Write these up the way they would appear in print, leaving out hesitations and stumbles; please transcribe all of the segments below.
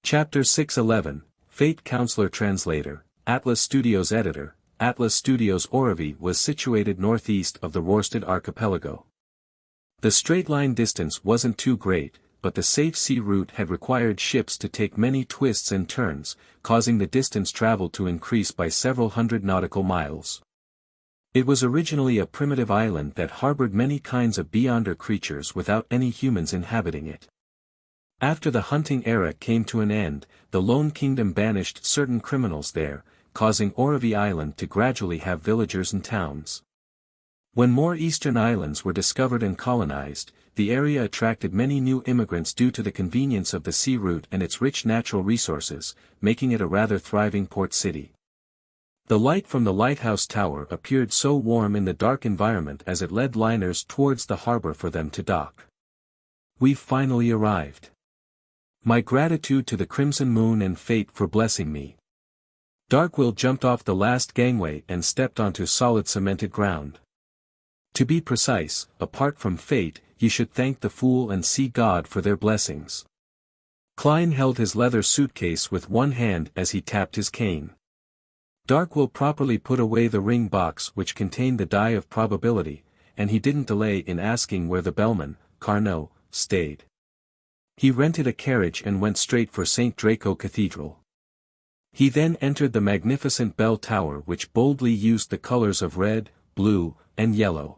Chapter 611, Fate Counselor Translator, Atlas Studios Editor. Atlas Studios Oravi was situated northeast of the Rørsted archipelago. The straight-line distance wasn't too great, but the safe sea route had required ships to take many twists and turns, causing the distance traveled to increase by several hundred nautical miles. It was originally a primitive island that harbored many kinds of beyonder creatures without any humans inhabiting it. After the hunting era came to an end, the Lone Kingdom banished certain criminals there, causing Oravi Island to gradually have villagers and towns. When more eastern islands were discovered and colonized, the area attracted many new immigrants due to the convenience of the sea route and its rich natural resources, making it a rather thriving port city. The light from the lighthouse tower appeared so warm in the dark environment as it led liners towards the harbor for them to dock. "We've finally arrived. My gratitude to the Crimson Moon and Fate for blessing me." Darkwill jumped off the last gangway and stepped onto solid cemented ground. To be precise, apart from fate, you should thank the Fool and Sea God for their blessings. Klein held his leather suitcase with one hand as he tapped his cane. Darkwill properly put away the ring box which contained the die of probability, and he didn't delay in asking where the bellman, Carnot, stayed. He rented a carriage and went straight for St. Draco Cathedral. He then entered the magnificent bell tower which boldly used the colors of red, blue, and yellow.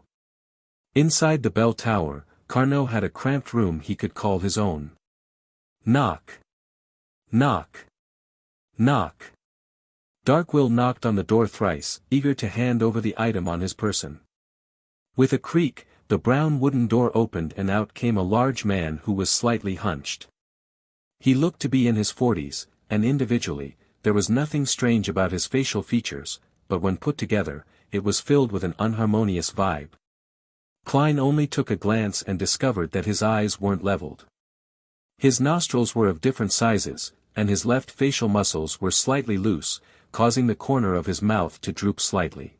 Inside the bell tower, Carnot had a cramped room he could call his own. Knock. Knock. Knock. Darkwill knocked on the door thrice, eager to hand over the item on his person. With a creak, the brown wooden door opened and out came a large man who was slightly hunched. He looked to be in his 40s, and individually, there was nothing strange about his facial features, but when put together, it was filled with an unharmonious vibe. Klein only took a glance and discovered that his eyes weren't leveled. His nostrils were of different sizes, and his left facial muscles were slightly loose, causing the corner of his mouth to droop slightly.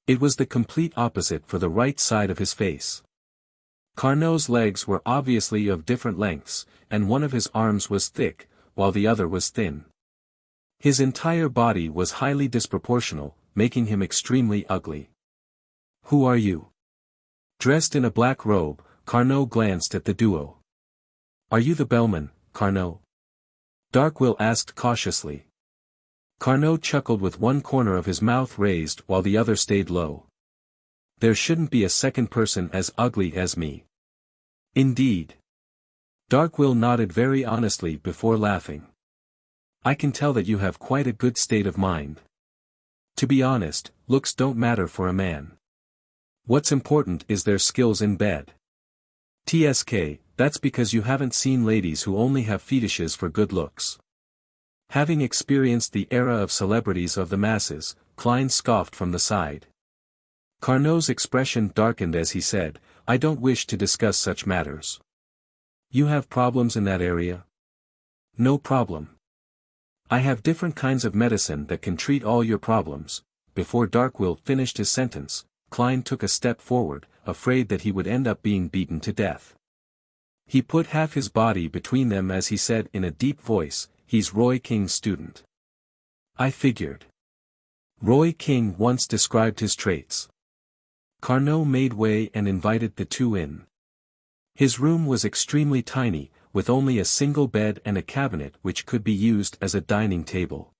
It was the complete opposite for the right side of his face. Carnot's legs were obviously of different lengths, and one of his arms was thick, while the other was thin. His entire body was highly disproportional, making him extremely ugly. "Who are you?" Dressed in a black robe, Carnot glanced at the duo. "Are you the bellman, Carnot?" Darkwill asked cautiously. Carnot chuckled with one corner of his mouth raised while the other stayed low. "There shouldn't be a second person as ugly as me." "Indeed." Darkwill nodded very honestly before laughing. "I can tell that you have quite a good state of mind. To be honest, looks don't matter for a man. What's important is their skills in bed. TSK, that's because you haven't seen ladies who only have fetishes for good looks." Having experienced the era of celebrities of the masses, Klein scoffed from the side. Carnot's expression darkened as he said, "I don't wish to discuss such matters." "You have problems in that area?" "No problem. I have different kinds of medicine that can treat all your problems." Before Darkwill finished his sentence, Klein took a step forward, afraid that he would end up being beaten to death. He put half his body between them as he said in a deep voice, "He's Roy King's student." "I figured. Roy King once described his traits." Carnot made way and invited the two in. His room was extremely tiny, with only a single bed and a cabinet which could be used as a dining table.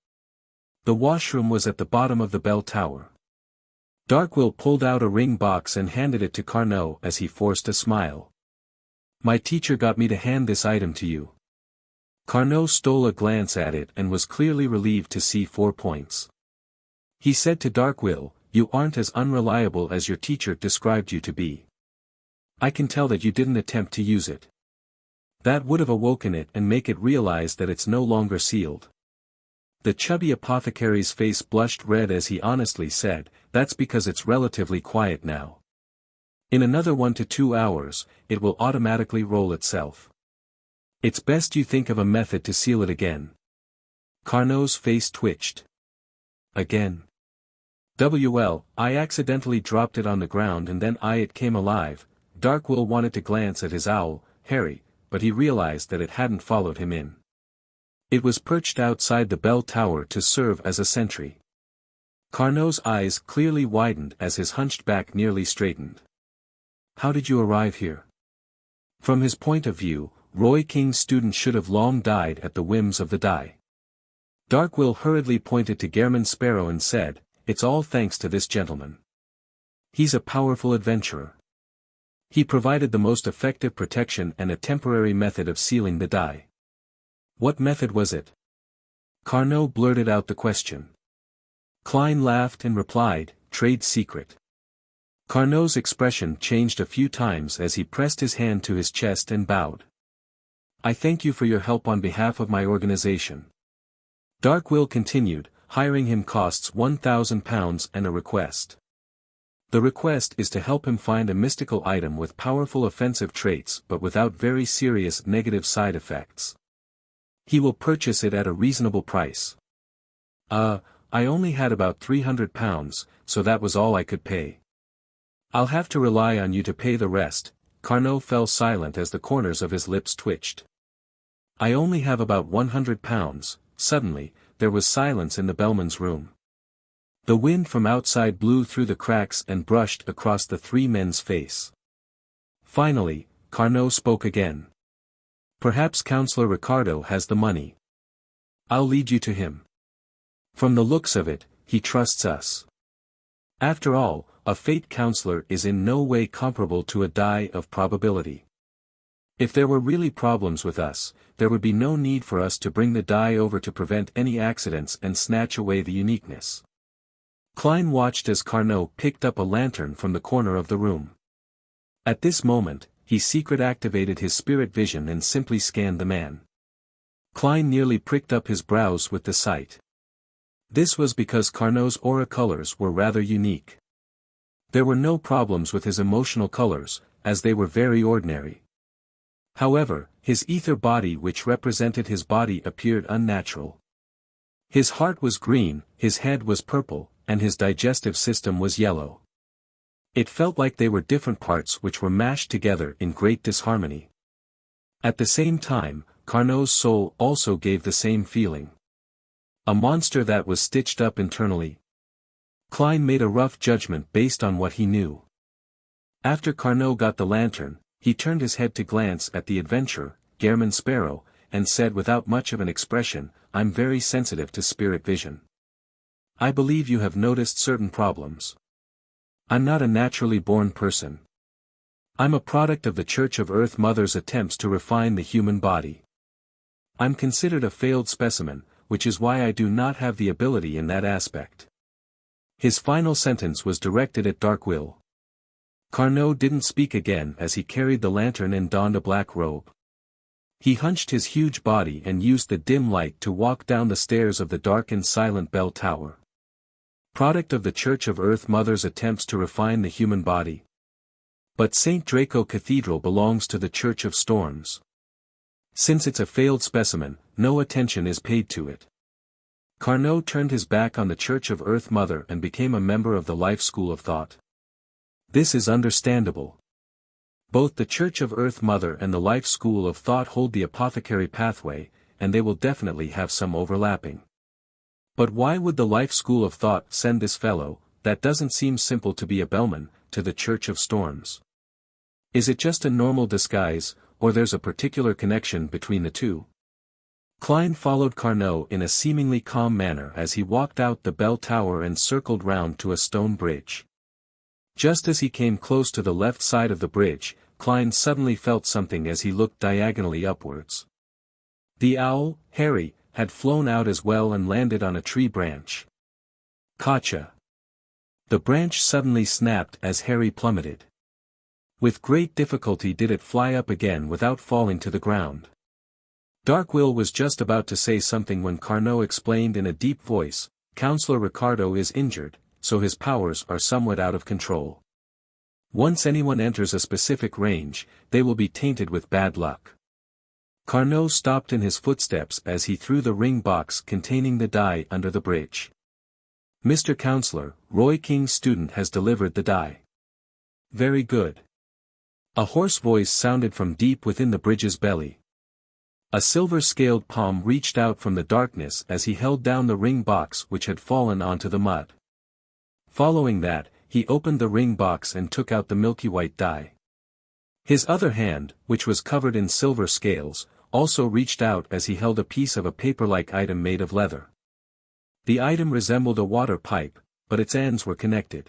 The washroom was at the bottom of the bell tower. Darkwill pulled out a ring box and handed it to Carnot as he forced a smile. "My teacher got me to hand this item to you." Carnot stole a glance at it and was clearly relieved to see 4 points. He said to Darkwill, "You aren't as unreliable as your teacher described you to be. I can tell that you didn't attempt to use it. That would have awoken it and make it realize that it's no longer sealed." The chubby apothecary's face blushed red as he honestly said, "That's because it's relatively quiet now. In another 1 to 2 hours, it will automatically roll itself. It's best you think of a method to seal it again." Carnot's face twitched. "Again? Well, I accidentally dropped it on the ground and then it came alive." Darkwill wanted to glance at his owl, Harry, but he realized that it hadn't followed him in. It was perched outside the bell tower to serve as a sentry. Carnot's eyes clearly widened as his hunched back nearly straightened. How did you arrive here? From his point of view, Roy King's student should have long died at the whims of the die. Darkwill hurriedly pointed to Gairman Sparrow and said, "It's all thanks to this gentleman. He's a powerful adventurer. He provided the most effective protection and a temporary method of sealing the die." What method was it? Carnot blurted out the question. Klein laughed and replied, "Trade secret." Carnot's expression changed a few times as he pressed his hand to his chest and bowed. "I thank you for your help on behalf of my organization." Darkwill continued, "Hiring him costs £1,000 and a request. The request is to help him find a mystical item with powerful offensive traits but without very serious negative side effects. He will purchase it at a reasonable price." I only had about £300, so that was all I could pay." "I'll have to rely on you to pay the rest." Carnot fell silent as the corners of his lips twitched. "I only have about £100. Suddenly, there was silence in the bellman's room. The wind from outside blew through the cracks and brushed across the three men's face. Finally, Carnot spoke again. "Perhaps Counselor Ricardo has the money. I'll lead you to him. From the looks of it, he trusts us. After all, a fate counselor is in no way comparable to a die of probability. If there were really problems with us, there would be no need for us to bring the die over to prevent any accidents and snatch away the uniqueness." Klein watched as Carnot picked up a lantern from the corner of the room. At this moment, he secret activated his spirit vision and simply scanned the man. Klein nearly pricked up his brows with the sight. This was because Carnot's aura colors were rather unique. There were no problems with his emotional colors, as they were very ordinary. However, his ether body which represented his body appeared unnatural. His heart was green, his head was purple, and his digestive system was yellow. It felt like they were different parts which were mashed together in great disharmony. At the same time, Carnot's soul also gave the same feeling. A monster that was stitched up internally. Klein made a rough judgment based on what he knew. After Carnot got the lantern, he turned his head to glance at the adventurer, Gairman Sparrow, and said without much of an expression, "I'm very sensitive to spirit vision. I believe you have noticed certain problems. I'm not a naturally born person. I'm a product of the Church of Earth Mother's attempts to refine the human body. I'm considered a failed specimen, which is why I do not have the ability in that aspect." His final sentence was directed at Darkwill. Carnot didn't speak again as he carried the lantern and donned a black robe. He hunched his huge body and used the dim light to walk down the stairs of the dark and silent bell tower. Product of the Church of Earth Mother's attempts to refine the human body. But St. Draco Cathedral belongs to the Church of Storms. Since it's a failed specimen, no attention is paid to it. Carnot turned his back on the Church of Earth Mother and became a member of the Life School of Thought. This is understandable. Both the Church of Earth Mother and the Life School of Thought hold the apothecary pathway, and they will definitely have some overlapping. But why would the Life School of Thought send this fellow, that doesn't seem simple to be a bellman, to the Church of Storms? Is it just a normal disguise, or there's a particular connection between the two? Klein followed Carnot in a seemingly calm manner as he walked out the bell tower and circled round to a stone bridge. Just as he came close to the left side of the bridge, Klein suddenly felt something as he looked diagonally upwards. The owl, Harry, had flown out as well and landed on a tree branch. Gotcha! The branch suddenly snapped as Harry plummeted. With great difficulty did it fly up again without falling to the ground. Darkwill was just about to say something when Carnot explained in a deep voice, "Counselor Ricardo is injured, so his powers are somewhat out of control. Once anyone enters a specific range, they will be tainted with bad luck." Carnot stopped in his footsteps as he threw the ring box containing the die under the bridge. "Mr. Counselor, Roy King's student has delivered the die." "Very good." A hoarse voice sounded from deep within the bridge's belly. A silver-scaled palm reached out from the darkness as he held down the ring box which had fallen onto the mud. Following that, he opened the ring box and took out the milky white die. His other hand, which was covered in silver scales, also reached out as he held a piece of a paper-like item made of leather. The item resembled a water pipe, but its ends were connected.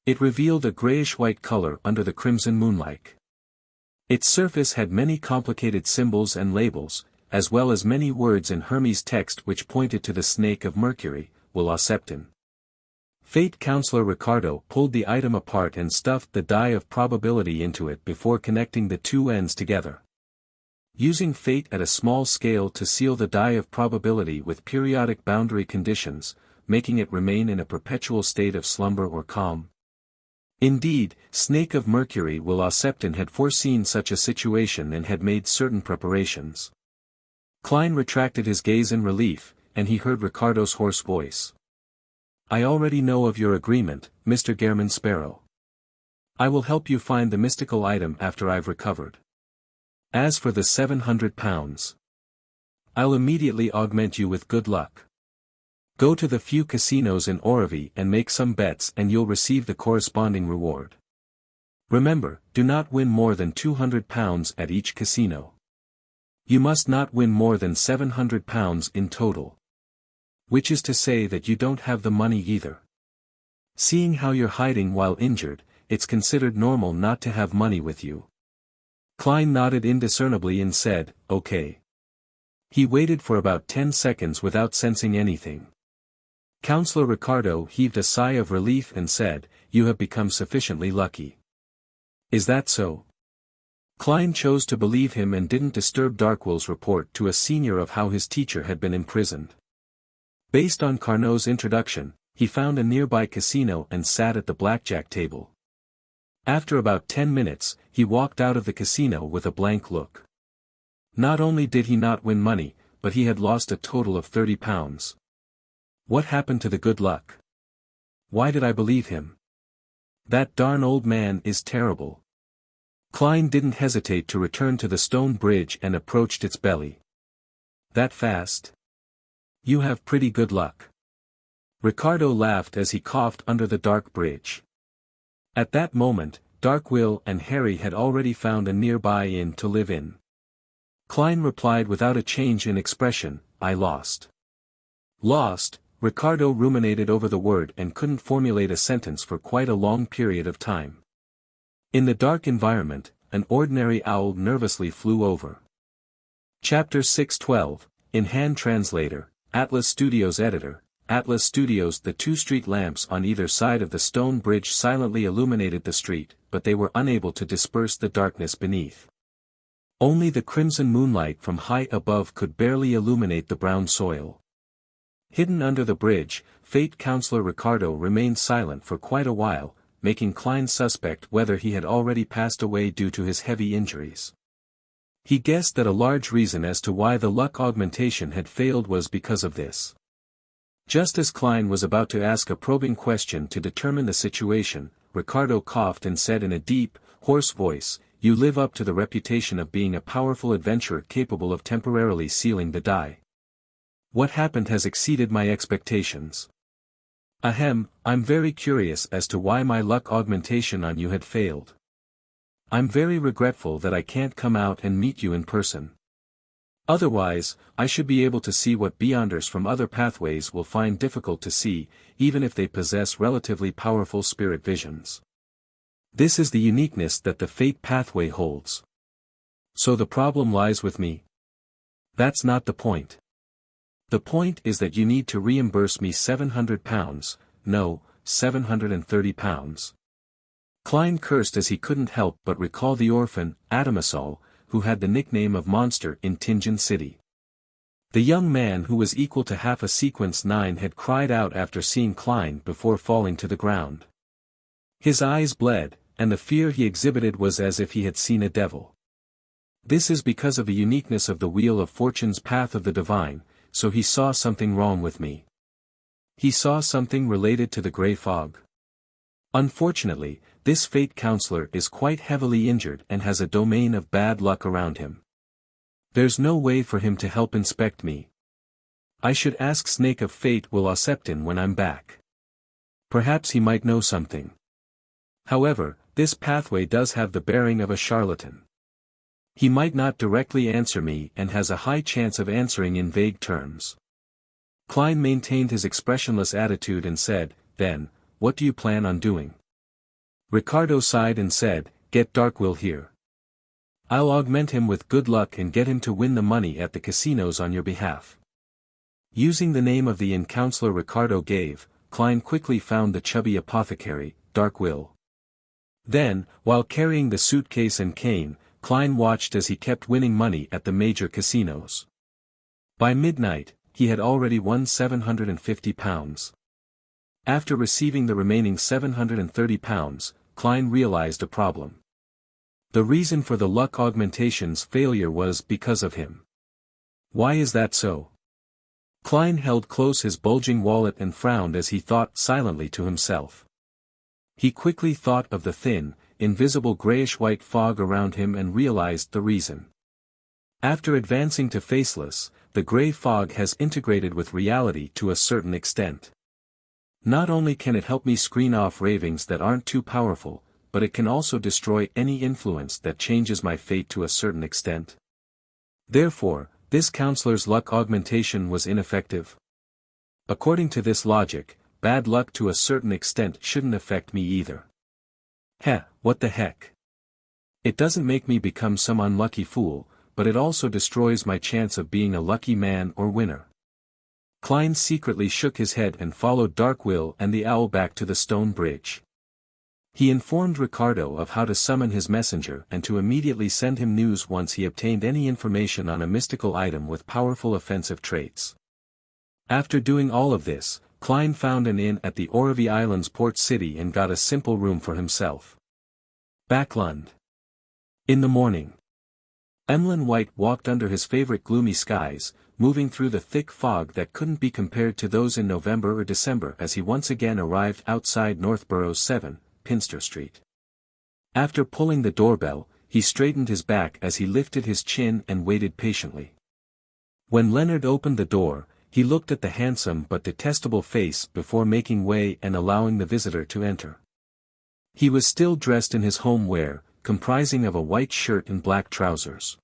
It revealed a grayish-white color under the crimson moonlight. Its surface had many complicated symbols and labels, as well as many words in Hermes text which pointed to the snake of Mercury, Wuxia. Fate Counselor Ricardo pulled the item apart and stuffed the die of probability into it before connecting the two ends together. Using fate at a small scale to seal the die of probability with periodic boundary conditions, making it remain in a perpetual state of slumber or calm. Indeed, Snake of Mercury Wuxia had foreseen such a situation and had made certain preparations. Klein retracted his gaze in relief, and he heard Ricardo's hoarse voice. I already know of your agreement, Mr. Gehrman Sparrow. I will help you find the mystical item after I've recovered. As for the 700 pounds, I'll immediately augment you with good luck. Go to the few casinos in Orovie and make some bets and you'll receive the corresponding reward. Remember, do not win more than 200 pounds at each casino. You must not win more than 700 pounds in total. Which is to say that you don't have the money either. Seeing how you're hiding while injured, it's considered normal not to have money with you. Klein nodded indiscernibly and said, okay. He waited for about 10 seconds without sensing anything. Counselor Ricardo heaved a sigh of relief and said, you have become sufficiently lucky. Is that so? Klein chose to believe him and didn't disturb Darkwill's report to a senior of how his teacher had been imprisoned. Based on Carnot's introduction, he found a nearby casino and sat at the blackjack table. After about 10 minutes, he walked out of the casino with a blank look. Not only did he not win money, but he had lost a total of 30 pounds. What happened to the good luck? Why did I believe him? That darn old man is terrible. Klein didn't hesitate to return to the stone bridge and approached its belly. That fast? You have pretty good luck. Ricardo laughed as he coughed under the dark bridge. At that moment, Darkwill and Harry had already found a nearby inn to live in. Klein replied without a change in expression, I lost. Lost? Ricardo ruminated over the word and couldn't formulate a sentence for quite a long period of time. In the dark environment, an ordinary owl nervously flew over. Chapter 612, in hand translator, Atlas Studios editor, Atlas Studios. The two street lamps on either side of the stone bridge silently illuminated the street, but they were unable to disperse the darkness beneath. Only the crimson moonlight from high above could barely illuminate the brown soil. Hidden under the bridge, Fate Counselor Ricardo remained silent for quite a while, making Klein suspect whether he had already passed away due to his heavy injuries. He guessed that a large reason as to why the luck augmentation had failed was because of this. Just as Klein was about to ask a probing question to determine the situation, Ricardo coughed and said in a deep, hoarse voice, you live up to the reputation of being a powerful adventurer capable of temporarily sealing the die. What happened has exceeded my expectations. Ahem, I'm very curious as to why my luck augmentation on you had failed. I'm very regretful that I can't come out and meet you in person. Otherwise, I should be able to see what beyonders from other pathways will find difficult to see, even if they possess relatively powerful spirit visions. This is the uniqueness that the fate pathway holds. So the problem lies with me? That's not the point. The point is that you need to reimburse me 700 pounds, no, 730 pounds. Klein cursed as he couldn't help but recall the orphan, Atomisol, who had the nickname of Monster in Tingen City. The young man who was equal to half a sequence 9 had cried out after seeing Klein before falling to the ground. His eyes bled, and the fear he exhibited was as if he had seen a devil. This is because of the uniqueness of the Wheel of Fortune's path of the divine, so he saw something wrong with me. He saw something related to the grey fog. Unfortunately, this fate counselor is quite heavily injured and has a domain of bad luck around him. There's no way for him to help inspect me. I should ask Snake of Fate will Septon when I'm back. Perhaps he might know something. However, this pathway does have the bearing of a charlatan. He might not directly answer me and has a high chance of answering in vague terms. Klein maintained his expressionless attitude and said, then, what do you plan on doing? Ricardo sighed and said, get Darkwill here. I'll augment him with good luck and get him to win the money at the casinos on your behalf. Using the name of the inn counselor Ricardo gave, Klein quickly found the chubby apothecary, Darkwill. Then, while carrying the suitcase and cane, Klein watched as he kept winning money at the major casinos. By midnight, he had already won £750. After receiving the remaining £730, Klein realized a problem. The reason for the luck augmentation's failure was because of him. Why is that so? Klein held close his bulging wallet and frowned as he thought silently to himself. He quickly thought of the thin, invisible grayish-white fog around him and realized the reason. After advancing to Faceless, the gray fog has integrated with reality to a certain extent. Not only can it help me screen off ravings that aren't too powerful, but it can also destroy any influence that changes my fate to a certain extent. Therefore, this counselor's luck augmentation was ineffective. According to this logic, bad luck to a certain extent shouldn't affect me either. What the heck? It doesn't make me become some unlucky fool, but it also destroys my chance of being a lucky man or winner. Klein secretly shook his head and followed Darkwill and the owl back to the stone bridge. He informed Ricardo of how to summon his messenger and to immediately send him news once he obtained any information on a mystical item with powerful offensive traits. After doing all of this, Klein found an inn at the Orovie Islands port city and got a simple room for himself. Backlund. In the morning. Emlyn White walked under his favorite gloomy skies, moving through the thick fog that couldn't be compared to those in November or December as he once again arrived outside Northborough's 7, Pinster Street. After pulling the doorbell, he straightened his back as he lifted his chin and waited patiently. When Leonard opened the door, he looked at the handsome but detestable face before making way and allowing the visitor to enter. He was still dressed in his home wear, comprising of a white shirt and black trousers.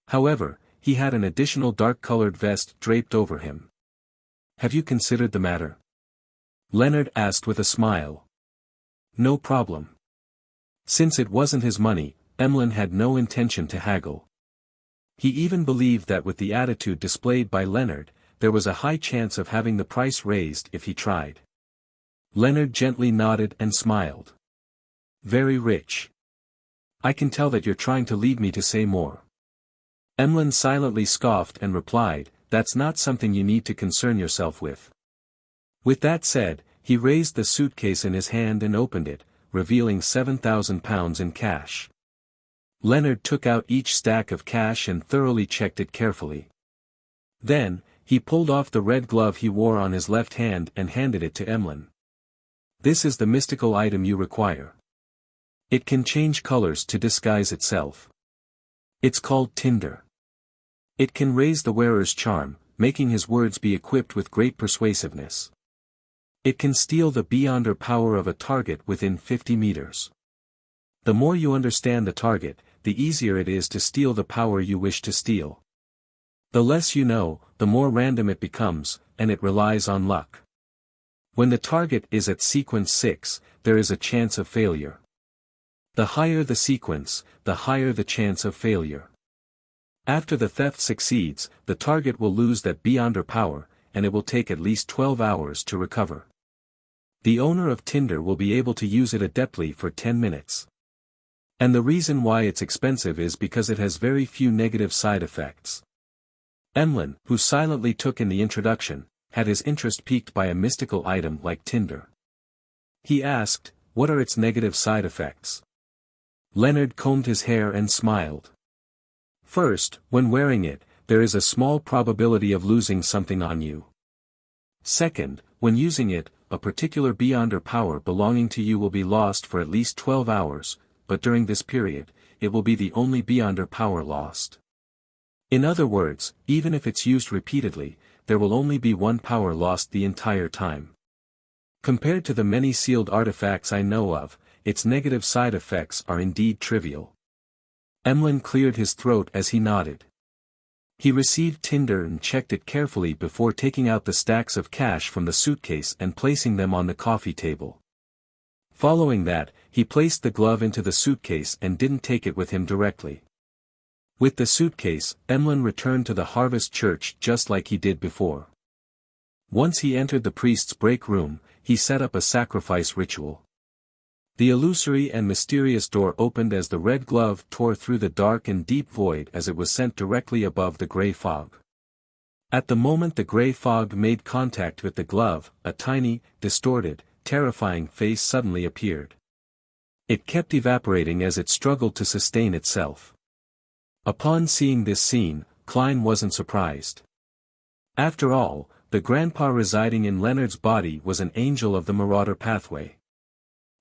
However, he had an additional dark-colored vest draped over him. "Have you considered the matter?" Leonard asked with a smile. "No problem." Since it wasn't his money, Emlyn had no intention to haggle. He even believed that with the attitude displayed by Leonard, there was a high chance of having the price raised if he tried. Leonard gently nodded and smiled. "Very rich. I can tell that you're trying to lead me to say more." Emlyn silently scoffed and replied, "That's not something you need to concern yourself with." With that said, he raised the suitcase in his hand and opened it, revealing £7,000 in cash. Leonard took out each stack of cash and thoroughly checked it carefully. Then, he pulled off the red glove he wore on his left hand and handed it to Emlyn. "This is the mystical item you require. It can change colors to disguise itself. It's called Tinder. It can raise the wearer's charm, making his words be equipped with great persuasiveness. It can steal the beyonder power of a target within 50 meters. The more you understand the target, the easier it is to steal the power you wish to steal. The less you know, the more random it becomes, and it relies on luck. When the target is at sequence 6, there is a chance of failure. The higher the sequence, the higher the chance of failure. After the theft succeeds, the target will lose that beyonder power, and it will take at least 12 hours to recover. The owner of Tinder will be able to use it adeptly for 10 minutes. And the reason why it's expensive is because it has very few negative side effects." Emlyn, who silently took in the introduction, had his interest piqued by a mystical item like Tinder. He asked, "What are its negative side effects?" Leonard combed his hair and smiled. "First, when wearing it, there is a small probability of losing something on you. Second, when using it, a particular beyonder power belonging to you will be lost for at least 12 hours, but during this period, it will be the only beyonder power lost. In other words, even if it's used repeatedly, there will only be one power lost the entire time. Compared to the many sealed artifacts I know of, its negative side effects are indeed trivial. Emlyn cleared his throat as he nodded. He received tinder and checked it carefully before taking out the stacks of cash from the suitcase and placing them on the coffee table. Following that, he placed the glove into the suitcase and didn't take it with him directly. With the suitcase, Emlyn returned to the Harvest Church just like he did before. Once he entered the priest's break room, he set up a sacrifice ritual. The illusory and mysterious door opened as the red glove tore through the dark and deep void as it was sent directly above the gray fog. At the moment the gray fog made contact with the glove, a tiny, distorted, terrifying face suddenly appeared. It kept evaporating as it struggled to sustain itself. Upon seeing this scene, Klein wasn't surprised. After all, the grandpa residing in Leonard's body was an angel of the Marauder pathway.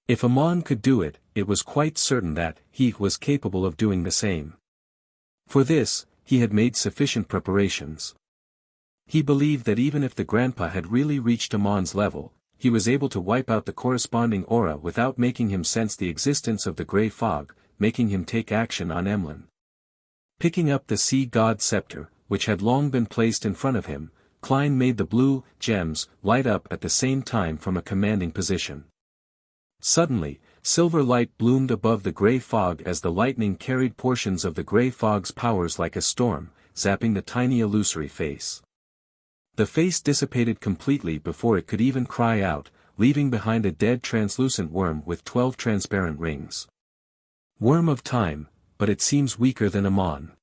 If Amon could do it, it was quite certain that he was capable of doing the same. For this, he had made sufficient preparations. He believed that even if the grandpa had really reached Amon's level, he was able to wipe out the corresponding aura without making him sense the existence of the gray fog, making him take action on Emlyn. Picking up the sea god scepter, which had long been placed in front of him, Klein made the blue gems light up at the same time from a commanding position. Suddenly, silver light bloomed above the gray fog as the lightning carried portions of the gray fog's powers like a storm, zapping the tiny illusory face. The face dissipated completely before it could even cry out, leaving behind a dead translucent worm with 12 transparent rings. Worm of time, but it seems weaker than Amon.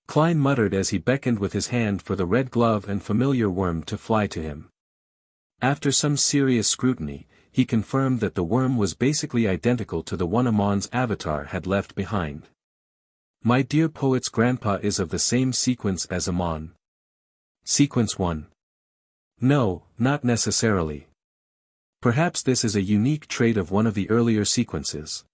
Klein muttered as he beckoned with his hand for the red glove and familiar worm to fly to him. After some serious scrutiny, he confirmed that the worm was basically identical to the one Amon's avatar had left behind. My dear poet's grandpa is of the same sequence as Amon. Sequence 1. No, not necessarily. Perhaps this is a unique trait of one of the earlier sequences.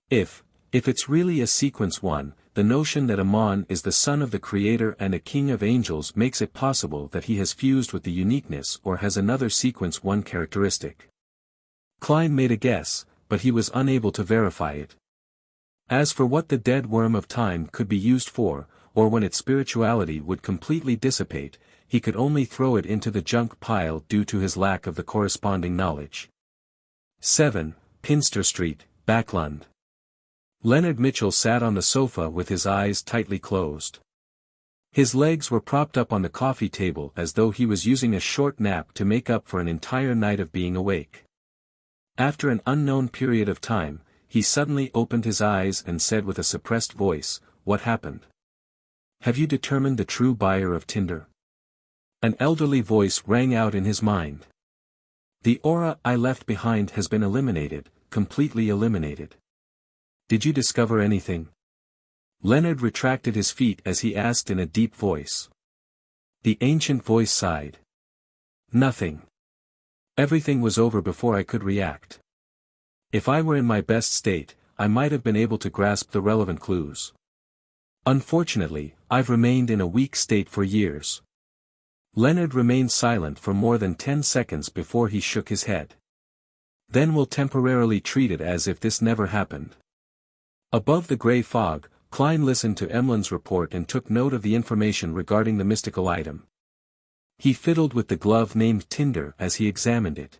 If it's really a sequence 1, the notion that Amon is the son of the creator and a king of angels makes it possible that he has fused with the uniqueness or has another sequence 1 characteristic. Klein made a guess, but he was unable to verify it. As for what the dead worm of time could be used for, or when its spirituality would completely dissipate, he could only throw it into the junk pile due to his lack of the corresponding knowledge. 7. Pinster Street, Backlund. Leonard Mitchell sat on the sofa with his eyes tightly closed. His legs were propped up on the coffee table as though he was using a short nap to make up for an entire night of being awake. After an unknown period of time, he suddenly opened his eyes and said with a suppressed voice, "What happened? Have you determined the true buyer of tinder?" An elderly voice rang out in his mind. "The aura I left behind has been eliminated, completely eliminated." "Did you discover anything?" Leonard retracted his feet as he asked in a deep voice. The ancient voice sighed. "Nothing. Everything was over before I could react. If I were in my best state, I might have been able to grasp the relevant clues. Unfortunately, I've remained in a weak state for years." Leonard remained silent for more than 10 seconds before he shook his head. "Then we'll temporarily treat it as if this never happened." Above the gray fog, Klein listened to Emlyn's report and took note of the information regarding the mystical item. He fiddled with the glove named Tinder as he examined it.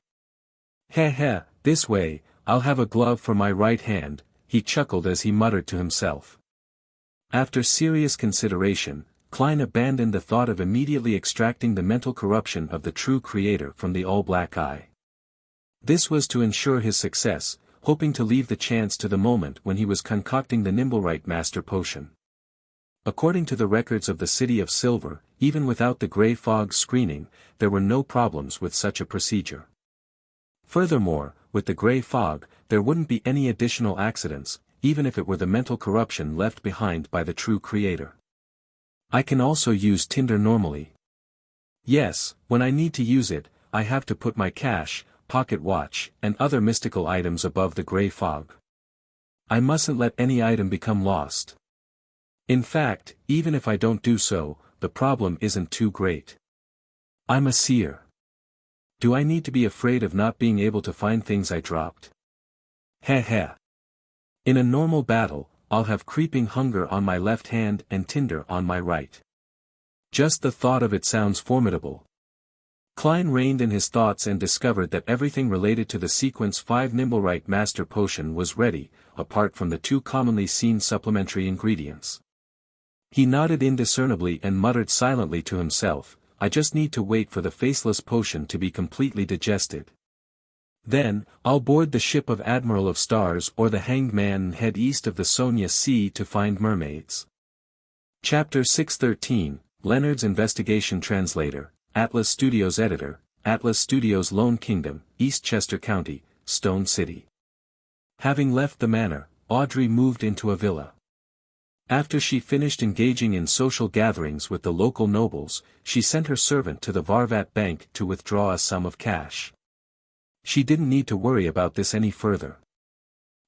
Heh, this way, I'll have a glove for my right hand," he chuckled as he muttered to himself. After serious consideration, Klein abandoned the thought of immediately extracting the mental corruption of the true creator from the all-black eye. This was to ensure his success, hoping to leave the chance to the moment when he was concocting the Nimblewright Master Potion. According to the records of the City of Silver, even without the gray fog screening, there were no problems with such a procedure. Furthermore, with the gray fog, there wouldn't be any additional accidents, even if it were the mental corruption left behind by the true creator. I can also use Tinder normally. Yes, when I need to use it, I have to put my cash, pocket watch, and other mystical items above the gray fog. I mustn't let any item become lost. In fact, even if I don't do so, the problem isn't too great. I'm a seer. Do I need to be afraid of not being able to find things I dropped? Heh heh. In a normal battle, I'll have creeping hunger on my left hand and tinder on my right. Just the thought of it sounds formidable. Klein reined in his thoughts and discovered that everything related to the Sequence 5 Nimblewright Master Potion was ready, apart from the two commonly seen supplementary ingredients. He nodded indiscernibly and muttered silently to himself, I just need to wait for the faceless potion to be completely digested. Then, I'll board the ship of Admiral of Stars or the Hanged Man and head east of the Sonia Sea to find mermaids. Chapter 613, Leonard's Investigation Translator, Atlas Studios Editor, Atlas Studios Lone Kingdom, Eastchester County, Stone City. Having left the manor, Audrey moved into a villa. After she finished engaging in social gatherings with the local nobles, she sent her servant to the Varvat Bank to withdraw a sum of cash. She didn't need to worry about this any further.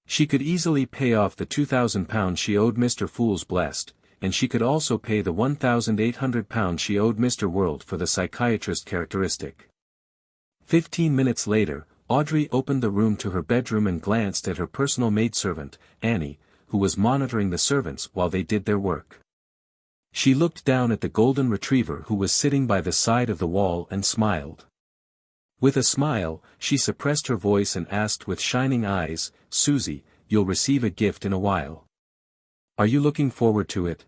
She could easily pay off the £2,000 she owed Mr. Fool's Blessed, and she could also pay the £1,800 she owed Mr. World for the psychiatrist characteristic. 15 minutes later, Audrey opened the room to her bedroom and glanced at her personal maidservant, Annie, who was monitoring the servants while they did their work. She looked down at the golden retriever who was sitting by the side of the wall and smiled. With a smile, she suppressed her voice and asked with shining eyes, Susie, you'll receive a gift in a while. Are you looking forward to it?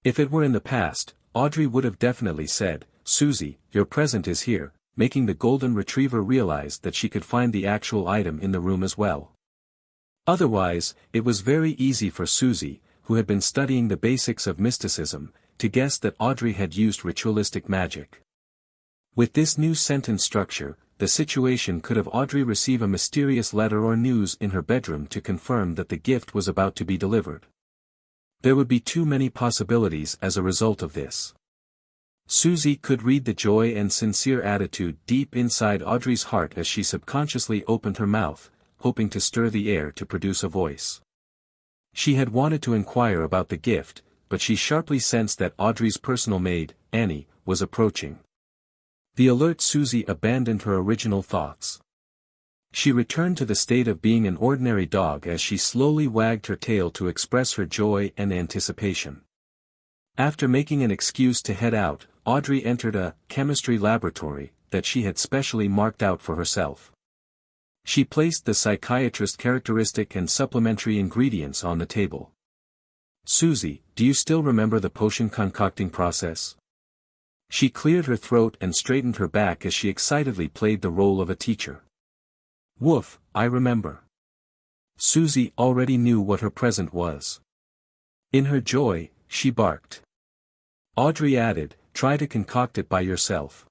If it were in the past, Audrey would have definitely said, Susie, your present is here, making the golden retriever realize that she could find the actual item in the room as well. Otherwise, it was very easy for Susie, who had been studying the basics of mysticism, to guess that Audrey had used ritualistic magic. With this new sentence structure, the situation could have Audrey receive a mysterious letter or news in her bedroom to confirm that the gift was about to be delivered. There would be too many possibilities as a result of this. Susie could read the joy and sincere attitude deep inside Audrey's heart as she subconsciously opened her mouth, hoping to stir the air to produce a voice. She had wanted to inquire about the gift, but she sharply sensed that Audrey's personal maid, Annie, was approaching. The alert Susie abandoned her original thoughts. She returned to the state of being an ordinary dog as she slowly wagged her tail to express her joy and anticipation. After making an excuse to head out, Audrey entered a chemistry laboratory that she had specially marked out for herself. She placed the psychiatrist characteristic and supplementary ingredients on the table. Susie, do you still remember the potion concocting process? She cleared her throat and straightened her back as she excitedly played the role of a teacher. Woof, I remember. Susie already knew what her present was. In her joy, she barked. Audrey added, try to concoct it by yourself.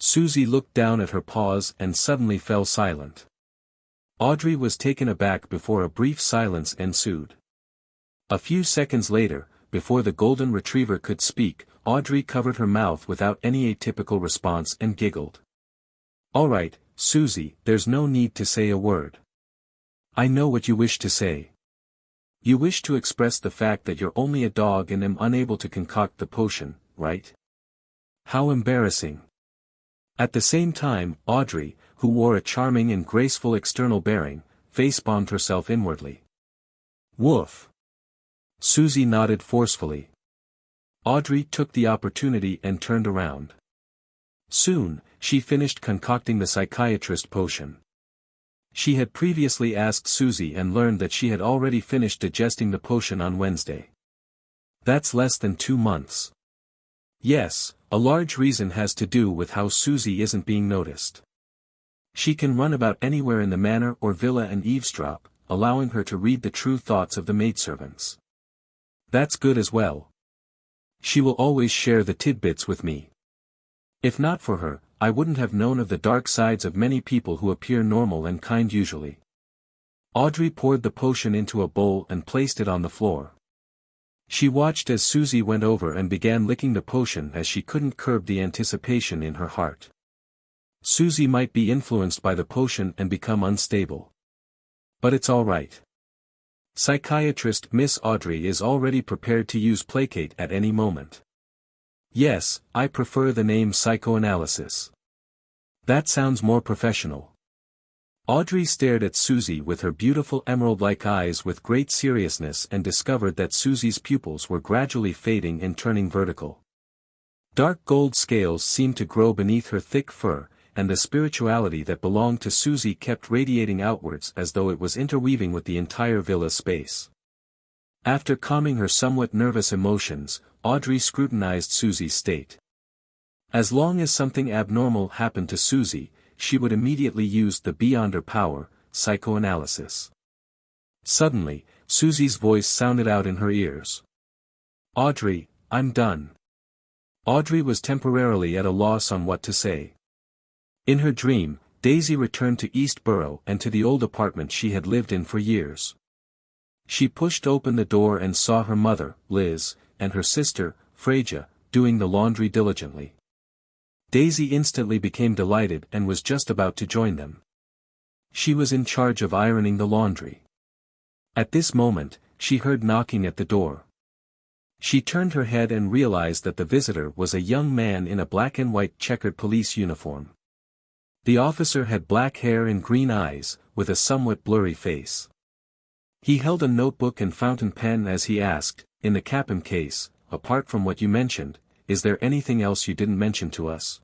Susie looked down at her paws and suddenly fell silent. Audrey was taken aback before a brief silence ensued. A few seconds later, before the golden retriever could speak, Audrey covered her mouth without any atypical response and giggled. All right, Susie, there's no need to say a word. I know what you wish to say. You wish to express the fact that you're only a dog and am unable to concoct the potion, right? How embarrassing. At the same time, Audrey, who wore a charming and graceful external bearing, face-bombed herself inwardly. Woof. Susie nodded forcefully. Audrey took the opportunity and turned around. Soon, she finished concocting the psychiatrist potion. She had previously asked Susie and learned that she had already finished digesting the potion on Wednesday. That's less than 2 months. Yes, a large reason has to do with how Susie isn't being noticed. She can run about anywhere in the manor or villa and eavesdrop, allowing her to read the true thoughts of the maidservants. That's good as well. She will always share the tidbits with me. If not for her, I wouldn't have known of the dark sides of many people who appear normal and kind usually. Audrey poured the potion into a bowl and placed it on the floor. She watched as Susie went over and began licking the potion as she couldn't curb the anticipation in her heart. Susie might be influenced by the potion and become unstable. But it's all right. Psychiatrist Miss Audrey is already prepared to use placate at any moment. Yes, I prefer the name psychoanalysis. That sounds more professional. Audrey stared at Susie with her beautiful emerald-like eyes with great seriousness and discovered that Susie's pupils were gradually fading and turning vertical. Dark gold scales seemed to grow beneath her thick fur, and the spirituality that belonged to Susie kept radiating outwards as though it was interweaving with the entire villa's space. After calming her somewhat nervous emotions, Audrey scrutinized Susie's state. As long as something abnormal happened to Susie, she would immediately use the beyond her power, psychoanalysis. Suddenly, Susie's voice sounded out in her ears. "Audrey, I'm done." Audrey was temporarily at a loss on what to say. In her dream, Daisy returned to Eastborough and to the old apartment she had lived in for years. She pushed open the door and saw her mother, Liz, and her sister, Freja, doing the laundry diligently. Daisy instantly became delighted and was just about to join them. She was in charge of ironing the laundry. At this moment, she heard knocking at the door. She turned her head and realized that the visitor was a young man in a black and white checkered police uniform. The officer had black hair and green eyes, with a somewhat blurry face. He held a notebook and fountain pen as he asked, "In the Capim case, apart from what you mentioned, is there anything else you didn't mention to us?"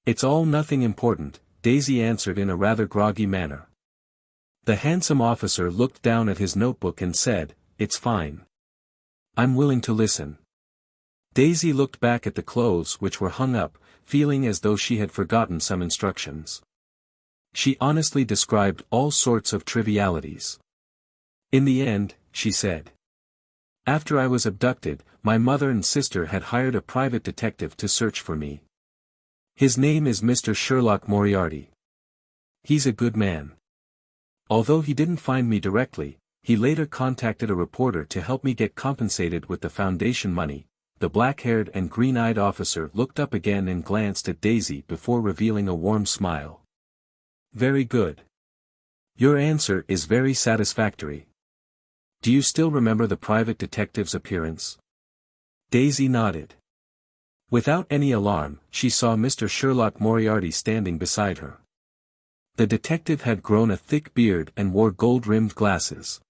"It's all nothing important," Daisy answered in a rather groggy manner. The handsome officer looked down at his notebook and said, "It's fine. I'm willing to listen." Daisy looked back at the clothes which were hung up, feeling as though she had forgotten some instructions. She honestly described all sorts of trivialities. "In the end," she said, "after I was abducted, my mother and sister had hired a private detective to search for me. His name is Mr. Sherlock Moriarty. He's a good man. Although he didn't find me directly, he later contacted a reporter to help me get compensated with the foundation money." The black-haired and green-eyed officer looked up again and glanced at Daisy before revealing a warm smile. "Very good. Your answer is very satisfactory. Do you still remember the private detective's appearance?" Daisy nodded. Without any alarm, she saw Mr. Sherlock Moriarty standing beside her. The detective had grown a thick beard and wore gold-rimmed glasses.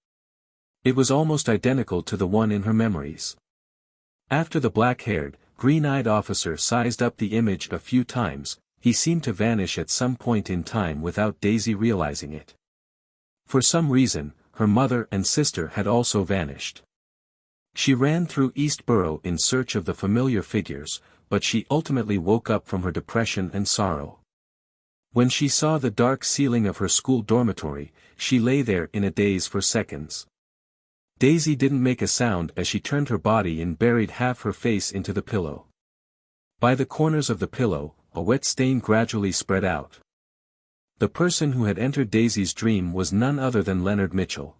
It was almost identical to the one in her memories. After the black-haired, green-eyed officer sized up the image a few times, he seemed to vanish at some point in time without Daisy realizing it. For some reason, her mother and sister had also vanished. She ran through Eastborough in search of the familiar figures, but she ultimately woke up from her depression and sorrow. When she saw the dark ceiling of her school dormitory, she lay there in a daze for seconds. Daisy didn't make a sound as she turned her body and buried half her face into the pillow. By the corners of the pillow, a wet stain gradually spread out. The person who had entered Daisy's dream was none other than Leonard Mitchell.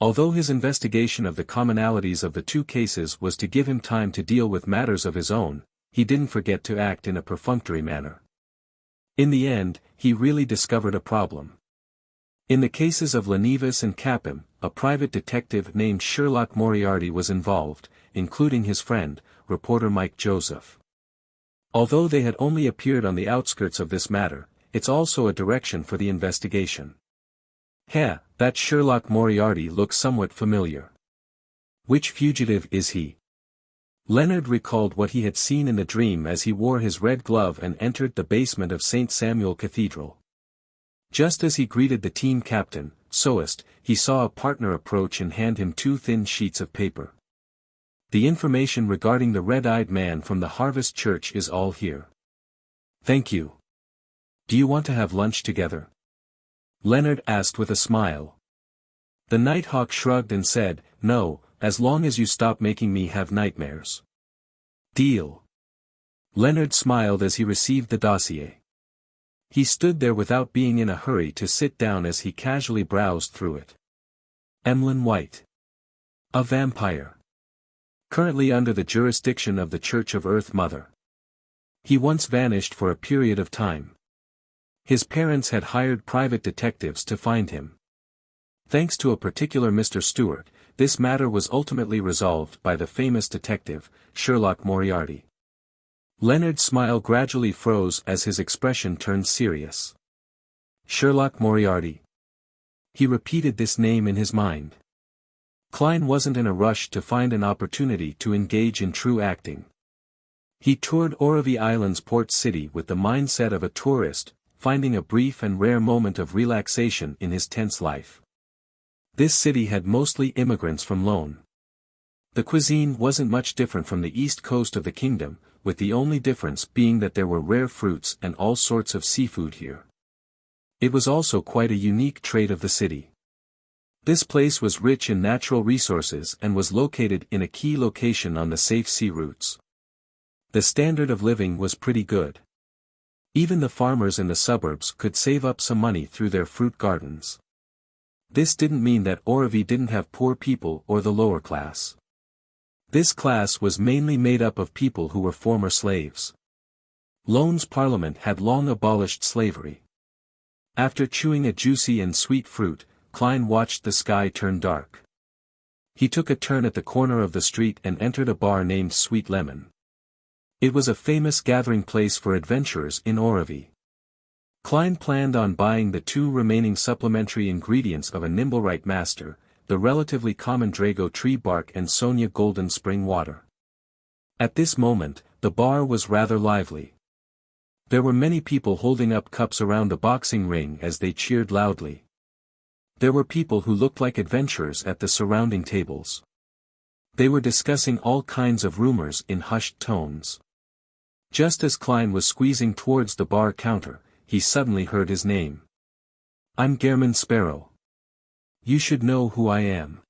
Although his investigation of the commonalities of the two cases was to give him time to deal with matters of his own, he didn't forget to act in a perfunctory manner. In the end, he really discovered a problem. In the cases of Lenivas and Capim, a private detective named Sherlock Moriarty was involved, including his friend, reporter Mike Joseph. Although they had only appeared on the outskirts of this matter, it's also a direction for the investigation. That Sherlock Moriarty looks somewhat familiar. Which fugitive is he? Leonard recalled what he had seen in the dream as he wore his red glove and entered the basement of St. Samuel Cathedral. Just as he greeted the team captain, Soest, he saw a partner approach and hand him two thin sheets of paper. The information regarding the red-eyed man from the Harvest Church is all here. Thank you. Do you want to have lunch together? Leonard asked with a smile. The Nighthawk shrugged and said, "No, as long as you stop making me have nightmares." Deal. Leonard smiled as he received the dossier. He stood there without being in a hurry to sit down as he casually browsed through it. Emlyn White. A vampire. Currently under the jurisdiction of the Church of Earth Mother. He once vanished for a period of time. His parents had hired private detectives to find him. Thanks to a particular Mr. Stewart, this matter was ultimately resolved by the famous detective, Sherlock Moriarty. Leonard's smile gradually froze as his expression turned serious. Sherlock Moriarty. He repeated this name in his mind. Klein wasn't in a rush to find an opportunity to engage in true acting. He toured Orovie Island's port city with the mindset of a tourist, finding a brief and rare moment of relaxation in his tense life. This city had mostly immigrants from Lone. The cuisine wasn't much different from the east coast of the kingdom, with the only difference being that there were rare fruits and all sorts of seafood here. It was also quite a unique trait of the city. This place was rich in natural resources and was located in a key location on the safe sea routes. The standard of living was pretty good. Even the farmers in the suburbs could save up some money through their fruit gardens. This didn't mean that Orovie didn't have poor people or the lower class. This class was mainly made up of people who were former slaves. Lone's parliament had long abolished slavery. After chewing a juicy and sweet fruit, Klein watched the sky turn dark. He took a turn at the corner of the street and entered a bar named Sweet Lemon. It was a famous gathering place for adventurers in Orovie. Klein planned on buying the 2 remaining supplementary ingredients of a Nimblewright Master, the relatively common Drago tree bark and Sonia Golden Spring water. At this moment, the bar was rather lively. There were many people holding up cups around the boxing ring as they cheered loudly. There were people who looked like adventurers at the surrounding tables. They were discussing all kinds of rumors in hushed tones. Just as Klein was squeezing towards the bar counter, he suddenly heard his name. "I'm Gehrman Sparrow. You should know who I am.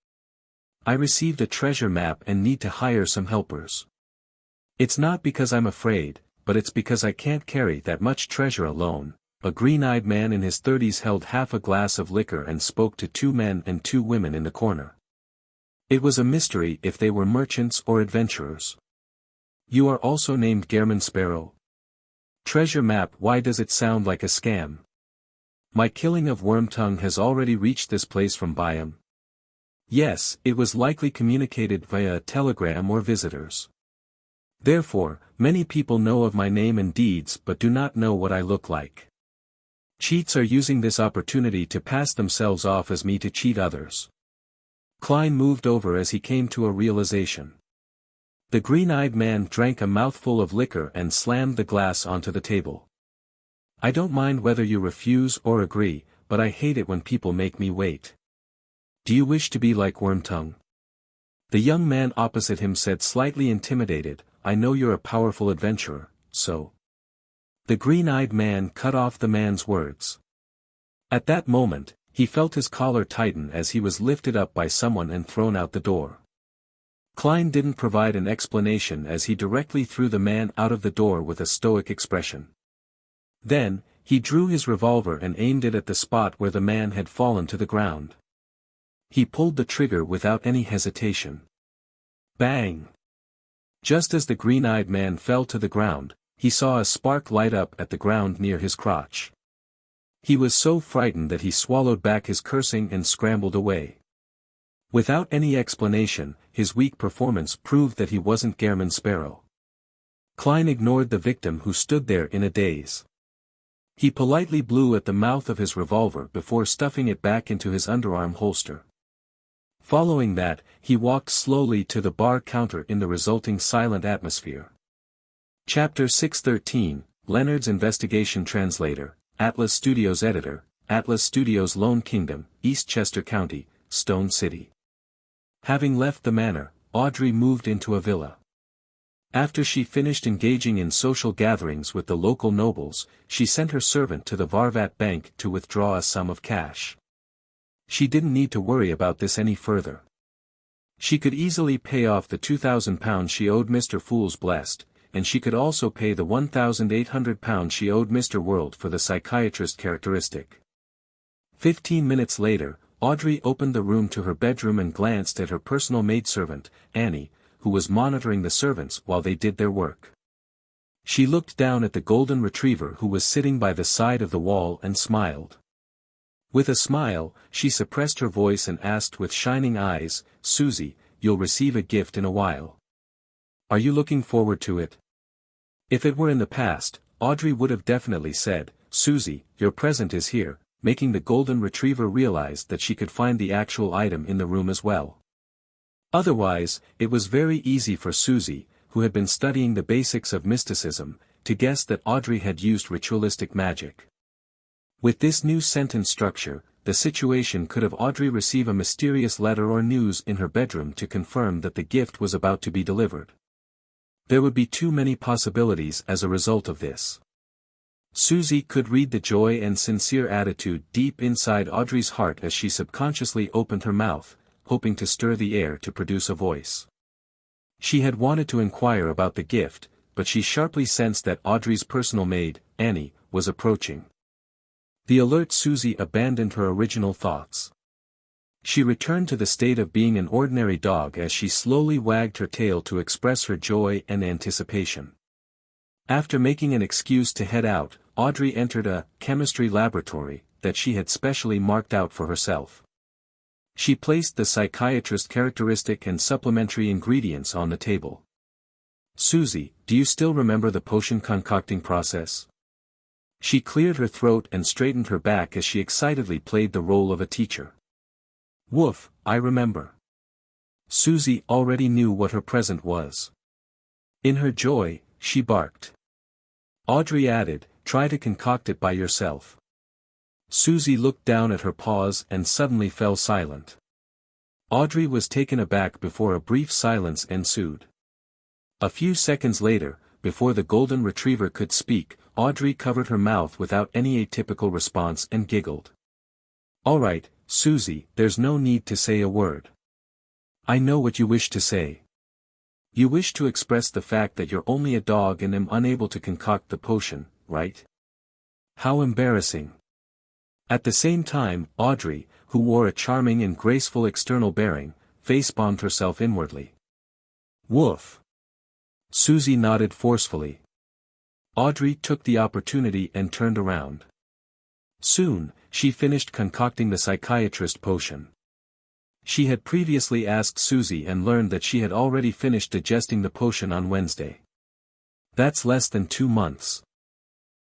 I received a treasure map and need to hire some helpers. It's not because I'm afraid, but it's because I can't carry that much treasure alone." A green-eyed man in his 30s held half a glass of liquor and spoke to 2 men and 2 women in the corner. It was a mystery if they were merchants or adventurers. "You are also named Gehrman Sparrow? Treasure map, why does it sound like a scam? My killing of Wormtongue has already reached this place from Byam." "Yes, it was likely communicated via a telegram or visitors. Therefore, many people know of my name and deeds but do not know what I look like. Cheats are using this opportunity to pass themselves off as me to cheat others." Klein moved over as he came to a realization. The green-eyed man drank a mouthful of liquor and slammed the glass onto the table. "I don't mind whether you refuse or agree, but I hate it when people make me wait. Do you wish to be like Wormtongue?" The young man opposite him said, slightly intimidated, "I know you're a powerful adventurer, so..." The green-eyed man cut off the man's words. At that moment, he felt his collar tighten as he was lifted up by someone and thrown out the door. Klein didn't provide an explanation as he directly threw the man out of the door with a stoic expression. Then, he drew his revolver and aimed it at the spot where the man had fallen to the ground. He pulled the trigger without any hesitation. Bang! Just as the green-eyed man fell to the ground, he saw a spark light up at the ground near his crotch. He was so frightened that he swallowed back his cursing and scrambled away. Without any explanation, his weak performance proved that he wasn't Gehrman Sparrow. Klein ignored the victim who stood there in a daze. He politely blew at the mouth of his revolver before stuffing it back into his underarm holster. Following that, he walked slowly to the bar counter in the resulting silent atmosphere. Chapter 613, Leonard's Investigation. Translator, Atlas Studios Editor, Atlas Studios, Lone Kingdom, Eastchester County, Stone City. Having left the manor, Audrey moved into a villa. After she finished engaging in social gatherings with the local nobles, she sent her servant to the Varvat Bank to withdraw a sum of cash. She didn't need to worry about this any further. She could easily pay off the £2,000 she owed Mr. Fool's Blessed, and she could also pay the £1,800 she owed Mr. World for the psychiatrist characteristic. 15 minutes later, Audrey opened the room to her bedroom and glanced at her personal maidservant, Annie, who was monitoring the servants while they did their work. She looked down at the golden retriever who was sitting by the side of the wall and smiled. With a smile, she suppressed her voice and asked with shining eyes, "Susie, you'll receive a gift in a while. Are you looking forward to it?" If it were in the past, Audrey would have definitely said, "Susie, your present is here," making the golden retriever realize that she could find the actual item in the room as well. Otherwise, it was very easy for Susie, who had been studying the basics of mysticism, to guess that Audrey had used ritualistic magic. With this new sentence structure, the situation could have Audrey receive a mysterious letter or news in her bedroom to confirm that the gift was about to be delivered. There would be too many possibilities as a result of this. Susie could read the joy and sincere attitude deep inside Audrey's heart as she subconsciously opened her mouth, hoping to stir the air to produce a voice. She had wanted to inquire about the gift, but she sharply sensed that Audrey's personal maid, Annie, was approaching. The alert Susie abandoned her original thoughts. She returned to the state of being an ordinary dog as she slowly wagged her tail to express her joy and anticipation. After making an excuse to head out, Audrey entered a chemistry laboratory that she had specially marked out for herself. She placed the psychiatrist's characteristic and supplementary ingredients on the table. "Susie, do you still remember the potion concocting process?" She cleared her throat and straightened her back as she excitedly played the role of a teacher. "Woof, I remember." Susie already knew what her present was. In her joy, she barked. Audrey added, "Try to concoct it by yourself." Susie looked down at her paws and suddenly fell silent. Audrey was taken aback before a brief silence ensued. A few seconds later, before the golden retriever could speak, Audrey covered her mouth without any atypical response and giggled. "All right, Susie, there's no need to say a word. I know what you wish to say. You wish to express the fact that you're only a dog and am unable to concoct the potion, right? How embarrassing." At the same time, Audrey, who wore a charming and graceful external bearing, face-bombed herself inwardly. "Woof." Susie nodded forcefully. Audrey took the opportunity and turned around. Soon, she finished concocting the psychiatrist potion. She had previously asked Susie and learned that she had already finished digesting the potion on Wednesday. That's less than 2 months.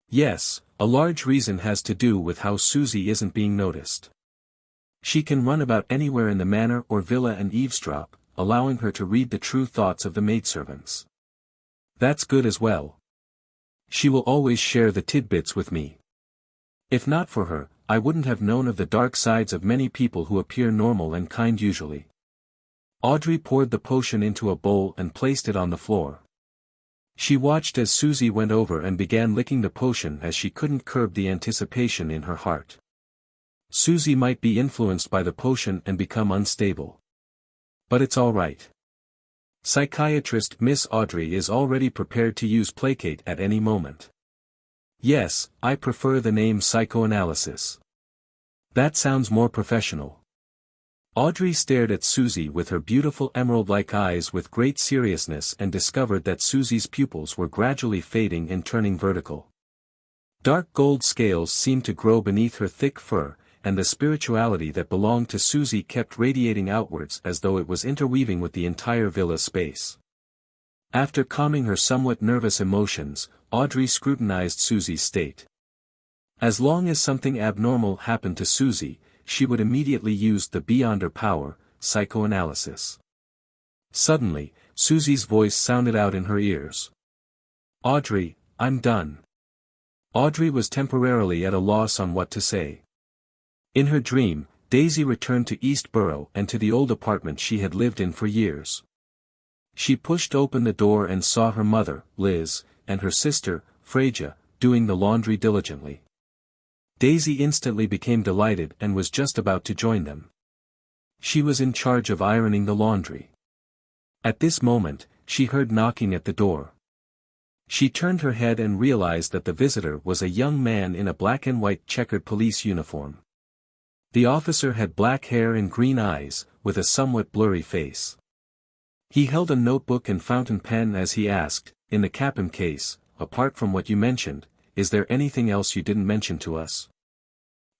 Yes, a large reason has to do with how Susie isn't being noticed. She can run about anywhere in the manor or villa and eavesdrop, allowing her to read the true thoughts of the maidservants. That's good as well. She will always share the tidbits with me. If not for her, I wouldn't have known of the dark sides of many people who appear normal and kind usually. Audrey poured the potion into a bowl and placed it on the floor. She watched as Susie went over and began licking the potion as she couldn't curb the anticipation in her heart. Susie might be influenced by the potion and become unstable. But it's all right. Psychiatrist Miss Audrey is already prepared to use placate at any moment. Yes, I prefer the name psychoanalysis. That sounds more professional. Audrey stared at Susie with her beautiful emerald-like eyes with great seriousness and discovered that Susie's pupils were gradually fading and turning vertical. Dark gold scales seemed to grow beneath her thick fur, and the spirituality that belonged to Susie kept radiating outwards as though it was interweaving with the entire villa space. After calming her somewhat nervous emotions, Audrey scrutinized Susie's state. As long as something abnormal happened to Susie, she would immediately use the beyond her power, psychoanalysis. Suddenly, Susie's voice sounded out in her ears. "Audrey, I'm done." Audrey was temporarily at a loss on what to say. In her dream, Daisy returned to Eastborough and to the old apartment she had lived in for years. She pushed open the door and saw her mother, Liz, and her sister, Freja, doing the laundry diligently. Daisy instantly became delighted and was just about to join them. She was in charge of ironing the laundry. At this moment, she heard knocking at the door. She turned her head and realized that the visitor was a young man in a black and white checkered police uniform. The officer had black hair and green eyes, with a somewhat blurry face. He held a notebook and fountain pen as he asked, "In the Cap'n case, apart from what you mentioned, is there anything else you didn't mention to us?"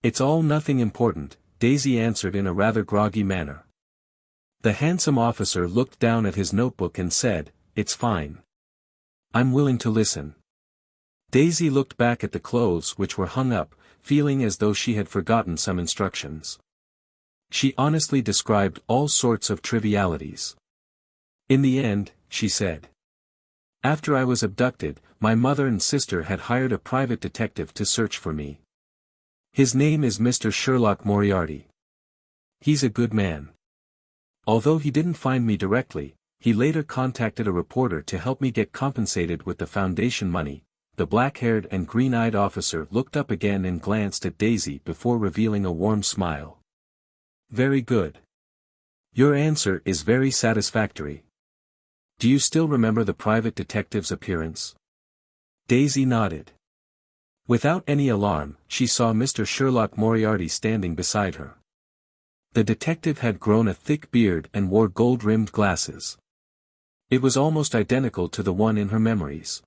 It's all nothing important, Daisy answered in a rather groggy manner. The handsome officer looked down at his notebook and said, "It's fine. I'm willing to listen." Daisy looked back at the clothes which were hung up, feeling as though she had forgotten some instructions. She honestly described all sorts of trivialities. "In the end," she said, "after I was abducted, my mother and sister had hired a private detective to search for me. His name is Mr. Sherlock Moriarty. He's a good man. Although he didn't find me directly, he later contacted a reporter to help me get compensated with the foundation money." The black-haired and green-eyed officer looked up again and glanced at Daisy before revealing a warm smile. "Very good. Your answer is very satisfactory. Do you still remember the private detective's appearance?" Daisy nodded. Without any alarm, she saw Mr. Sherlock Moriarty standing beside her. The detective had grown a thick beard and wore gold-rimmed glasses. It was almost identical to the one in her memories.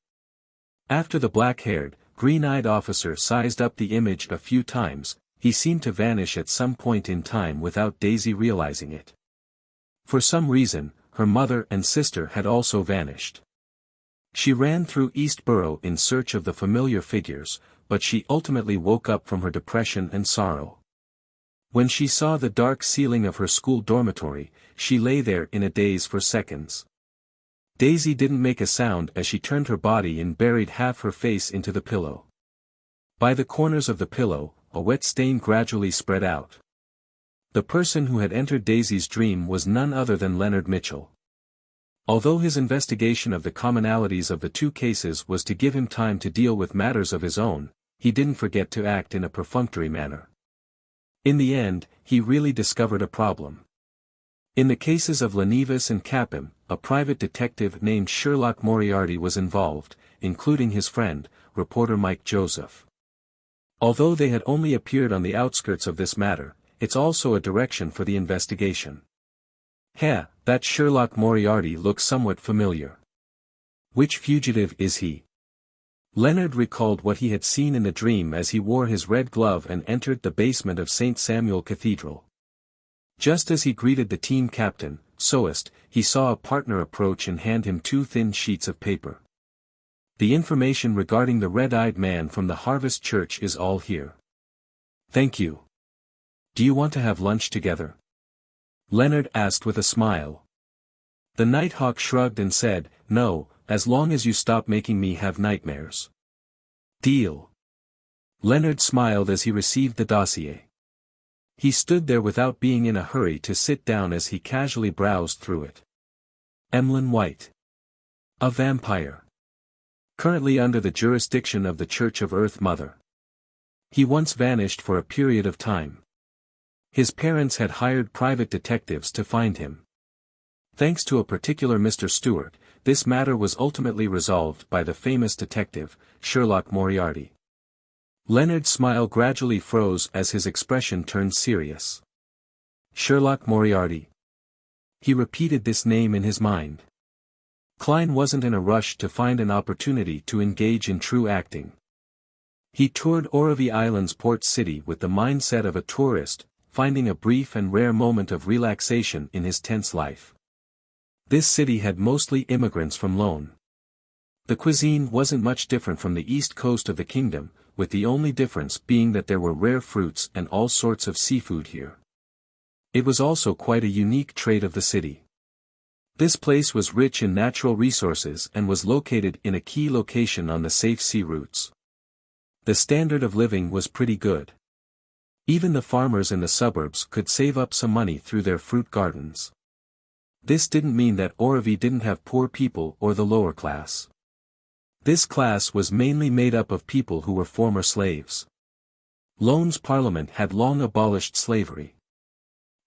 After the black-haired, green-eyed officer sized up the image a few times, he seemed to vanish at some point in time without Daisy realizing it. For some reason, her mother and sister had also vanished. She ran through Eastborough in search of the familiar figures, but she ultimately woke up from her depression and sorrow. When she saw the dark ceiling of her school dormitory, she lay there in a daze for seconds. Daisy didn't make a sound as she turned her body and buried half her face into the pillow. By the corners of the pillow, a wet stain gradually spread out. The person who had entered Daisy's dream was none other than Leonard Mitchell. Although his investigation of the commonalities of the two cases was to give him time to deal with matters of his own, he didn't forget to act in a perfunctory manner. In the end, he really discovered a problem. In the cases of Lenivas and Capim, a private detective named Sherlock Moriarty was involved, including his friend, reporter Mike Joseph. Although they had only appeared on the outskirts of this matter, it's also a direction for the investigation. That Sherlock Moriarty looks somewhat familiar. Which fugitive is he? Leonard recalled what he had seen in the dream as he wore his red glove and entered the basement of St. Samuel Cathedral. Just as he greeted the team captain, Soest, he saw a partner approach and hand him 2 thin sheets of paper. "The information regarding the red-eyed man from the Harvest Church is all here. Thank you. Do you want to have lunch together?" Leonard asked with a smile. The Nighthawk shrugged and said, "No, as long as you stop making me have nightmares." "Deal." Leonard smiled as he received the dossier. He stood there without being in a hurry to sit down as he casually browsed through it. Emlyn White. A vampire. Currently under the jurisdiction of the Church of Earth Mother. He once vanished for a period of time. His parents had hired private detectives to find him. Thanks to a particular Mr. Stewart, this matter was ultimately resolved by the famous detective, Sherlock Moriarty. Leonard's smile gradually froze as his expression turned serious. Sherlock Moriarty. He repeated this name in his mind. Klein wasn't in a rush to find an opportunity to engage in true acting. He toured Orovie Island's port city with the mindset of a tourist, finding a brief and rare moment of relaxation in his tense life. This city had mostly immigrants from Lone. The cuisine wasn't much different from the east coast of the kingdom, with the only difference being that there were rare fruits and all sorts of seafood here. It was also quite a unique trait of the city. This place was rich in natural resources and was located in a key location on the safe sea routes. The standard of living was pretty good. Even the farmers in the suburbs could save up some money through their fruit gardens. This didn't mean that Orovie didn't have poor people or the lower class. This class was mainly made up of people who were former slaves. Lone's parliament had long abolished slavery.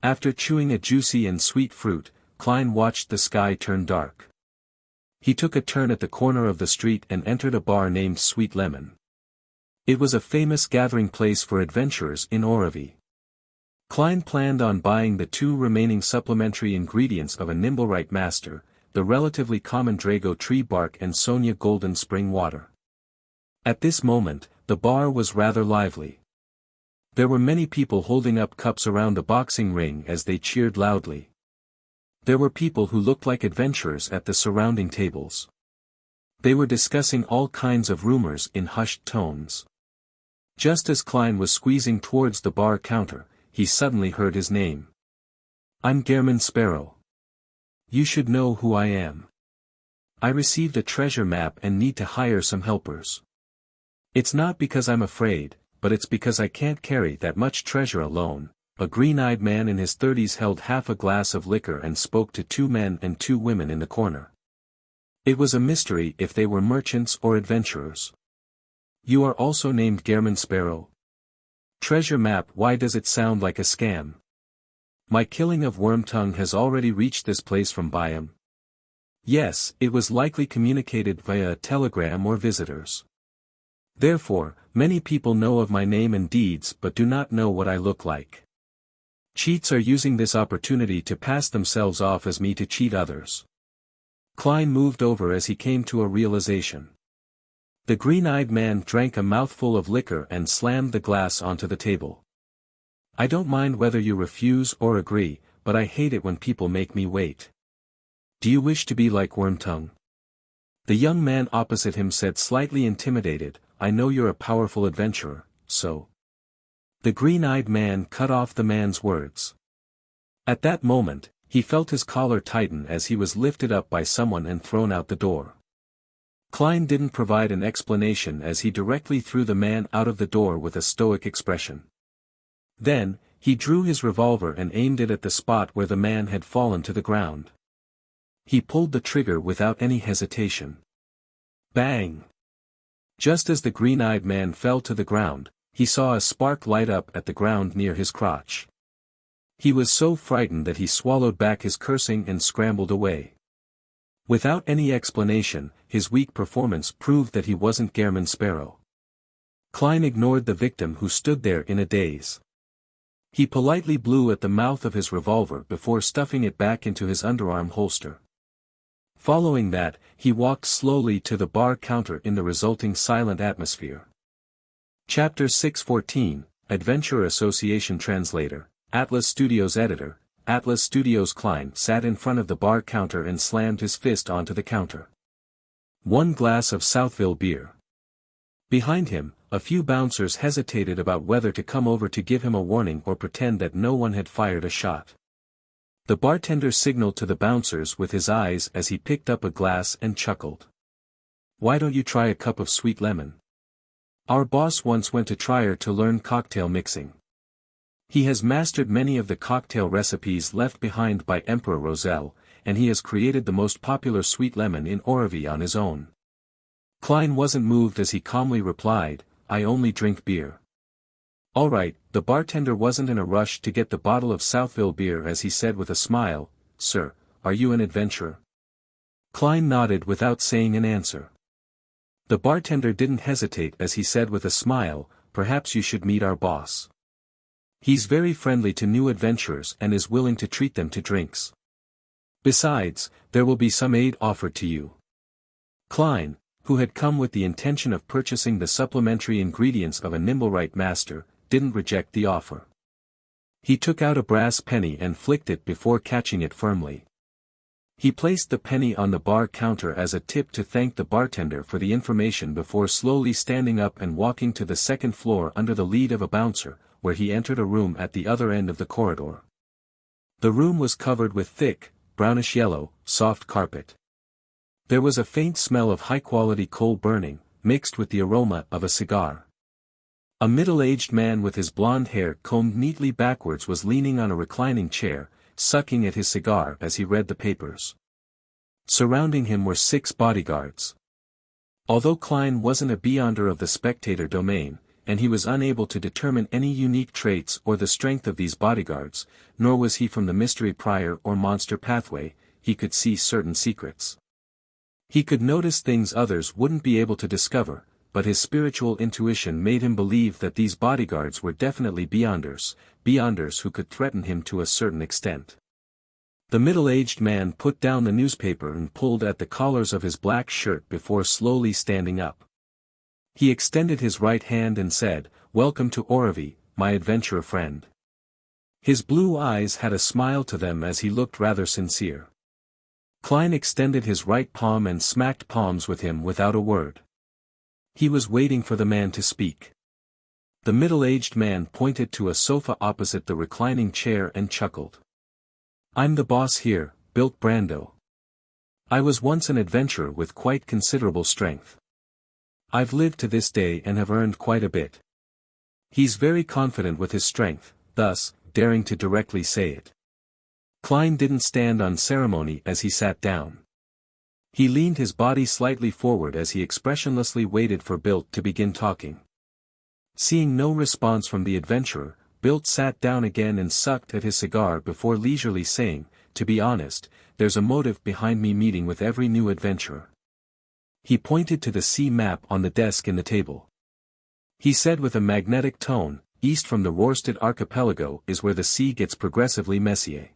After chewing a juicy and sweet fruit, Klein watched the sky turn dark. He took a turn at the corner of the street and entered a bar named Sweet Lemon. It was a famous gathering place for adventurers in Orovie. Klein planned on buying the 2 remaining supplementary ingredients of a Nimblewright Master, the relatively common Drago tree bark and Sonia Golden Spring water. At this moment, the bar was rather lively. There were many people holding up cups around the boxing ring as they cheered loudly. There were people who looked like adventurers at the surrounding tables. They were discussing all kinds of rumors in hushed tones. Just as Klein was squeezing towards the bar counter, he suddenly heard his name. "I'm Gehrman Sparrow. You should know who I am. I received a treasure map and need to hire some helpers. It's not because I'm afraid, but it's because I can't carry that much treasure alone." A green-eyed man in his 30s held half a glass of liquor and spoke to 2 men and 2 women in the corner. It was a mystery if they were merchants or adventurers. "You are also named Gehrman Sparrow? Treasure map, why does it sound like a scam? My killing of Wormtongue has already reached this place from Byam." "Yes, it was likely communicated via a telegram or visitors. Therefore, many people know of my name and deeds but do not know what I look like. Cheats are using this opportunity to pass themselves off as me to cheat others." Klein moved over as he came to a realization. The green-eyed man drank a mouthful of liquor and slammed the glass onto the table. "I don't mind whether you refuse or agree, but I hate it when people make me wait. Do you wish to be like Wormtongue?" The young man opposite him said, slightly intimidated, "I know you're a powerful adventurer, so..." The green-eyed man cut off the man's words. At that moment, he felt his collar tighten as he was lifted up by someone and thrown out the door. Klein didn't provide an explanation as he directly threw the man out of the door with a stoic expression. Then, he drew his revolver and aimed it at the spot where the man had fallen to the ground. He pulled the trigger without any hesitation. Bang! Just as the green-eyed man fell to the ground, he saw a spark light up at the ground near his crotch. He was so frightened that he swallowed back his cursing and scrambled away. Without any explanation, his weak performance proved that he wasn't Gehrman Sparrow. Klein ignored the victim who stood there in a daze. He politely blew at the mouth of his revolver before stuffing it back into his underarm holster. Following that, he walked slowly to the bar counter in the resulting silent atmosphere. Chapter 614, Adventure Association Translator, Atlas Studios Editor, Atlas Studios. Klein sat in front of the bar counter and slammed his fist onto the counter. 1 glass of Southville beer. Behind him, a few bouncers hesitated about whether to come over to give him a warning or pretend that no one had fired a shot. The bartender signaled to the bouncers with his eyes as he picked up a glass and chuckled. "Why don't you try a cup of sweet lemon? Our boss once went to Trier to learn cocktail mixing. He has mastered many of the cocktail recipes left behind by Emperor Roselle, and he has created the most popular sweet lemon in Orovie on his own." Klein wasn't moved as he calmly replied, "I only drink beer." "All right." The bartender wasn't in a rush to get the bottle of Southville beer as he said with a smile, "Sir, are you an adventurer?" Klein nodded without saying an answer. The bartender didn't hesitate as he said with a smile, "Perhaps you should meet our boss. He's very friendly to new adventurers and is willing to treat them to drinks. Besides, there will be some aid offered to you." Klein, who had come with the intention of purchasing the supplementary ingredients of a Nimblewright master, didn't reject the offer. He took out a brass penny and flicked it before catching it firmly. He placed the penny on the bar counter as a tip to thank the bartender for the information before slowly standing up and walking to the second floor under the lead of a bouncer, where he entered a room at the other end of the corridor. The room was covered with thick, brownish-yellow, soft carpet. There was a faint smell of high-quality coal burning, mixed with the aroma of a cigar. A middle-aged man with his blonde hair combed neatly backwards was leaning on a reclining chair, sucking at his cigar as he read the papers. Surrounding him were 6 bodyguards. Although Klein wasn't a beyonder of the spectator domain, and he was unable to determine any unique traits or the strength of these bodyguards, nor was he from the Mystery Prior or Monster Pathway, he could see certain secrets. He could notice things others wouldn't be able to discover, but his spiritual intuition made him believe that these bodyguards were definitely beyonders who could threaten him to a certain extent. The middle-aged man put down the newspaper and pulled at the collars of his black shirt before slowly standing up. He extended his right hand and said, "Welcome to Orovie, my adventurer friend." His blue eyes had a smile to them as he looked rather sincere. Klein extended his right palm and smacked palms with him without a word. He was waiting for the man to speak. The middle-aged man pointed to a sofa opposite the reclining chair and chuckled. "I'm the boss here, Bilt Brando. I was once an adventurer with quite considerable strength. I've lived to this day and have earned quite a bit." He's very confident with his strength, thus, daring to directly say it. Klein didn't stand on ceremony as he sat down. He leaned his body slightly forward as he expressionlessly waited for Bilt to begin talking. Seeing no response from the adventurer, Bilt sat down again and sucked at his cigar before leisurely saying, "To be honest, there's a motive behind me meeting with every new adventurer." He pointed to the sea map on the desk in the table. He said with a magnetic tone, "East from the Worsted Archipelago is where the sea gets progressively messier.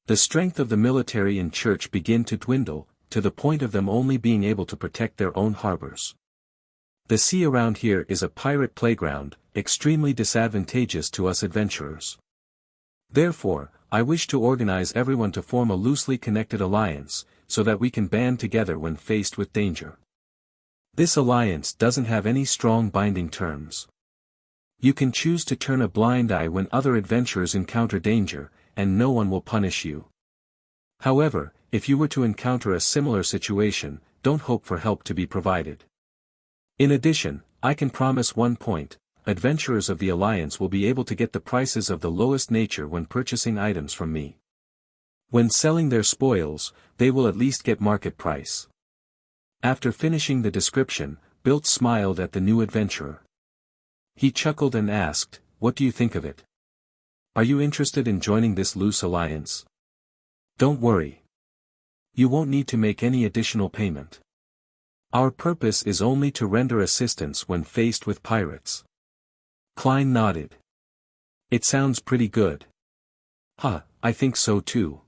The strength of the military and church begin to dwindle, to the point of them only being able to protect their own harbors. The sea around here is a pirate playground, extremely disadvantageous to us adventurers. Therefore, I wish to organize everyone to form a loosely connected alliance, so that we can band together when faced with danger. This alliance doesn't have any strong binding terms. You can choose to turn a blind eye when other adventurers encounter danger, and no one will punish you. However, if you were to encounter a similar situation, don't hope for help to be provided. In addition, I can promise one point: adventurers of the Alliance will be able to get the prices of the lowest nature when purchasing items from me. When selling their spoils, they will at least get market price." After finishing the description, Bilt smiled at the new adventurer. He chuckled and asked, "What do you think of it? Are you interested in joining this loose alliance? Don't worry. You won't need to make any additional payment. Our purpose is only to render assistance when faced with pirates." Klein nodded. "It sounds pretty good." I think so too.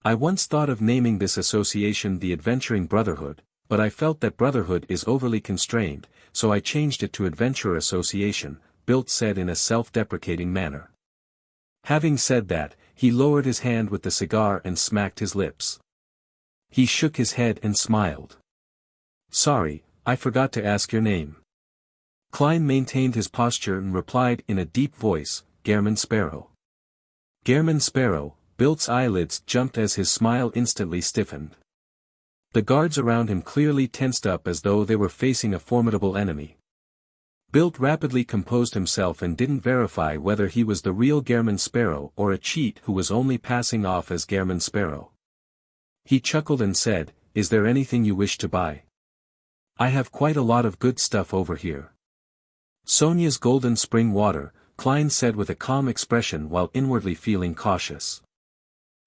I once thought of naming this association the Adventuring Brotherhood, but I felt that Brotherhood is overly constrained, so I changed it to Adventurer Association," Bilt said in a self-deprecating manner. Having said that, he lowered his hand with the cigar and smacked his lips. He shook his head and smiled. "Sorry, I forgot to ask your name." Klein maintained his posture and replied in a deep voice, "Gehrman Sparrow." "Gehrman Sparrow." Bilt's eyelids jumped as his smile instantly stiffened. The guards around him clearly tensed up as though they were facing a formidable enemy. Bilt rapidly composed himself and didn't verify whether he was the real Gehrman Sparrow or a cheat who was only passing off as Gehrman Sparrow. He chuckled and said, "Is there anything you wish to buy? I have quite a lot of good stuff over here." "Sonia's golden spring water," Klein said with a calm expression while inwardly feeling cautious.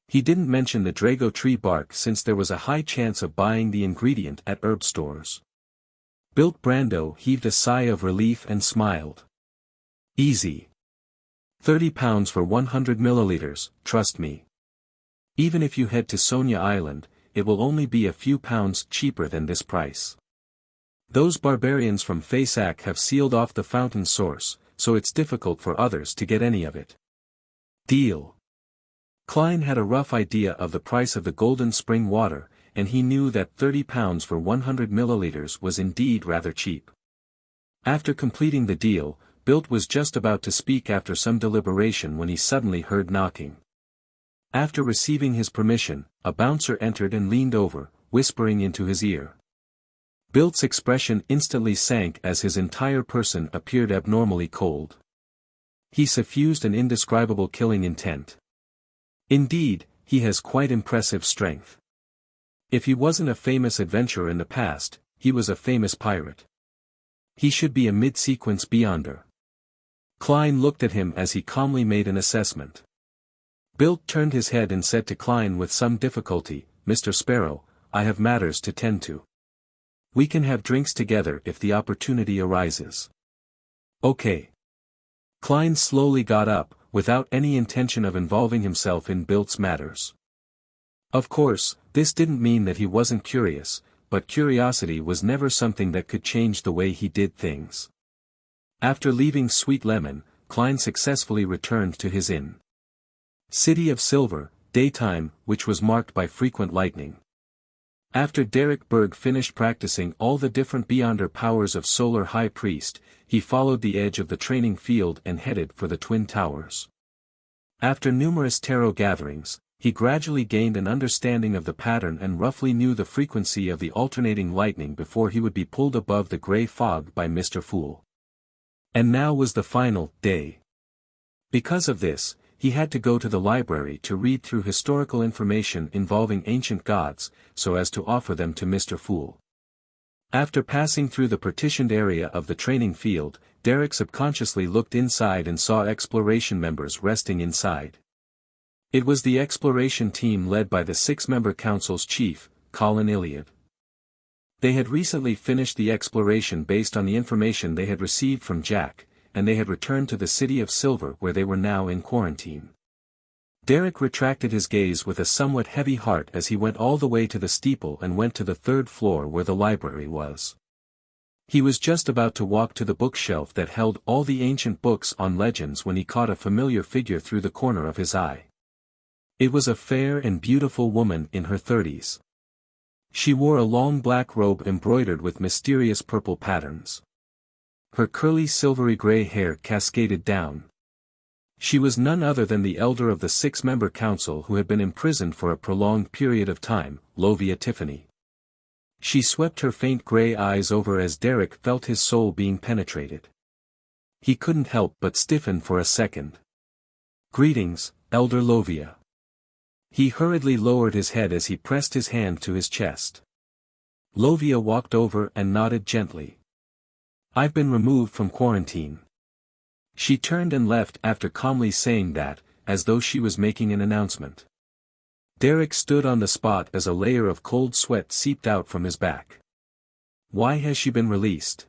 He didn't mention the Drago tree bark since there was a high chance of buying the ingredient at herb stores. Bilt Brando heaved a sigh of relief and smiled. "Easy. £30 for 100 milliliters, trust me. Even if you head to Sonia Island, it will only be a few pounds cheaper than this price. Those barbarians from Fasak have sealed off the fountain source, so it's difficult for others to get any of it." "Deal." Klein had a rough idea of the price of the golden spring water, and he knew that £30 for 100 milliliters was indeed rather cheap. After completing the deal, Bilt was just about to speak after some deliberation when he suddenly heard knocking. After receiving his permission, a bouncer entered and leaned over, whispering into his ear. Bilt's expression instantly sank as his entire person appeared abnormally cold. He suffused an indescribable killing intent. Indeed, he has quite impressive strength. If he wasn't a famous adventurer in the past, he was a famous pirate. He should be a mid-sequence beyonder. Klein looked at him as he calmly made an assessment. Bilt turned his head and said to Klein with some difficulty, "Mr. Sparrow, I have matters to tend to. We can have drinks together if the opportunity arises." "Okay." Klein slowly got up, without any intention of involving himself in Bilt's matters. Of course, this didn't mean that he wasn't curious, but curiosity was never something that could change the way he did things. After leaving Sweet Lemon, Klein successfully returned to his inn. City of Silver, daytime, which was marked by frequent lightning. After Derek Berg finished practicing all the different Beyonder powers of Solar High Priest, he followed the edge of the training field and headed for the Twin Towers. After numerous tarot gatherings, he gradually gained an understanding of the pattern and roughly knew the frequency of the alternating lightning before he would be pulled above the gray fog by Mr. Fool. And now was the final day. Because of this, he had to go to the library to read through historical information involving ancient gods, so as to offer them to Mr. Fool. After passing through the partitioned area of the training field, Derek subconsciously looked inside and saw exploration members resting inside. It was the exploration team led by the 6-member council's chief, Colin Iliad. They had recently finished the exploration based on the information they had received from Jack, and they had returned to the City of Silver where they were now in quarantine. Derek retracted his gaze with a somewhat heavy heart as he went all the way to the steeple and went to the 3rd floor where the library was. He was just about to walk to the bookshelf that held all the ancient books on legends when he caught a familiar figure through the corner of his eye. It was a fair and beautiful woman in her 30s. She wore a long black robe embroidered with mysterious purple patterns. Her curly silvery gray hair cascaded down. She was none other than the elder of the 6-member council who had been imprisoned for a prolonged period of time, Lovia Tiffany. She swept her faint gray eyes over as Derek felt his soul being penetrated. He couldn't help but stiffen for a second. "Greetings, Elder Lovia." He hurriedly lowered his head as he pressed his hand to his chest. Lovia walked over and nodded gently. "I've been removed from quarantine." She turned and left after calmly saying that, as though she was making an announcement. Derek stood on the spot as a layer of cold sweat seeped out from his back. Why has she been released?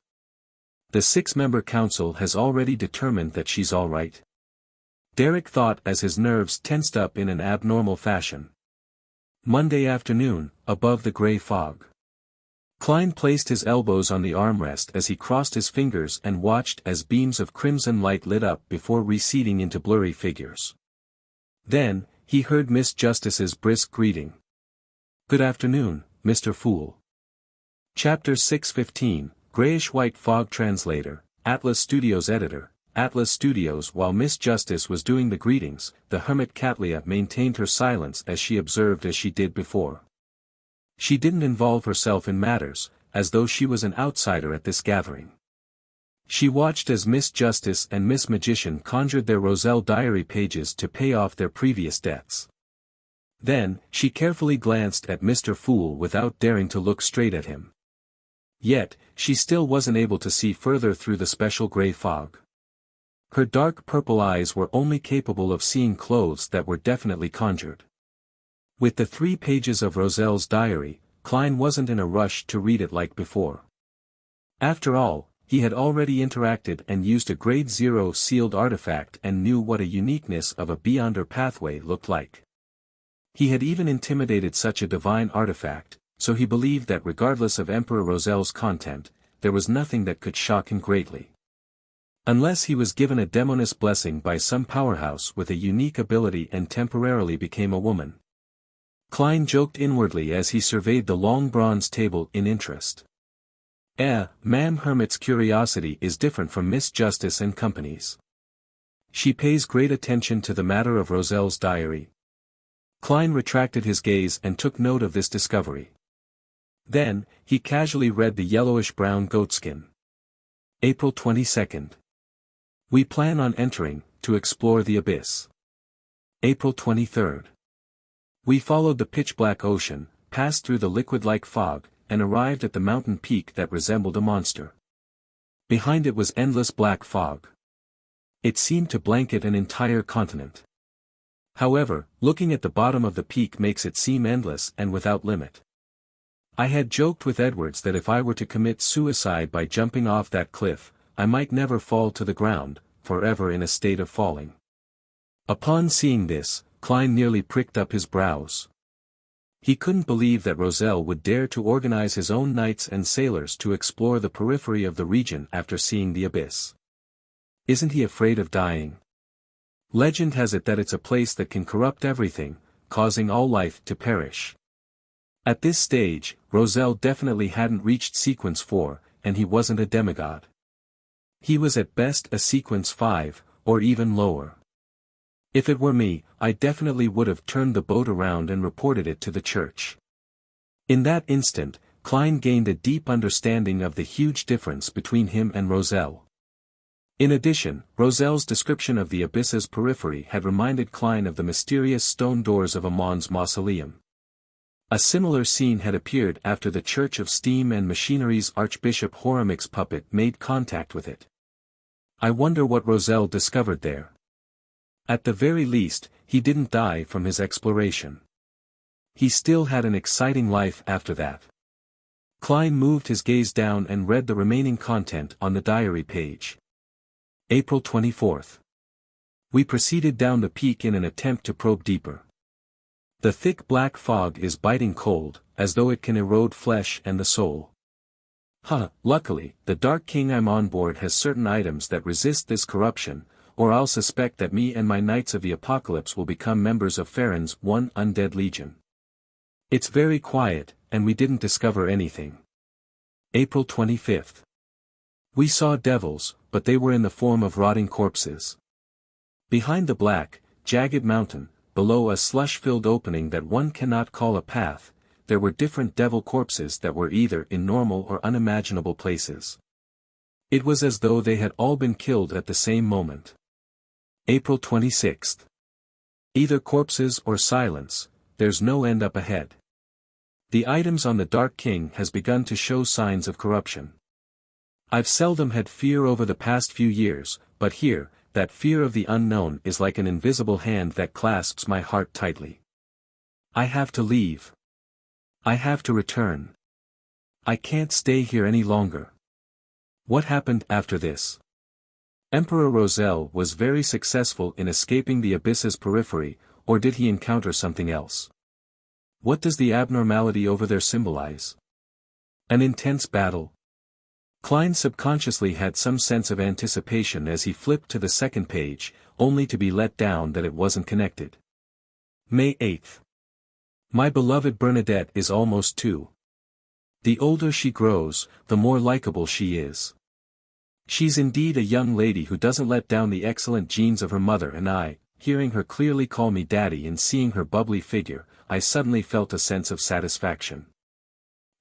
The 6-member council has already determined that she's all right. Derek thought as his nerves tensed up in an abnormal fashion. Monday afternoon, above the gray fog. Klein placed his elbows on the armrest as he crossed his fingers and watched as beams of crimson light lit up before receding into blurry figures. Then, he heard Miss Justice's brisk greeting. "Good afternoon, Mr. Fool." Chapter 615, Grayish-White Fog Translator, Atlas Studios Editor, Atlas Studios. While Miss Justice was doing the greetings, the hermit Katlia maintained her silence as she observed as she did before. She didn't involve herself in matters, as though she was an outsider at this gathering. She watched as Miss Justice and Miss Magician conjured their Roselle diary pages to pay off their previous debts. Then, she carefully glanced at Mr. Fool without daring to look straight at him. Yet, she still wasn't able to see further through the special gray fog. Her dark purple eyes were only capable of seeing clothes that were definitely conjured. With the 3 pages of Roselle's diary, Klein wasn't in a rush to read it like before. After all, he had already interacted and used a Grade 0 sealed artifact and knew what a uniqueness of a Beyonder pathway looked like. He had even intimidated such a divine artifact, so he believed that regardless of Emperor Roselle's content, there was nothing that could shock him greatly. Unless he was given a demoness blessing by some powerhouse with a unique ability and temporarily became a woman. Klein joked inwardly as he surveyed the long bronze table in interest. Ma'am Hermit's curiosity is different from Miss Justice and Company's. She pays great attention to the matter of Roselle's diary. Klein retracted his gaze and took note of this discovery. Then, he casually read the yellowish-brown goatskin. April 22nd. We plan on entering, to explore the abyss. April 23rd. We followed the pitch-black ocean, passed through the liquid-like fog, and arrived at the mountain peak that resembled a monster. Behind it was endless black fog. It seemed to blanket an entire continent. However, looking at the bottom of the peak makes it seem endless and without limit. I had joked with Edwards that if I were to commit suicide by jumping off that cliff, I might never fall to the ground, forever in a state of falling. Upon seeing this, Klein nearly pricked up his brows. He couldn't believe that Roselle would dare to organize his own knights and sailors to explore the periphery of the region after seeing the abyss. Isn't he afraid of dying? Legend has it that it's a place that can corrupt everything, causing all life to perish. At this stage, Roselle definitely hadn't reached sequence 4, and he wasn't a demigod. He was at best a sequence 5, or even lower. If it were me, I definitely would have turned the boat around and reported it to the church. In that instant, Klein gained a deep understanding of the huge difference between him and Roselle. In addition, Roselle's description of the abyss's periphery had reminded Klein of the mysterious stone doors of Amon's mausoleum. A similar scene had appeared after the Church of Steam and Machinery's Archbishop Horemic's puppet made contact with it. I wonder what Roselle discovered there. At the very least, he didn't die from his exploration. He still had an exciting life after that. Klein moved his gaze down and read the remaining content on the diary page. April 24th. We proceeded down the peak in an attempt to probe deeper. The thick black fog is biting cold, as though it can erode flesh and the soul. Luckily, the Dark King I'm on board has certain items that resist this corruption, or I'll suspect that me and my Knights of the Apocalypse will become members of Farron's one undead legion. It's very quiet, and we didn't discover anything. April 25th. We saw devils, but they were in the form of rotting corpses. Behind the black, jagged mountain, below a slush-filled opening that one cannot call a path, there were different devil corpses that were either in normal or unimaginable places. It was as though they had all been killed at the same moment. April 26th. Either corpses or silence, there's no end up ahead. The items on the Dark King has begun to show signs of corruption. I've seldom had fear over the past few years, but here, that fear of the unknown is like an invisible hand that clasps my heart tightly. I have to leave. I have to return. I can't stay here any longer. What happened after this? Emperor Roselle was very successful in escaping the abyss's periphery, or did he encounter something else? What does the abnormality over there symbolize? An intense battle? Klein subconsciously had some sense of anticipation as he flipped to the second page, only to be let down that it wasn't connected. May 8th. My beloved Bernadette is almost 2. The older she grows, the more likable she is. She's indeed a young lady who doesn't let down the excellent genes of her mother, and I, hearing her clearly call me daddy and seeing her bubbly figure, I suddenly felt a sense of satisfaction.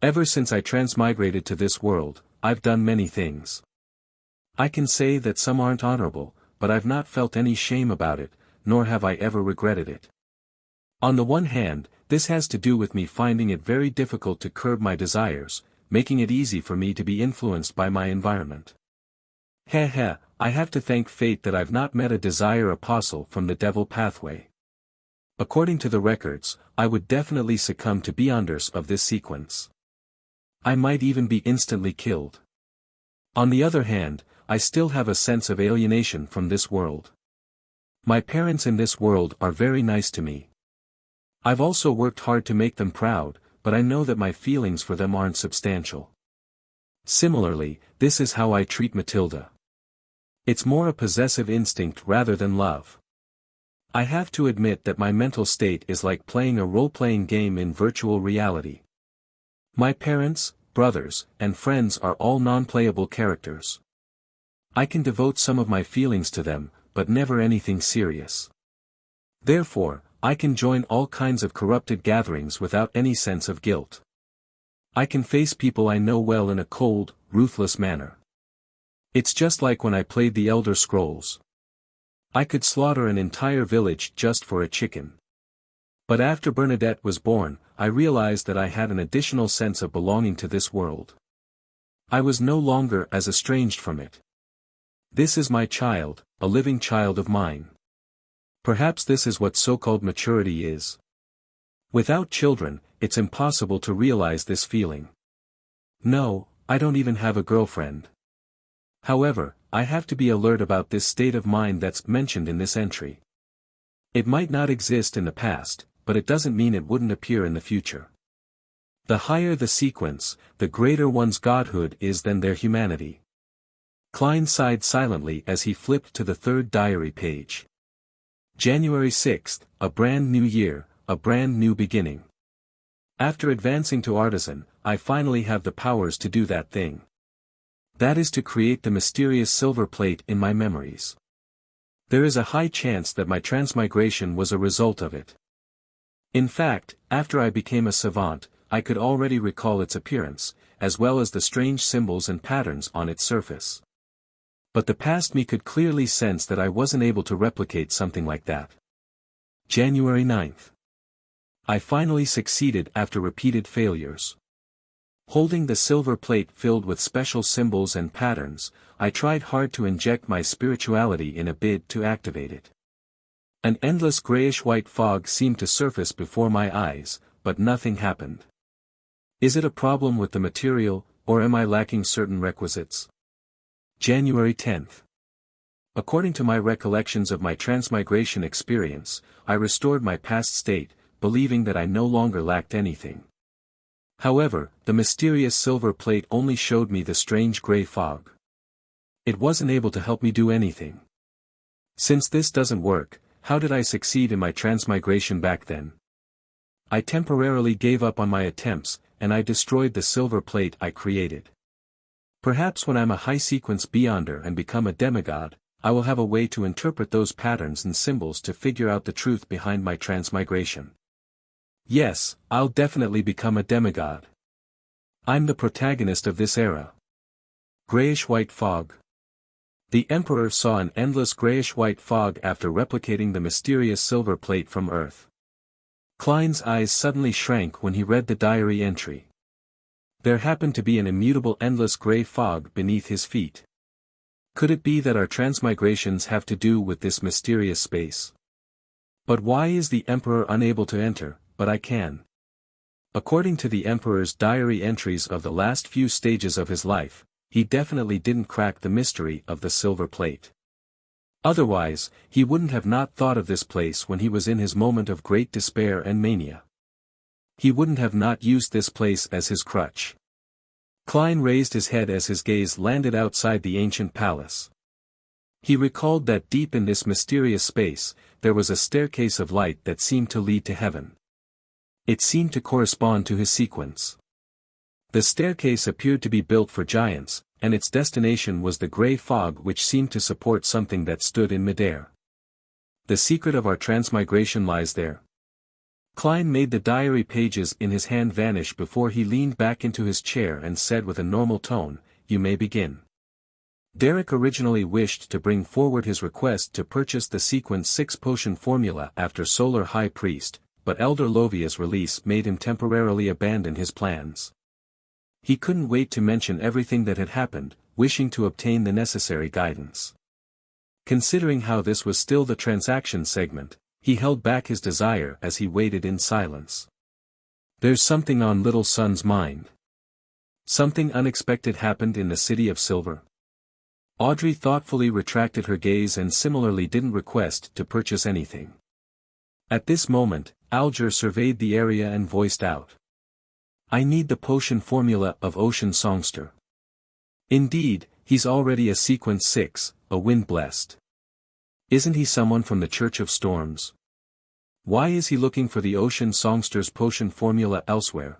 Ever since I transmigrated to this world, I've done many things. I can say that some aren't honorable, but I've not felt any shame about it, nor have I ever regretted it. On the one hand, this has to do with me finding it very difficult to curb my desires, making it easy for me to be influenced by my environment. I have to thank fate that I've not met a desire apostle from the devil pathway. According to the records, I would definitely succumb to beyonders of this sequence. I might even be instantly killed. On the other hand, I still have a sense of alienation from this world. My parents in this world are very nice to me. I've also worked hard to make them proud, but I know that my feelings for them aren't substantial. Similarly, this is how I treat Matilda. It's more a possessive instinct rather than love. I have to admit that my mental state is like playing a role-playing game in virtual reality. My parents, brothers, and friends are all non-playable characters. I can devote some of my feelings to them, but never anything serious. Therefore, I can join all kinds of corrupted gatherings without any sense of guilt. I can face people I know well in a cold, ruthless manner. It's just like when I played the Elder Scrolls. I could slaughter an entire village just for a chicken. But after Bernadette was born, I realized that I had an additional sense of belonging to this world. I was no longer as estranged from it. This is my child, a living child of mine. Perhaps this is what so-called maturity is. Without children, it's impossible to realize this feeling. No, I don't even have a girlfriend. However, I have to be alert about this state of mind that's mentioned in this entry. It might not exist in the past, but it doesn't mean it wouldn't appear in the future. The higher the sequence, the greater one's godhood is than their humanity. Klein sighed silently as he flipped to the third diary page. January 6th, a brand new year, a brand new beginning. After advancing to artisan, I finally have the powers to do that thing. That is to create the mysterious silver plate in my memories. There is a high chance that my transmigration was a result of it. In fact, after I became a savant, I could already recall its appearance, as well as the strange symbols and patterns on its surface. But the past me could clearly sense that I wasn't able to replicate something like that. January 9th. I finally succeeded after repeated failures. Holding the silver plate filled with special symbols and patterns, I tried hard to inject my spirituality in a bid to activate it. An endless grayish-white fog seemed to surface before my eyes, but nothing happened. Is it a problem with the material, or am I lacking certain requisites? January 10th. According to my recollections of my transmigration experience, I restored my past state, believing that I no longer lacked anything. However, the mysterious silver plate only showed me the strange gray fog. It wasn't able to help me do anything. Since this doesn't work, how did I succeed in my transmigration back then? I temporarily gave up on my attempts, and I destroyed the silver plate I created. Perhaps when I'm a high-sequence beyonder and become a demigod, I will have a way to interpret those patterns and symbols to figure out the truth behind my transmigration. Yes, I'll definitely become a demigod. I'm the protagonist of this era. Grayish-white fog. The Emperor saw an endless grayish-white fog after replicating the mysterious silver plate from Earth. Klein's eyes suddenly shrank when he read the diary entry. There happened to be an immutable endless gray fog beneath his feet. Could it be that our transmigrations have to do with this mysterious space? But why is the Emperor unable to enter, but I can? According to the Emperor's diary entries of the last few stages of his life, he definitely didn't crack the mystery of the silver plate. Otherwise, he wouldn't have not thought of this place when he was in his moment of great despair and mania. He wouldn't have not used this place as his crutch. Klein raised his head as his gaze landed outside the ancient palace. He recalled that deep in this mysterious space, there was a staircase of light that seemed to lead to heaven. It seemed to correspond to his sequence. The staircase appeared to be built for giants, and its destination was the gray fog which seemed to support something that stood in midair. The secret of our transmigration lies there. Klein made the diary pages in his hand vanish before he leaned back into his chair and said with a normal tone, "You may begin." Derek originally wished to bring forward his request to purchase the Sequence 6 potion formula after Solar High Priest, but Elder Lovia's release made him temporarily abandon his plans. He couldn't wait to mention everything that had happened, wishing to obtain the necessary guidance. Considering how this was still the transaction segment, he held back his desire as he waited in silence. There's something on little son's mind. Something unexpected happened in the City of Silver. Audrey thoughtfully retracted her gaze and similarly didn't request to purchase anything. At this moment, Alger surveyed the area and voiced out. I need the potion formula of Ocean Songster. Indeed, he's already a Sequence 6, a wind-blessed. Isn't he someone from the Church of Storms? Why is he looking for the Ocean Songster's potion formula elsewhere?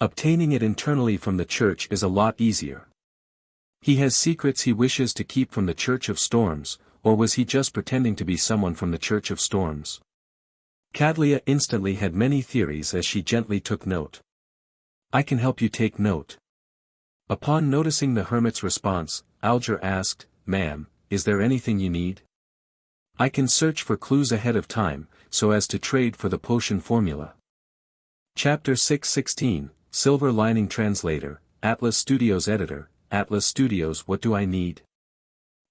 Obtaining it internally from the Church is a lot easier. He has secrets he wishes to keep from the Church of Storms, or was he just pretending to be someone from the Church of Storms? Cadlia instantly had many theories as she gently took note. I can help you take note. Upon noticing the hermit's response, Alger asked, Ma'am, is there anything you need? I can search for clues ahead of time, so as to trade for the potion formula. Chapter 616, Silver Lining Translator, Atlas Studios Editor, Atlas Studios. What do I need?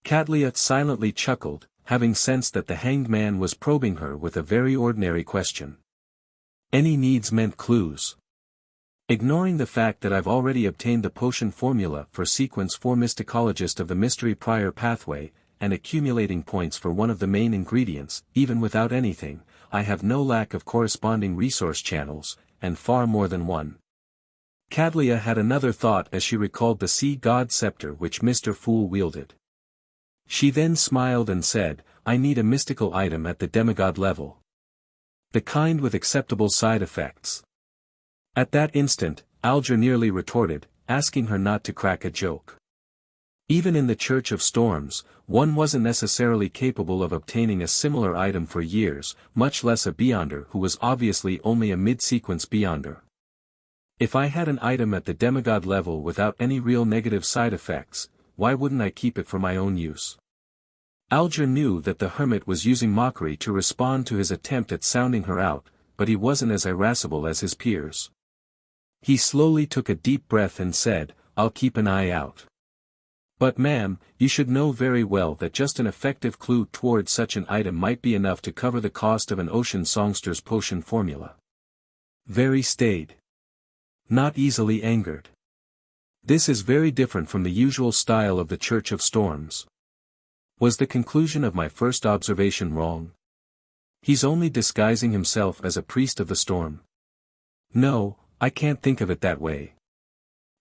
Cadlia silently chuckled, having sensed that the hanged man was probing her with a very ordinary question. Any needs meant clues. Ignoring the fact that I've already obtained the potion formula for Sequence 4 Mysticologist of the Mystery Prior Pathway, and accumulating points for one of the main ingredients, even without anything, I have no lack of corresponding resource channels, and far more than one. Cadlia had another thought as she recalled the sea god scepter which Mr. Fool wielded. She then smiled and said, I need a mystical item at the demigod level. The kind with acceptable side effects. At that instant, Alger nearly retorted, asking her not to crack a joke. Even in the Church of Storms, one wasn't necessarily capable of obtaining a similar item for years, much less a Beyonder who was obviously only a mid-sequence Beyonder. If I had an item at the demigod level without any real negative side effects, why wouldn't I keep it for my own use? Alger knew that the hermit was using mockery to respond to his attempt at sounding her out, but he wasn't as irascible as his peers. He slowly took a deep breath and said, I'll keep an eye out. But ma'am, you should know very well that just an effective clue towards such an item might be enough to cover the cost of an ocean songster's potion formula. Very staid. Not easily angered. This is very different from the usual style of the Church of Storms. Was the conclusion of my first observation wrong? He's only disguising himself as a priest of the storm. No, I can't think of it that way.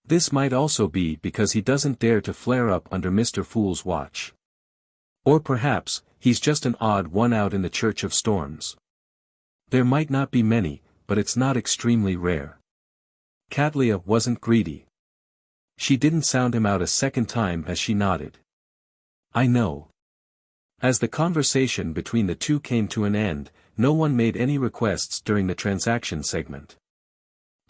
This might also be because he doesn't dare to flare up under Mr. Fool's watch. Or perhaps, he's just an odd one out in the Church of Storms. There might not be many, but it's not extremely rare. Cadlia wasn't greedy. She didn't sound him out a second time as she nodded. I know. As the conversation between the two came to an end, no one made any requests during the transaction segment.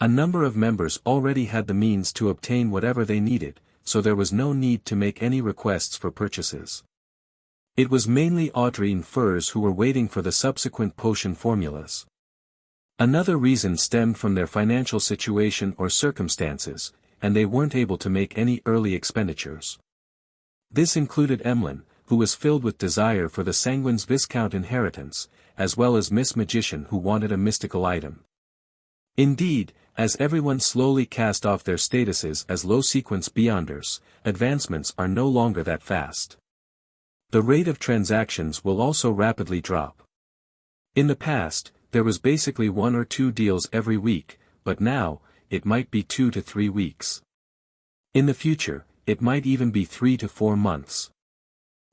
A number of members already had the means to obtain whatever they needed, so there was no need to make any requests for purchases. It was mainly Audrey and Furs who were waiting for the subsequent potion formulas. Another reason stemmed from their financial situation or circumstances, and they weren't able to make any early expenditures. This included Emlyn, who was filled with desire for the Sanguine's Viscount inheritance, as well as Miss Magician who wanted a mystical item. Indeed, as everyone slowly cast off their statuses as low-sequence Beyonders, advancements are no longer that fast. The rate of transactions will also rapidly drop. In the past, there was basically 1 or 2 deals every week, but now, it might be 2 to 3 weeks. In the future, it might even be 3 to 4 months.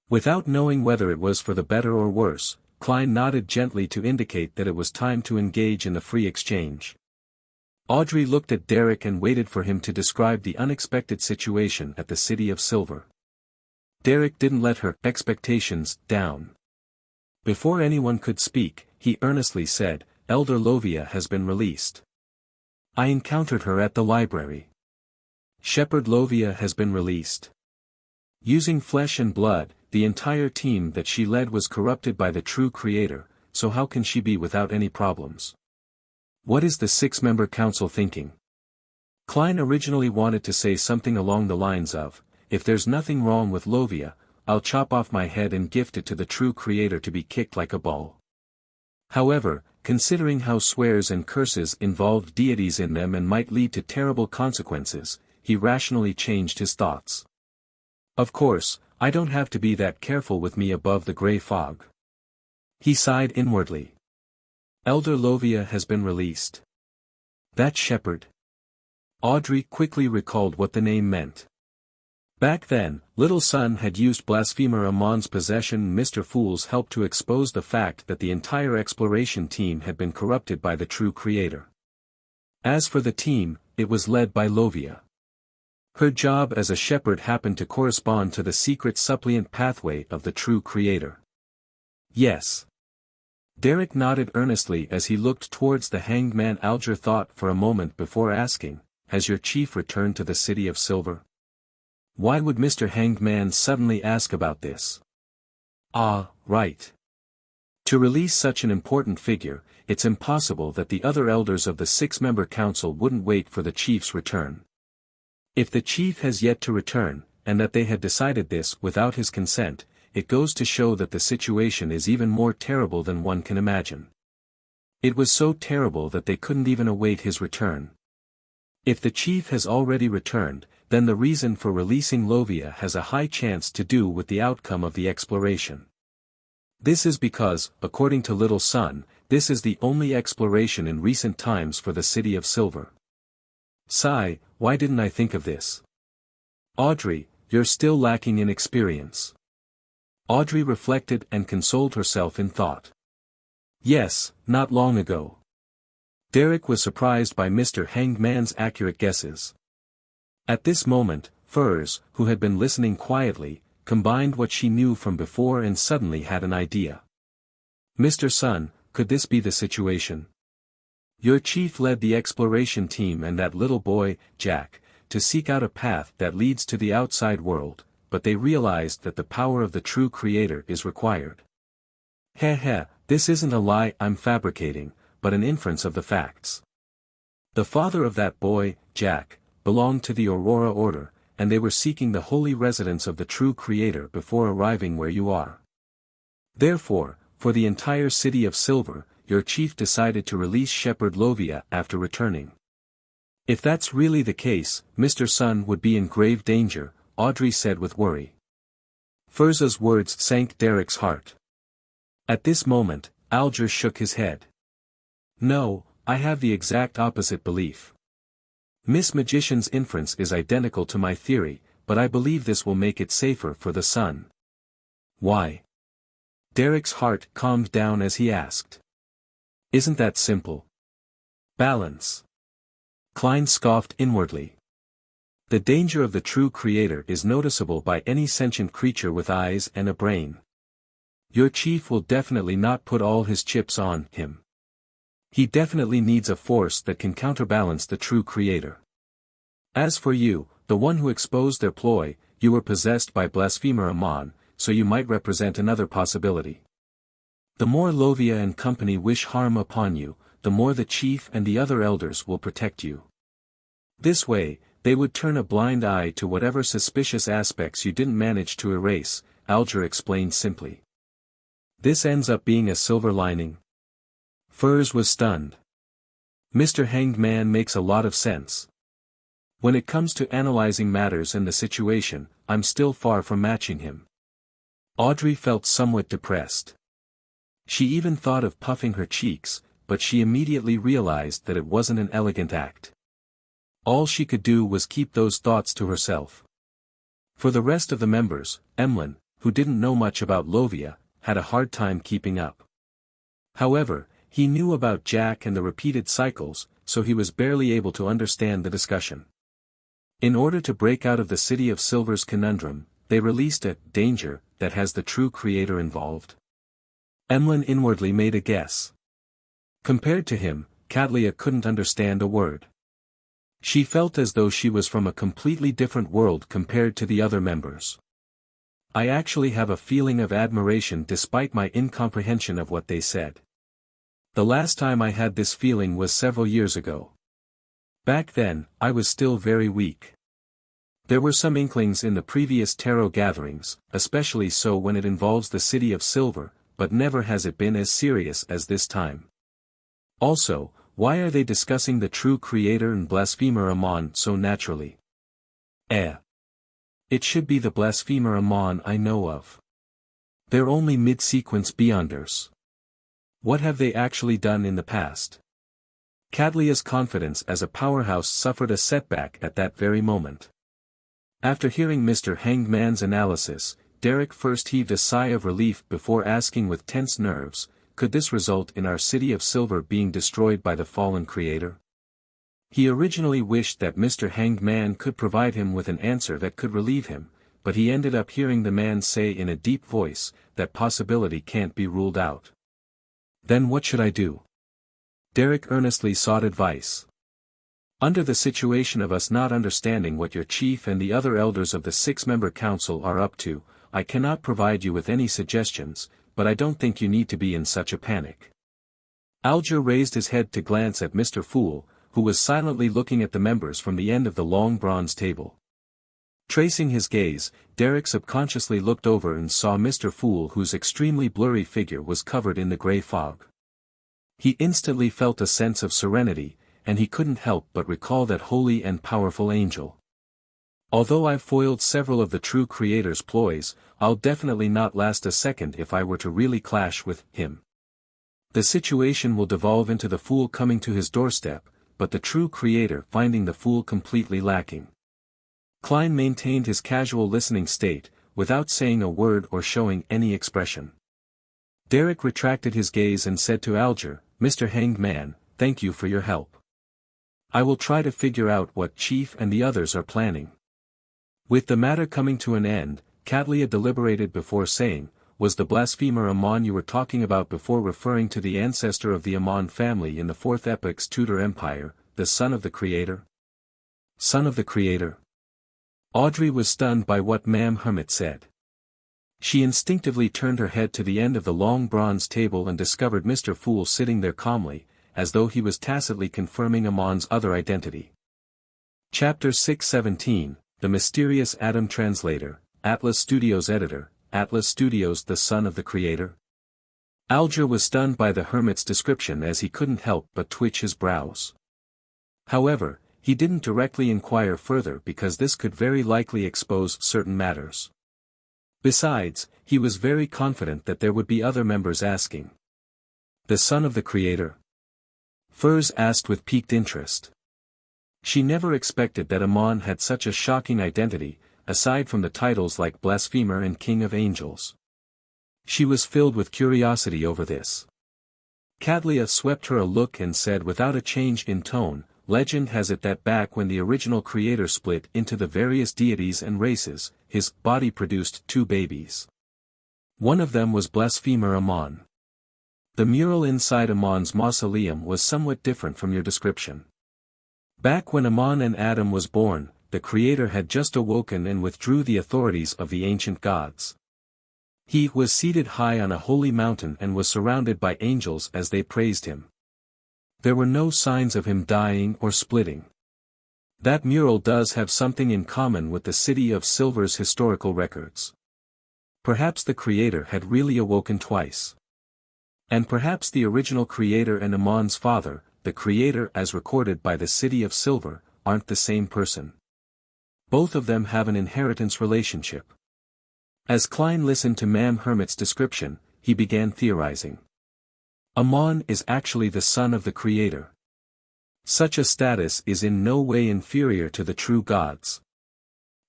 Without knowing whether it was for the better or worse, Klein nodded gently to indicate that it was time to engage in the free exchange. Audrey looked at Derek and waited for him to describe the unexpected situation at the City of Silver. Derek didn't let her expectations down. Before anyone could speak, he earnestly said, Elder Lovia has been released. I encountered her at the library. Shepherd Lovia has been released. Using flesh and blood, the entire team that she led was corrupted by the true creator, so how can she be without any problems? What is the 6-member council thinking? Klein originally wanted to say something along the lines of, if there's nothing wrong with Lovia, I'll chop off my head and gift it to the true creator to be kicked like a ball. However, considering how swears and curses involved deities in them and might lead to terrible consequences, he rationally changed his thoughts. Of course, I don't have to be that careful with me above the grey fog. He sighed inwardly. Elder Lovia has been released. That shepherd. Audrey quickly recalled what the name meant. Back then, Little Sun had used Blasphemer Amon's possession. Mr. Fool's helped to expose the fact that the entire exploration team had been corrupted by the true creator. As for the team, it was led by Lovia. Her job as a shepherd happened to correspond to the secret suppliant pathway of the true creator. Yes. Derek nodded earnestly as he looked towards the hanged man. Alger thought for a moment before asking, has your chief returned to the City of Silver? Why would Mr. Hanged Man suddenly ask about this? Ah, right. To release such an important figure, it's impossible that the other elders of the 6-member council wouldn't wait for the chief's return. If the chief has yet to return, and that they had decided this without his consent, it goes to show that the situation is even more terrible than one can imagine. It was so terrible that they couldn't even await his return. If the chief has already returned, then the reason for releasing Lovia has a high chance to do with the outcome of the exploration. This is because, according to Little Sun, this is the only exploration in recent times for the City of Silver. Sigh, why didn't I think of this? Audrey, you're still lacking in experience. Audrey reflected and consoled herself in thought. Yes, not long ago. Derek was surprised by Mr. Hanged Man's accurate guesses. At this moment, Furs, who had been listening quietly, combined what she knew from before and suddenly had an idea. Mr. Sun, could this be the situation? Your chief led the exploration team and that little boy, Jack, to seek out a path that leads to the outside world, but they realized that the power of the true creator is required. Heh, this isn't a lie I'm fabricating, but an inference of the facts. The father of that boy, Jack, belonged to the Aurora Order, and they were seeking the holy residence of the true creator before arriving where you are. Therefore, for the entire city of Silver, your chief decided to release Shepherd Lovia after returning. If that's really the case, Mr. Sun would be in grave danger, Audrey said with worry. Furza's words sank Derek's heart. At this moment, Alger shook his head. No, I have the exact opposite belief. Miss Magician's inference is identical to my theory, but I believe this will make it safer for the Sun. Why? Derek's heart calmed down as he asked. Isn't that simple? Balance. Klein scoffed inwardly. The danger of the true creator is noticeable by any sentient creature with eyes and a brain. Your chief will definitely not put all his chips on him. He definitely needs a force that can counterbalance the true creator. As for you, the one who exposed their ploy, you were possessed by Blasphemer Amon, so you might represent another possibility. The more Lovia and company wish harm upon you, the more the chief and the other elders will protect you. This way, they would turn a blind eye to whatever suspicious aspects you didn't manage to erase, Alger explained simply. This ends up being a silver lining. Furs was stunned. Mr. Hanged Man makes a lot of sense. When it comes to analyzing matters and the situation, I'm still far from matching him. Audrey felt somewhat depressed. She even thought of puffing her cheeks, but she immediately realized that it wasn't an elegant act. All she could do was keep those thoughts to herself. For the rest of the members, Emlyn, who didn't know much about Lovia, had a hard time keeping up. However, he knew about Jack and the repeated cycles, so he was barely able to understand the discussion. In order to break out of the City of Silver's conundrum, they released a danger that has the true creator involved. Emlyn inwardly made a guess. Compared to him, Cadlia couldn't understand a word. She felt as though she was from a completely different world compared to the other members. I actually have a feeling of admiration despite my incomprehension of what they said. The last time I had this feeling was several years ago. Back then, I was still very weak. There were some inklings in the previous tarot gatherings, especially so when it involves the City of Silver, but never has it been as serious as this time. Also, why are they discussing the true creator and Blasphemer Amon so naturally? It should be the Blasphemer Amon I know of. They're only mid-sequence Beyonders. What have they actually done in the past? Cadlia's confidence as a powerhouse suffered a setback at that very moment. After hearing Mr. Hanged Man's analysis, Derek first heaved a sigh of relief before asking with tense nerves, could this result in our City of Silver being destroyed by the fallen creator? He originally wished that Mr. Hanged Man could provide him with an answer that could relieve him, but he ended up hearing the man say in a deep voice, that possibility can't be ruled out. Then what should I do? Derek earnestly sought advice. Under the situation of us not understanding what your chief and the other elders of the 6-member council are up to, I cannot provide you with any suggestions, but I don't think you need to be in such a panic. Alger raised his head to glance at Mr. Fool, who was silently looking at the members from the end of the long bronze table. Tracing his gaze, Derek subconsciously looked over and saw Mr. Fool, whose extremely blurry figure was covered in the grey fog. He instantly felt a sense of serenity, and he couldn't help but recall that holy and powerful angel. Although I've foiled several of the true creator's ploys, I'll definitely not last a second if I were to really clash with him. The situation will devolve into the fool coming to his doorstep, but the true creator finding the fool completely lacking. Klein maintained his casual listening state, without saying a word or showing any expression. Derek retracted his gaze and said to Alger, "Mr. Hanged Man, thank you for your help. I will try to figure out what Chief and the others are planning." With the matter coming to an end, Cadlia deliberated before saying, "Was the blasphemer Amon you were talking about before referring to the ancestor of the Amon family in the Fourth Epoch's Tudor Empire, the son of the Creator?" "Son of the Creator?" Audrey was stunned by what Ma'am Hermit said. She instinctively turned her head to the end of the long bronze table and discovered Mr. Fool sitting there calmly, as though he was tacitly confirming Amon's other identity. Chapter 617, The Mysterious Adam Translator, Atlas Studios Editor, Atlas Studios the son of the Creator? Alger was stunned by the hermit's description as he couldn't help but twitch his brows. However, he didn't directly inquire further because this could very likely expose certain matters. Besides, he was very confident that there would be other members asking. "The son of the Creator?" Furs asked with piqued interest. She never expected that Amon had such a shocking identity, aside from the titles like Blasphemer and King of Angels. She was filled with curiosity over this. Cadlia swept her a look and said without a change in tone, "Legend has it that back when the original Creator split into the various deities and races, his body produced 2 babies. One of them was Blasphemer Amon. The mural inside Amon's mausoleum was somewhat different from your description. Back when Amon and Adam was born, the Creator had just awoken and withdrew the authorities of the ancient gods. He was seated high on a holy mountain and was surrounded by angels as they praised him. There were no signs of him dying or splitting. That mural does have something in common with the City of Silver's historical records. Perhaps the Creator had really awoken twice. And perhaps the original Creator and Amon's father, the Creator as recorded by the City of Silver, aren't the same person. Both of them have an inheritance relationship." As Klein listened to Ma'am Hermit's description, he began theorizing. Amon is actually the son of the Creator. Such a status is in no way inferior to the true gods.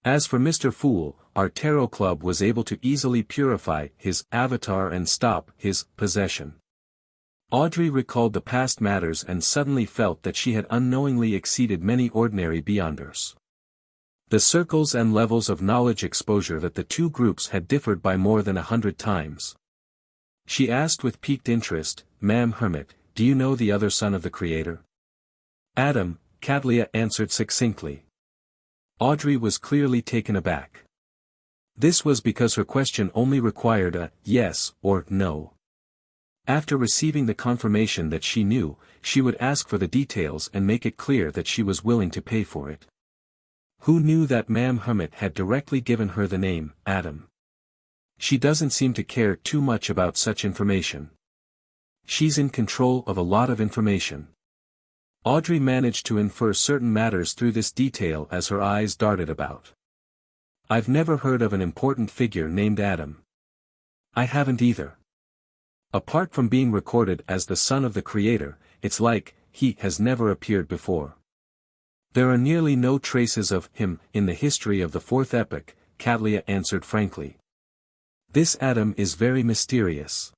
As for Mr. Fool, our tarot club was able to easily purify his avatar and stop his possession. Audrey recalled the past matters and suddenly felt that she had unknowingly exceeded many ordinary beyonders. The circles and levels of knowledge exposure that the two groups had differed by more than 100 times. She asked with piqued interest, "Ma'am Hermit, do you know the other son of the Creator?" "Adam," Cadlia answered succinctly. Audrey was clearly taken aback. This was because her question only required a yes or no. After receiving the confirmation that she knew, she would ask for the details and make it clear that she was willing to pay for it. Who knew that Ma'am Hermit had directly given her the name, Adam? She doesn't seem to care too much about such information. She's in control of a lot of information. Audrey managed to infer certain matters through this detail as her eyes darted about. "I've never heard of an important figure named Adam." "I haven't either. Apart from being recorded as the son of the Creator, it's like he has never appeared before. There are nearly no traces of him in the history of the Fourth Epoch," Cadlia answered frankly. "This Adam is very mysterious.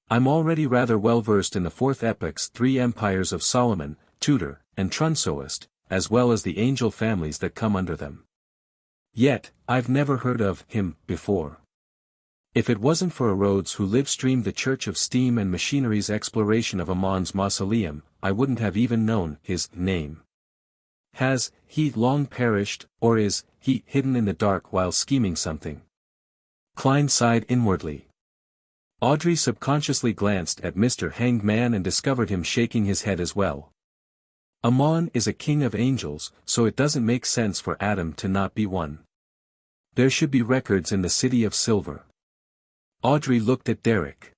I'm already rather well versed in the Fourth Epoch's 3 empires of Solomon, Tudor, and Trunsoist, as well as the angel families that come under them. Yet, I've never heard of him before. If it wasn't for a Rhodes who live-streamed the Church of Steam and Machinery's exploration of Amon's mausoleum, I wouldn't have even known his name. Has he long perished, or is he hidden in the dark while scheming something?" Klein sighed inwardly. Audrey subconsciously glanced at Mr. Hanged Man and discovered him shaking his head as well. Amon is a king of angels, so it doesn't make sense for Adam to not be one. There should be records in the City of Silver. Audrey looked at Derek.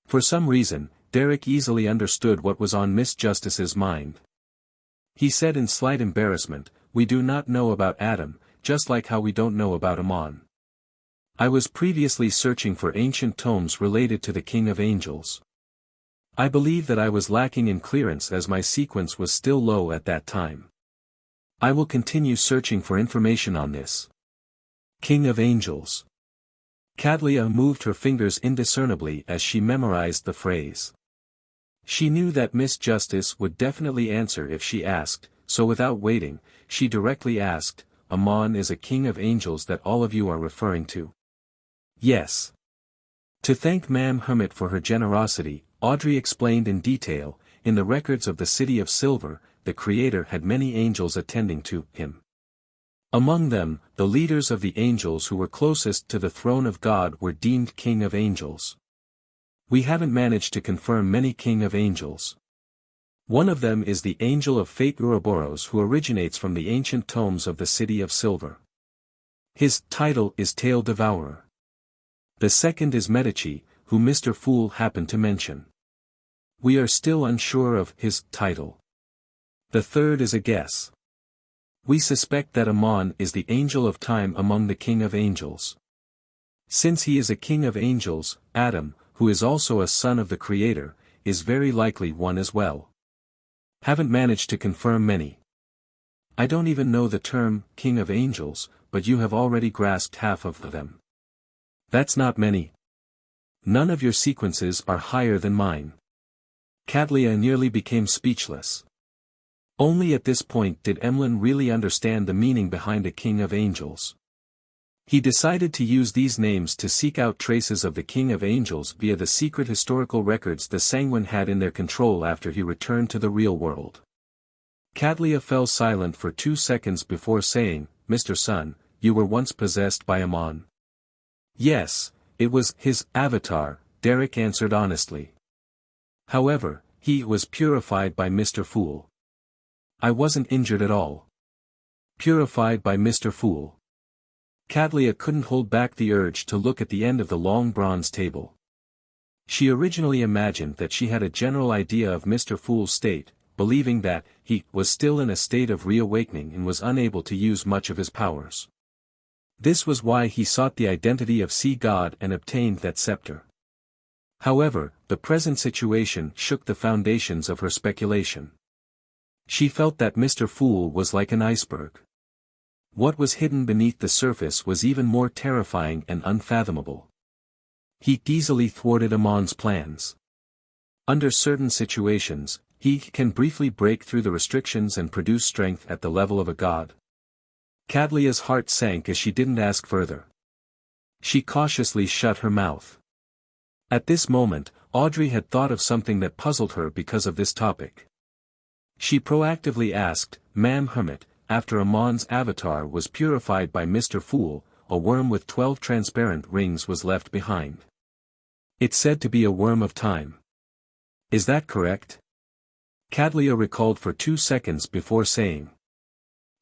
For some reason, Derek easily understood what was on Miss Justice's mind. He said in slight embarrassment, "We do not know about Adam, just like how we don't know about Amon. I was previously searching for ancient tomes related to the King of Angels. I believe that I was lacking in clearance as my sequence was still low at that time. I will continue searching for information on this. King of Angels. Cadlia moved her fingers indiscernibly as she memorized the phrase. She knew that Miss Justice would definitely answer if she asked, so without waiting, she directly asked, Amon is a king of angels that all of you are referring to? Yes. To thank Ma'am Hermit for her generosity, Audrey explained in detail, in the records of the City of Silver, the Creator had many angels attending to him. Among them, the leaders of the angels who were closest to the throne of God were deemed King of Angels. We haven't managed to confirm many King of Angels. One of them is the Angel of Fate Ouroboros who originates from the ancient tomes of the City of Silver. His title is Tail Devourer. The second is Medici, who Mr. Fool happened to mention. We are still unsure of his title. The third is a guess. We suspect that Amon is the Angel of Time among the King of Angels. Since he is a King of Angels, Adam, who is also a son of the Creator, is very likely one as well. Haven't managed to confirm many. I don't even know the term, King of Angels, but you have already grasped half of them. That's not many. None of your sequences are higher than mine. Cadlia nearly became speechless. Only at this point did Emlyn really understand the meaning behind a King of Angels. He decided to use these names to seek out traces of the King of Angels via the secret historical records the Sanguine had in their control after he returned to the real world. Cadlia fell silent for 2 seconds before saying, Mr. Sun, you were once possessed by Amon. Yes, it was his avatar, Derek answered honestly. However, he was purified by Mr. Fool. I wasn't injured at all. Purified by Mr. Fool. Cadlia couldn't hold back the urge to look at the end of the long bronze table. She originally imagined that she had a general idea of Mr. Fool's state, believing that he was still in a state of reawakening and was unable to use much of his powers. This was why he sought the identity of Sea God and obtained that scepter. However, the present situation shook the foundations of her speculation. She felt that Mr. Fool was like an iceberg. What was hidden beneath the surface was even more terrifying and unfathomable. He easily thwarted Amon's plans. Under certain situations, he can briefly break through the restrictions and produce strength at the level of a god. Cadlia's heart sank as she didn't ask further. She cautiously shut her mouth. At this moment, Audrey had thought of something that puzzled her because of this topic. She proactively asked, Ma'am Hermit, after Amon's avatar was purified by Mr. Fool, a worm with 12 transparent rings was left behind. It's said to be a worm of time. Is that correct? Cadlia recalled for 2 seconds before saying.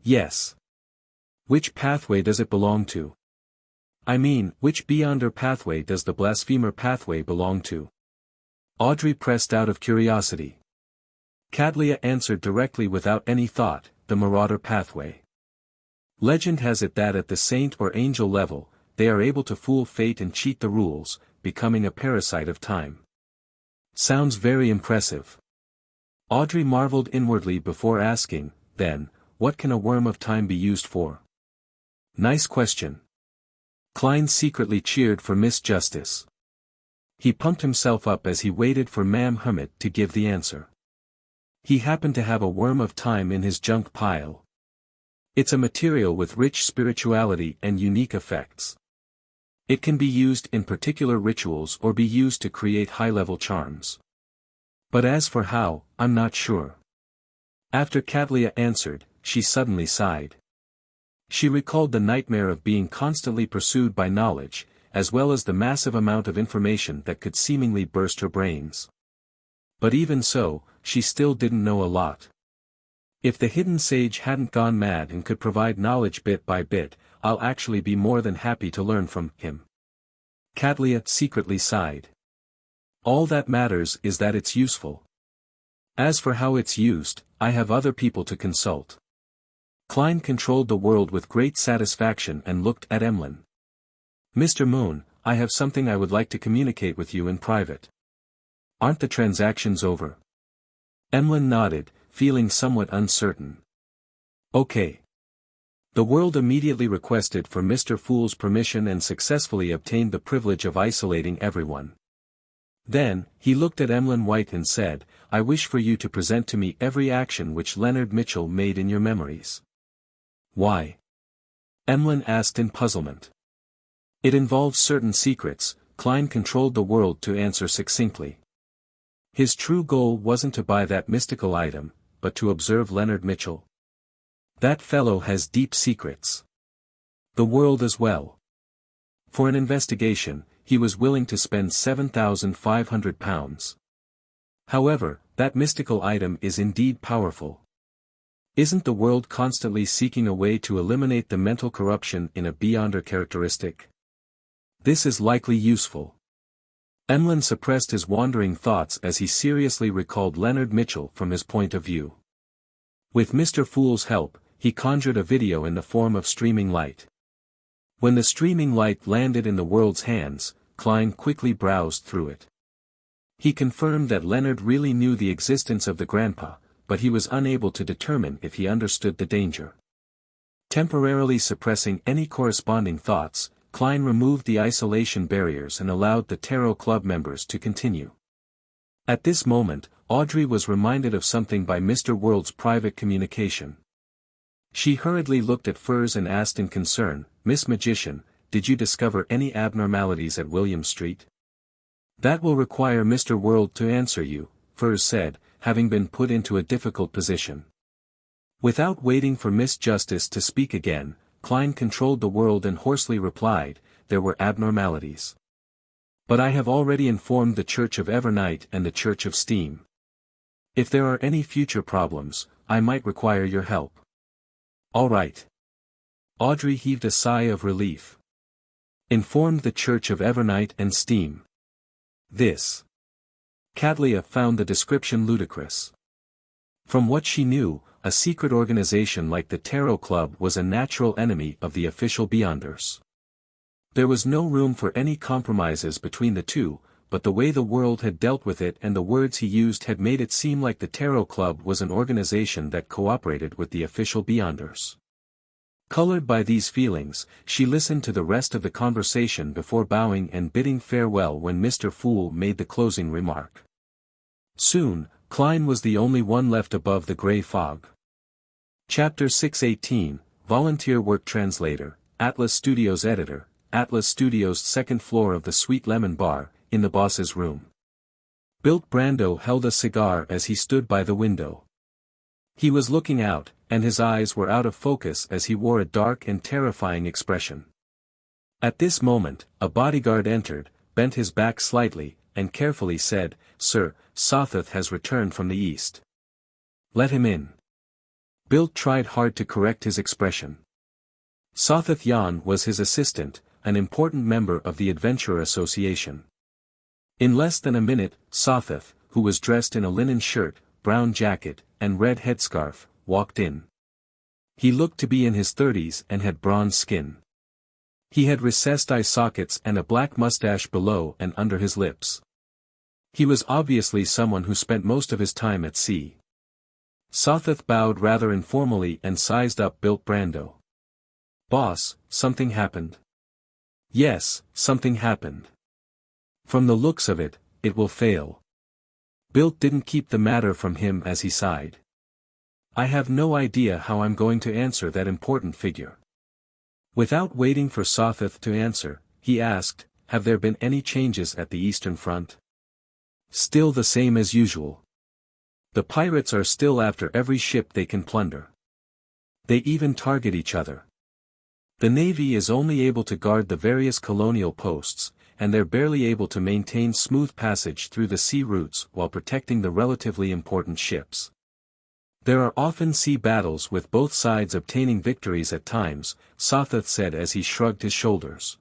Yes. Which pathway does it belong to? I mean, which Beyonder pathway does the Blasphemer pathway belong to? Audrey pressed out of curiosity. Cadlia answered directly without any thought, the Marauder pathway. Legend has it that at the saint or angel level, they are able to fool fate and cheat the rules, becoming a parasite of time. Sounds very impressive. Audrey marveled inwardly before asking, then, what can a worm of time be used for? Nice question. Klein secretly cheered for Miss Justice. He pumped himself up as he waited for Ma'am Hermit to give the answer. He happened to have a worm of time in his junk pile. It's a material with rich spirituality and unique effects. It can be used in particular rituals or be used to create high-level charms. But as for how, I'm not sure. After Cadlia answered, she suddenly sighed. She recalled the nightmare of being constantly pursued by knowledge, as well as the massive amount of information that could seemingly burst her brains. But even so, she still didn't know a lot. If the hidden sage hadn't gone mad and could provide knowledge bit by bit, I'll actually be more than happy to learn from him. Cadlia secretly sighed. All that matters is that it's useful. As for how it's used, I have other people to consult. Klein controlled the world with great satisfaction and looked at Emlyn. Mr. Moon, I have something I would like to communicate with you in private. Aren't the transactions over? Emlyn nodded, feeling somewhat uncertain. Okay. The world immediately requested for Mr. Fool's permission and successfully obtained the privilege of isolating everyone. Then, he looked at Emlyn White and said, I wish for you to present to me every action which Leonard Mitchell made in your memories. Why? Emlyn asked in puzzlement. It involves certain secrets, Klein controlled the world to answer succinctly. His true goal wasn't to buy that mystical item, but to observe Leonard Mitchell. That fellow has deep secrets. The world as well. For an investigation, he was willing to spend £7,500. However, that mystical item is indeed powerful. Isn't the world constantly seeking a way to eliminate the mental corruption in a Beyonder characteristic? This is likely useful. Emlyn suppressed his wandering thoughts as he seriously recalled Leonard Mitchell from his point of view. With Mr. Fool's help, he conjured a video in the form of streaming light. When the streaming light landed in the world's hands, Klein quickly browsed through it. He confirmed that Leonard really knew the existence of the grandpa, but he was unable to determine if he understood the danger. Temporarily suppressing any corresponding thoughts, Klein removed the isolation barriers and allowed the Tarot Club members to continue. At this moment, Audrey was reminded of something by Mr. World's private communication. She hurriedly looked at Furs and asked in concern, Miss Magician, did you discover any abnormalities at William Street? That will require Mr. World to answer you, Furs said, having been put into a difficult position. Without waiting for Miss Justice to speak again, Klein controlled the world and hoarsely replied, there were abnormalities. But I have already informed the Church of Evernight and the Church of Steam. If there are any future problems, I might require your help. All right. Audrey heaved a sigh of relief. Informed the Church of Evernight and Steam. This. Catlia found the description ludicrous. From what she knew, a secret organization like the Tarot Club was a natural enemy of the official Beyonders. There was no room for any compromises between the two, but the way the world had dealt with it and the words he used had made it seem like the Tarot Club was an organization that cooperated with the official Beyonders. Colored by these feelings, she listened to the rest of the conversation before bowing and bidding farewell when Mr. Fool made the closing remark. Soon, Klein was the only one left above the gray fog. Chapter 618, Volunteer Work Translator, Atlas Studios Editor, Atlas Studios' second floor of the Sweet Lemon Bar, in the boss's room. Bilt Brando held a cigar as he stood by the window. He was looking out, and his eyes were out of focus as he wore a dark and terrifying expression. At this moment, a bodyguard entered, bent his back slightly, and carefully said, Sir, Sothoth has returned from the east. Let him in. Bilt tried hard to correct his expression. Sothoth Yan was his assistant, an important member of the Adventurer Association. In less than a minute, Sothoth, who was dressed in a linen shirt, brown jacket, and red headscarf, walked in. He looked to be in his 30s and had bronze skin. He had recessed eye sockets and a black mustache below and under his lips. He was obviously someone who spent most of his time at sea. Sothoth bowed rather informally and sized up Bilt Brando. Boss, something happened. Yes, something happened. From the looks of it, it will fail. Bilt didn't keep the matter from him as he sighed. I have no idea how I'm going to answer that important figure. Without waiting for Sothoth to answer, he asked, have there been any changes at the Eastern Front? Still the same as usual. The pirates are still after every ship they can plunder. They even target each other. The Navy is only able to guard the various colonial posts, and they're barely able to maintain smooth passage through the sea routes while protecting the relatively important ships. There are often sea battles with both sides obtaining victories at times, Sothoth said as he shrugged his shoulders.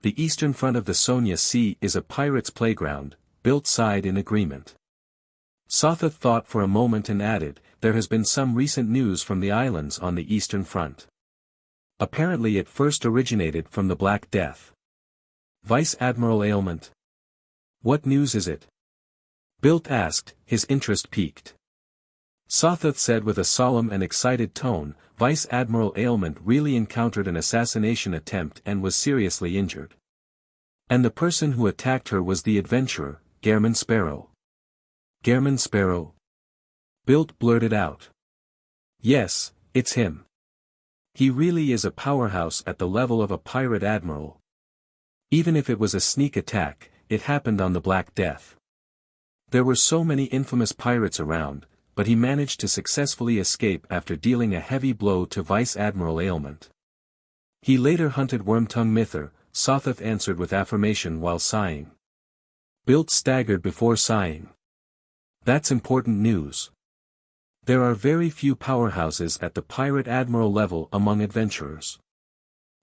The eastern front of the Sonia Sea is a pirate's playground, Bilt sighed in agreement. Sothoth thought for a moment and added, there has been some recent news from the islands on the eastern front. Apparently it first originated from the Black Death. Vice Admiral Ailment. What news is it? Bilt asked, his interest piqued. Sothoth said with a solemn and excited tone, Vice Admiral Ailment really encountered an assassination attempt and was seriously injured. And the person who attacked her was the adventurer, Gairman Sparrow. Gairman Sparrow? Bilt blurted out. Yes, it's him. He really is a powerhouse at the level of a pirate admiral. Even if it was a sneak attack, it happened on the Black Death. There were so many infamous pirates around, but he managed to successfully escape after dealing a heavy blow to Vice Admiral Ailment. He later hunted Wormtongue Mither, Sothoth answered with affirmation while sighing. Bilt staggered before sighing. That's important news. There are very few powerhouses at the pirate admiral level among adventurers.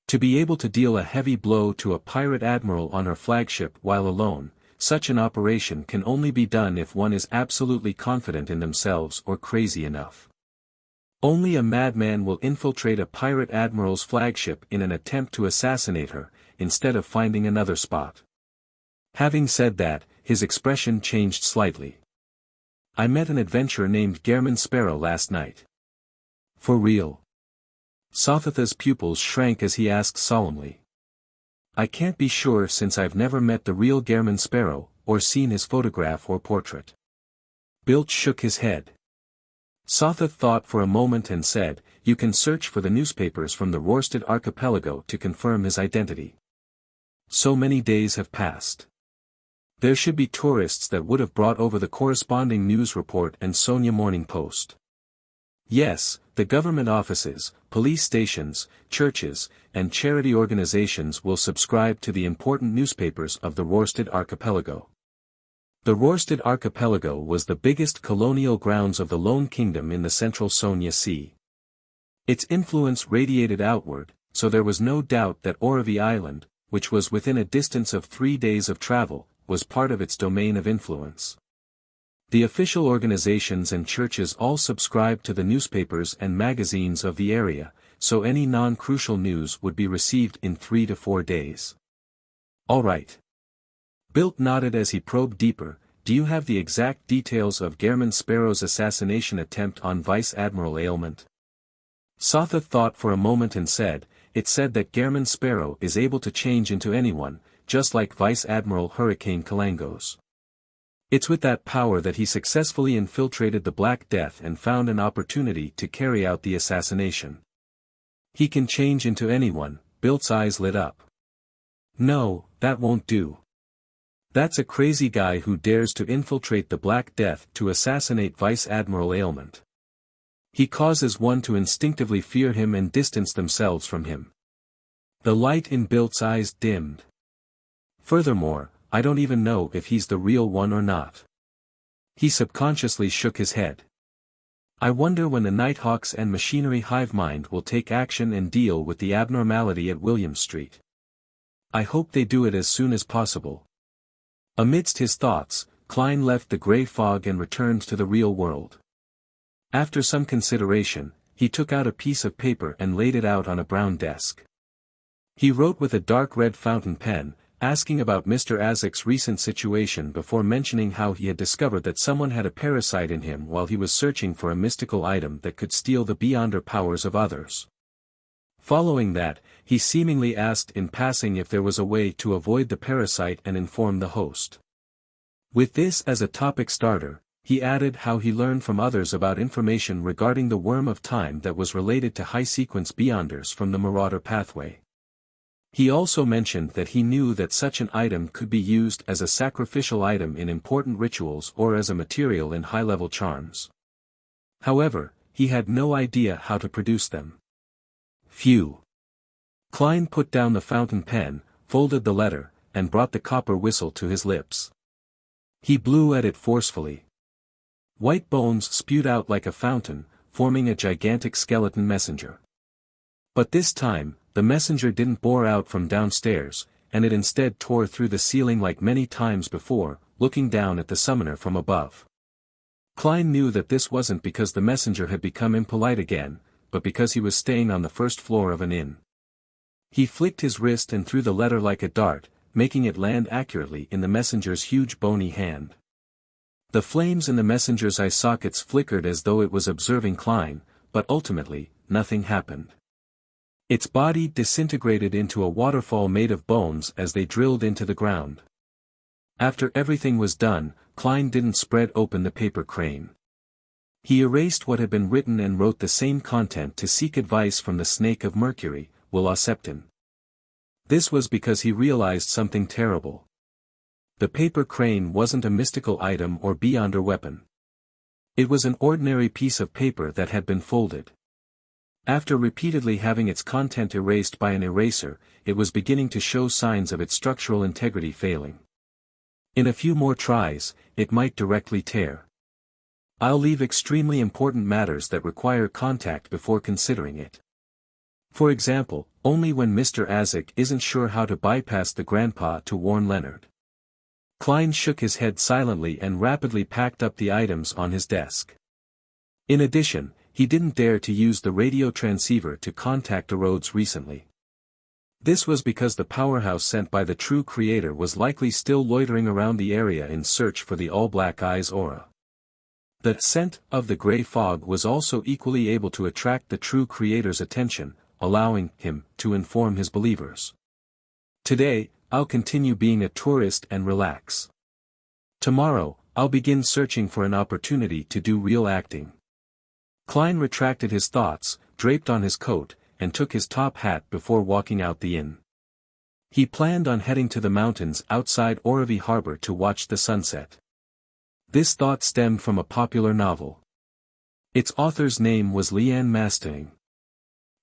To be able to deal a heavy blow to a pirate admiral on her flagship while alone, such an operation can only be done if one is absolutely confident in themselves or crazy enough. Only a madman will infiltrate a pirate admiral's flagship in an attempt to assassinate her, instead of finding another spot. Having said that, his expression changed slightly. I met an adventurer named Gairman Sparrow last night. For real? Sothoth's pupils shrank as he asked solemnly. I can't be sure since I've never met the real Gairman Sparrow, or seen his photograph or portrait. Bilt shook his head. Sothoth thought for a moment and said, You can search for the newspapers from the Worsted Archipelago to confirm his identity. So many days have passed. There should be tourists that would have brought over the corresponding news report and Sonia Morning Post. Yes, the government offices, police stations, churches, and charity organizations will subscribe to the important newspapers of the Worsted Archipelago. The Worsted Archipelago was the biggest colonial grounds of the Lone Kingdom in the central Sonia Sea. Its influence radiated outward, so there was no doubt that Oravi Island, which was within a distance of 3 days of travel, was part of its domain of influence. The official organizations and churches all subscribed to the newspapers and magazines of the area, so any non-crucial news would be received in 3 to 4 days. All right. Bilt nodded as he probed deeper. Do you have the exact details of Gairman Sparrow's assassination attempt on Vice Admiral Ailment? Sothoth thought for a moment and said, It said that Gairman Sparrow is able to change into anyone, just like Vice Admiral Hurricane Kalangos. It's with that power that he successfully infiltrated the Black Death and found an opportunity to carry out the assassination. He can change into anyone. Bilt's eyes lit up. No, that won't do. That's a crazy guy who dares to infiltrate the Black Death to assassinate Vice Admiral Ailment. He causes one to instinctively fear him and distance themselves from him. The light in Bilt's eyes dimmed. Furthermore, I don't even know if he's the real one or not. He subconsciously shook his head. I wonder when the Nighthawks and Machinery Hive Mind will take action and deal with the abnormality at William Street. I hope they do it as soon as possible. Amidst his thoughts, Klein left the gray fog and returned to the real world. After some consideration, he took out a piece of paper and laid it out on a brown desk. He wrote with a dark red fountain pen, asking about Mr. Azek's recent situation before mentioning how he had discovered that someone had a parasite in him while he was searching for a mystical item that could steal the beyonder powers of others. Following that, he seemingly asked in passing if there was a way to avoid the parasite and inform the host. With this as a topic starter, he added how he learned from others about information regarding the Worm of Time that was related to high-sequence beyonders from the Marauder pathway. He also mentioned that he knew that such an item could be used as a sacrificial item in important rituals or as a material in high-level charms. However, he had no idea how to produce them. Phew. Klein put down the fountain pen, folded the letter, and brought the copper whistle to his lips. He blew at it forcefully. White bones spewed out like a fountain, forming a gigantic skeleton messenger. But this time, the messenger didn't bore out from downstairs, and it instead tore through the ceiling like many times before, looking down at the summoner from above. Klein knew that this wasn't because the messenger had become impolite again, but because he was staying on the first floor of an inn. He flicked his wrist and threw the letter like a dart, making it land accurately in the messenger's huge bony hand. The flames in the messenger's eye sockets flickered as though it was observing Klein, but ultimately, nothing happened. Its body disintegrated into a waterfall made of bones as they drilled into the ground. After everything was done, Klein didn't spread open the paper crane. He erased what had been written and wrote the same content to seek advice from the snake of Mercury, Wuxia. This was because he realized something terrible. The paper crane wasn't a mystical item or beyonder weapon. It was an ordinary piece of paper that had been folded. After repeatedly having its content erased by an eraser, it was beginning to show signs of its structural integrity failing. In a few more tries, it might directly tear. I'll leave extremely important matters that require contact before considering it. For example, only when Mr. Azek isn't sure how to bypass the grandpa to warn Leonard. Klein shook his head silently and rapidly packed up the items on his desk. In addition, he didn't dare to use the radio transceiver to contact the Rhodes recently. This was because the powerhouse sent by the true creator was likely still loitering around the area in search for the all-black eyes aura. The scent of the gray fog was also equally able to attract the true creator's attention, allowing him to inform his believers. Today, I'll continue being a tourist and relax. Tomorrow, I'll begin searching for an opportunity to do real acting. Klein retracted his thoughts, draped on his coat, and took his top hat before walking out the inn. He planned on heading to the mountains outside Oroville Harbor to watch the sunset. This thought stemmed from a popular novel. Its author's name was Leanne Mastang.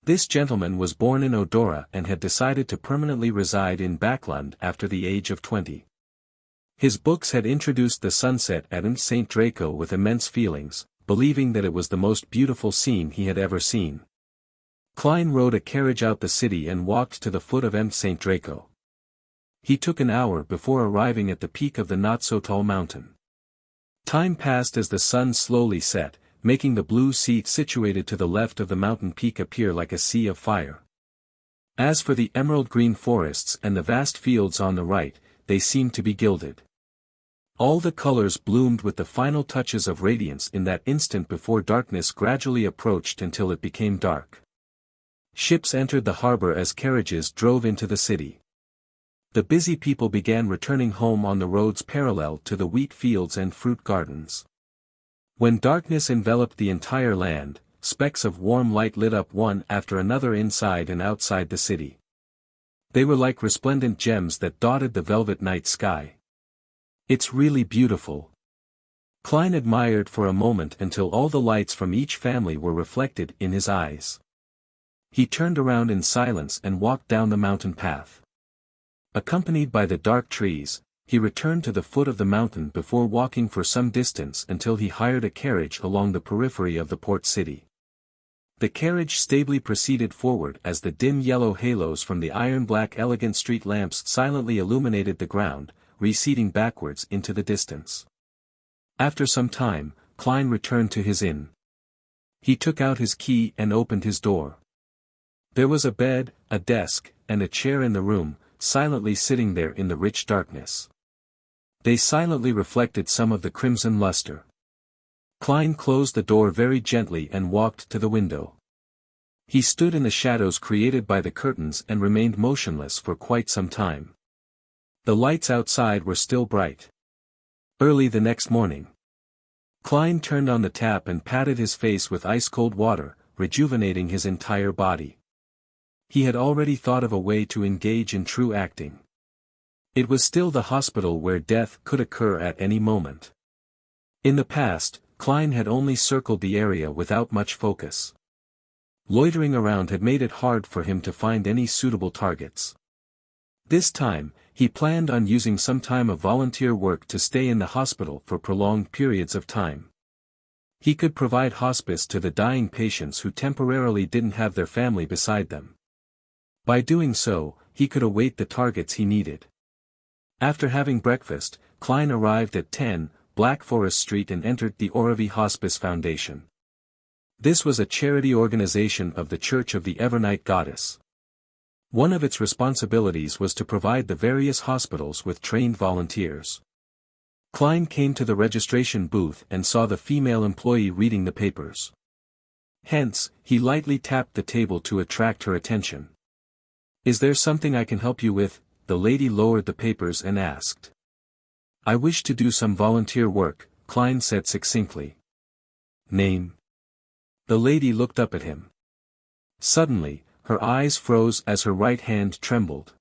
This gentleman was born in Odora and had decided to permanently reside in Backlund after the age of 20. His books had introduced the sunset at Mount St. Draco with immense feelings, believing that it was the most beautiful scene he had ever seen. Klein rode a carriage out the city and walked to the foot of Mount St. Draco. He took an hour before arriving at the peak of the not-so-tall mountain. Time passed as the sun slowly set, making the blue sea situated to the left of the mountain peak appear like a sea of fire. As for the emerald-green forests and the vast fields on the right, they seemed to be gilded. All the colors bloomed with the final touches of radiance in that instant before darkness gradually approached until it became dark. Ships entered the harbor as carriages drove into the city. The busy people began returning home on the roads parallel to the wheat fields and fruit gardens. When darkness enveloped the entire land, specks of warm light lit up one after another inside and outside the city. They were like resplendent gems that dotted the velvet night sky. "It's really beautiful." Klein admired for a moment until all the lights from each family were reflected in his eyes. He turned around in silence and walked down the mountain path. Accompanied by the dark trees, he returned to the foot of the mountain before walking for some distance until he hired a carriage along the periphery of the port city. The carriage stably proceeded forward as the dim yellow halos from the iron-black elegant street lamps silently illuminated the ground, receding backwards into the distance. After some time, Klein returned to his inn. He took out his key and opened his door. There was a bed, a desk, and a chair in the room, silently sitting there in the rich darkness. They silently reflected some of the crimson luster. Klein closed the door very gently and walked to the window. He stood in the shadows created by the curtains and remained motionless for quite some time. The lights outside were still bright. Early the next morning, Klein turned on the tap and patted his face with ice-cold water, rejuvenating his entire body. He had already thought of a way to engage in true acting. It was still the hospital where death could occur at any moment. In the past, Klein had only circled the area without much focus. Loitering around had made it hard for him to find any suitable targets. This time, he planned on using some time of volunteer work to stay in the hospital for prolonged periods of time. He could provide hospice to the dying patients who temporarily didn't have their family beside them. By doing so, he could await the targets he needed. After having breakfast, Klein arrived at 10 Black Forest Street and entered the Oroville Hospice Foundation. This was a charity organization of the Church of the Evernight Goddess. One of its responsibilities was to provide the various hospitals with trained volunteers. Klein came to the registration booth and saw the female employee reading the papers. Hence, he lightly tapped the table to attract her attention. "Is there something I can help you with?" The lady lowered the papers and asked. "I wish to do some volunteer work," Klein said succinctly. "Name?" The lady looked up at him. Suddenly, her eyes froze as her right hand trembled.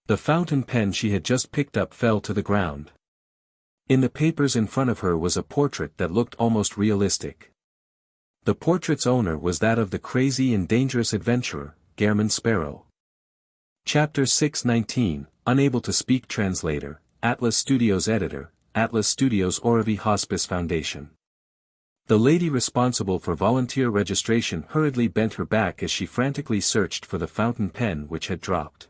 The fountain pen she had just picked up fell to the ground. In the papers in front of her was a portrait that looked almost realistic. The portrait's owner was that of the crazy and dangerous adventurer, Gehrman Sparrow. Chapter 619, Unable to Speak Translator, Atlas Studios Editor, Atlas Studios Oravi Hospice Foundation. The lady responsible for volunteer registration hurriedly bent her back as she frantically searched for the fountain pen which had dropped.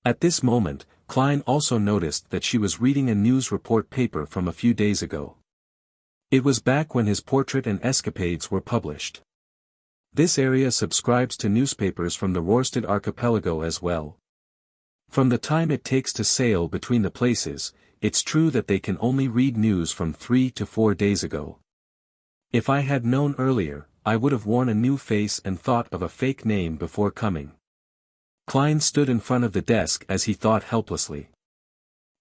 At this moment, Klein also noticed that she was reading a news report paper from a few days ago. It was back when his portrait and escapades were published. This area subscribes to newspapers from the Worsted Archipelago as well. From the time it takes to sail between the places, it's true that they can only read news from 3 to 4 days ago. If I had known earlier, I would have worn a new face and thought of a fake name before coming. Klein stood in front of the desk as he thought helplessly.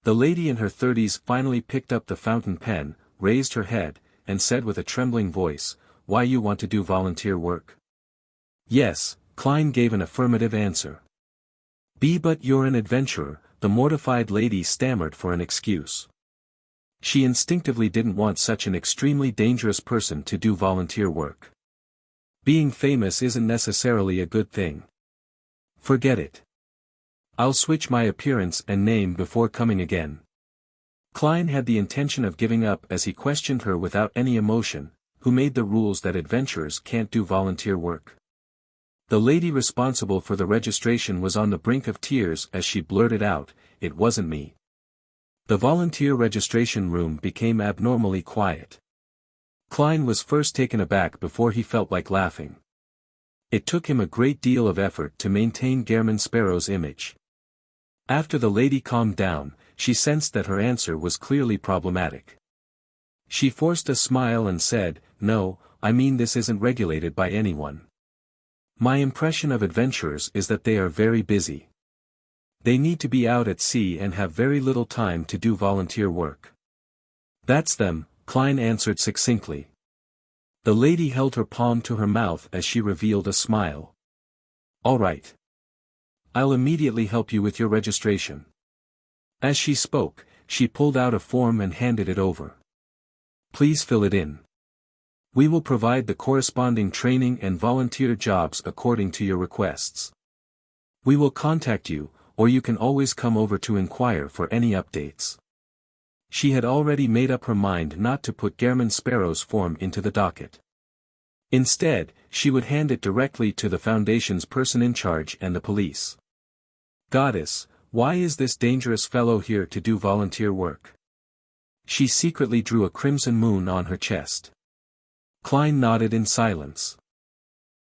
The lady in her 30s finally picked up the fountain pen, raised her head, and said with a trembling voice, "Why you want to do volunteer work?" "Yes," Klein gave an affirmative answer. "But you're an adventurer," the mortified lady stammered for an excuse. She instinctively didn't want such an extremely dangerous person to do volunteer work. Being famous isn't necessarily a good thing. "Forget it. I'll switch my appearance and name before coming again." Klein had the intention of giving up as he questioned her without any emotion, "Who made the rules that adventurers can't do volunteer work?" The lady responsible for the registration was on the brink of tears as she blurted out, "It wasn't me." The volunteer registration room became abnormally quiet. Klein was first taken aback before he felt like laughing. It took him a great deal of effort to maintain Gehrman Sparrow's image. After the lady calmed down, she sensed that her answer was clearly problematic. She forced a smile and said, "No, I mean this isn't regulated by anyone. My impression of adventurers is that they are very busy. They need to be out at sea and have very little time to do volunteer work." "That's them," Klein answered succinctly. The lady held her palm to her mouth as she revealed a smile. "All right. I'll immediately help you with your registration." As she spoke, she pulled out a form and handed it over. "Please fill it in. We will provide the corresponding training and volunteer jobs according to your requests. We will contact you, or you can always come over to inquire for any updates." She had already made up her mind not to put Gehrman Sparrow's form into the docket. Instead, she would hand it directly to the Foundation's person in charge and the police. "Goddess, why is this dangerous fellow here to do volunteer work?" She secretly drew a crimson moon on her chest. Klein nodded in silence.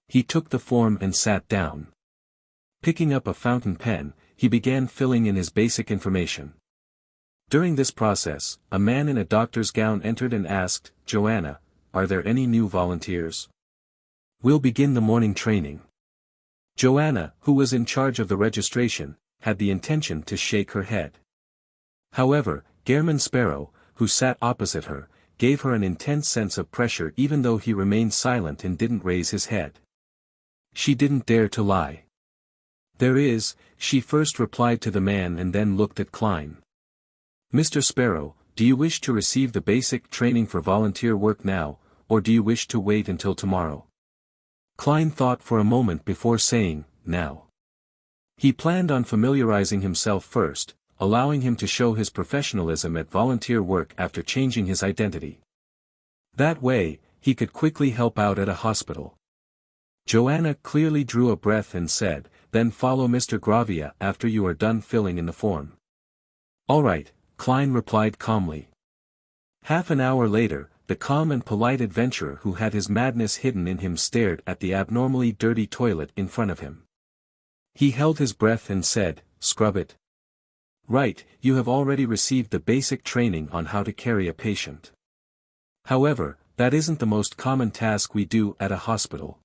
He took the form and sat down. Picking up a fountain pen, he began filling in his basic information. During this process, a man in a doctor's gown entered and asked, "Joanna, are there any new volunteers? We'll begin the morning training." Joanna, who was in charge of the registration, had the intention to shake her head. However, Gehrman Sparrow, who sat opposite her, gave her an intense sense of pressure even though he remained silent and didn't raise his head. She didn't dare to lie. "There is," she first replied to the man and then looked at Klein. "Mr. Sparrow, do you wish to receive the basic training for volunteer work now, or do you wish to wait until tomorrow?" Klein thought for a moment before saying, "Now." He planned on familiarizing himself first, allowing him to show his professionalism at volunteer work after changing his identity. That way, he could quickly help out at a hospital. Joanna clearly drew a breath and said, "Then follow Mr. Gravia after you are done filling in the form." "All right," Klein replied calmly. Half an hour later, the calm and polite adventurer who had his madness hidden in him stared at the abnormally dirty toilet in front of him. He held his breath and said, "Scrub it." Right, you have already received the basic training on how to carry a patient. However, that isn't the most common task we do at a hospital.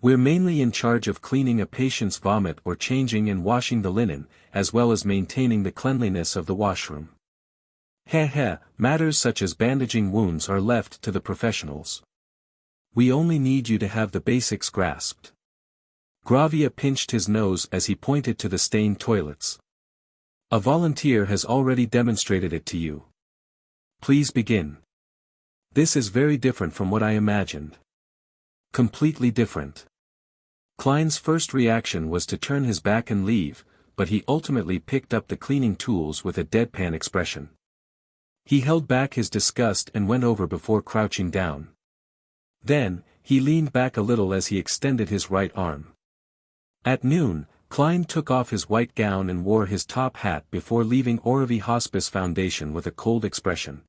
We're mainly in charge of cleaning a patient's vomit or changing and washing the linen, as well as maintaining the cleanliness of the washroom. Matters such as bandaging wounds are left to the professionals. We only need you to have the basics grasped. Gravia pinched his nose as he pointed to the stained toilets. A volunteer has already demonstrated it to you. Please begin. This is very different from what I imagined. Completely different. Klein's first reaction was to turn his back and leave, but he ultimately picked up the cleaning tools with a deadpan expression. He held back his disgust and went over before crouching down. Then, he leaned back a little as he extended his right arm. At noon, Klein took off his white gown and wore his top hat before leaving Oravi Hospice Foundation with a cold expression.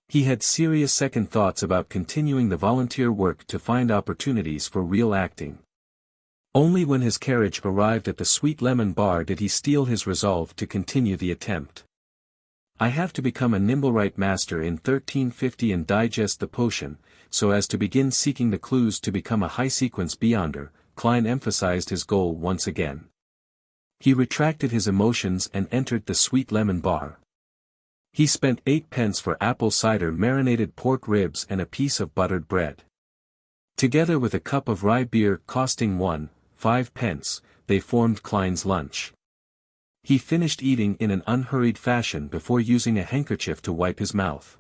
He had serious second thoughts about continuing the volunteer work to find opportunities for real acting. Only when his carriage arrived at the Sweet Lemon Bar did he steel his resolve to continue the attempt. I have to become a Nimblewright master in 1350 and digest the potion, so as to begin seeking the clues to become a high-sequence beyonder. Klein emphasized his goal once again. He retracted his emotions and entered the Sweet Lemon Bar. He spent 8 pence for apple cider marinated pork ribs and a piece of buttered bread. Together with a cup of rye beer costing 1.5 pence, they formed Klein's lunch. He finished eating in an unhurried fashion before using a handkerchief to wipe his mouth.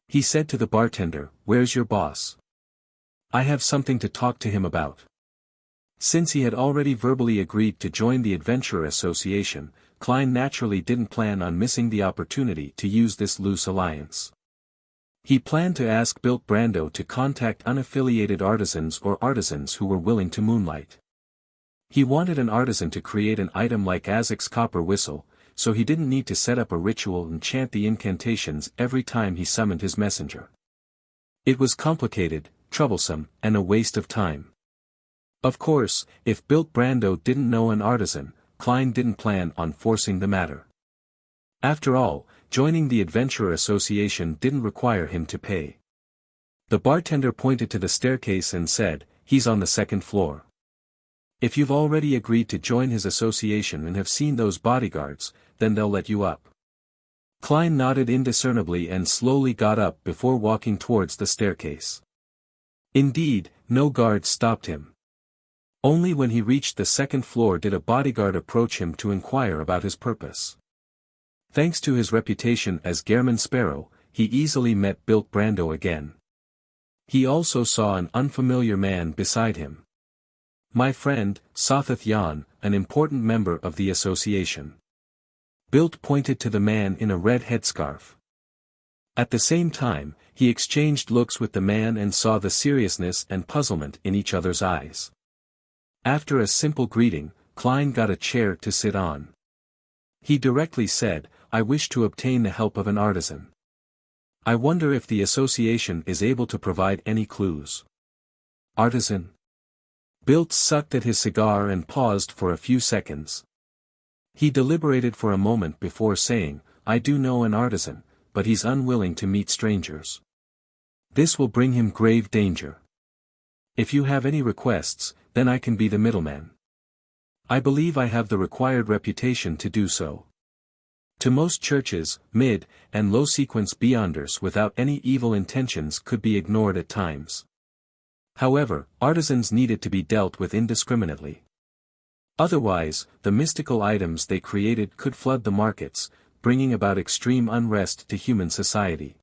He said to the bartender, "Where's your boss? I have something to talk to him about." Since he had already verbally agreed to join the Adventurer Association, Klein naturally didn't plan on missing the opportunity to use this loose alliance. He planned to ask Bilt Brando to contact unaffiliated artisans or artisans who were willing to moonlight. He wanted an artisan to create an item like Azek's copper whistle, so he didn't need to set up a ritual and chant the incantations every time he summoned his messenger. It was complicated, troublesome, and a waste of time. Of course, if Bilt Brando didn't know an artisan, Klein didn't plan on forcing the matter. After all, joining the Adventurer Association didn't require him to pay. The bartender pointed to the staircase and said, "He's on the second floor. If you've already agreed to join his association and have seen those bodyguards, then they'll let you up." Klein nodded indiscernibly and slowly got up before walking towards the staircase. Indeed, no guards stopped him. Only when he reached the second floor did a bodyguard approach him to inquire about his purpose. Thanks to his reputation as Gehrman Sparrow, he easily met Bilt Brando again. He also saw an unfamiliar man beside him. "My friend, Sothath Yan, an important member of the association." Bilt pointed to the man in a red headscarf. At the same time, he exchanged looks with the man and saw the seriousness and puzzlement in each other's eyes. After a simple greeting, Klein got a chair to sit on. He directly said, "I wish to obtain the help of an artisan. I wonder if the association is able to provide any clues." "Artisan?" Bilt sucked at his cigar and paused for a few seconds. He deliberated for a moment before saying, "I do know an artisan, but he's unwilling to meet strangers. This will bring him grave danger. If you have any requests, then I can be the middleman. I believe I have the required reputation to do so." To most churches, mid- and low-sequence beyonders without any evil intentions could be ignored at times. However, artisans needed to be dealt with indiscriminately. Otherwise, the mystical items they created could flood the markets, bringing about extreme unrest to human society.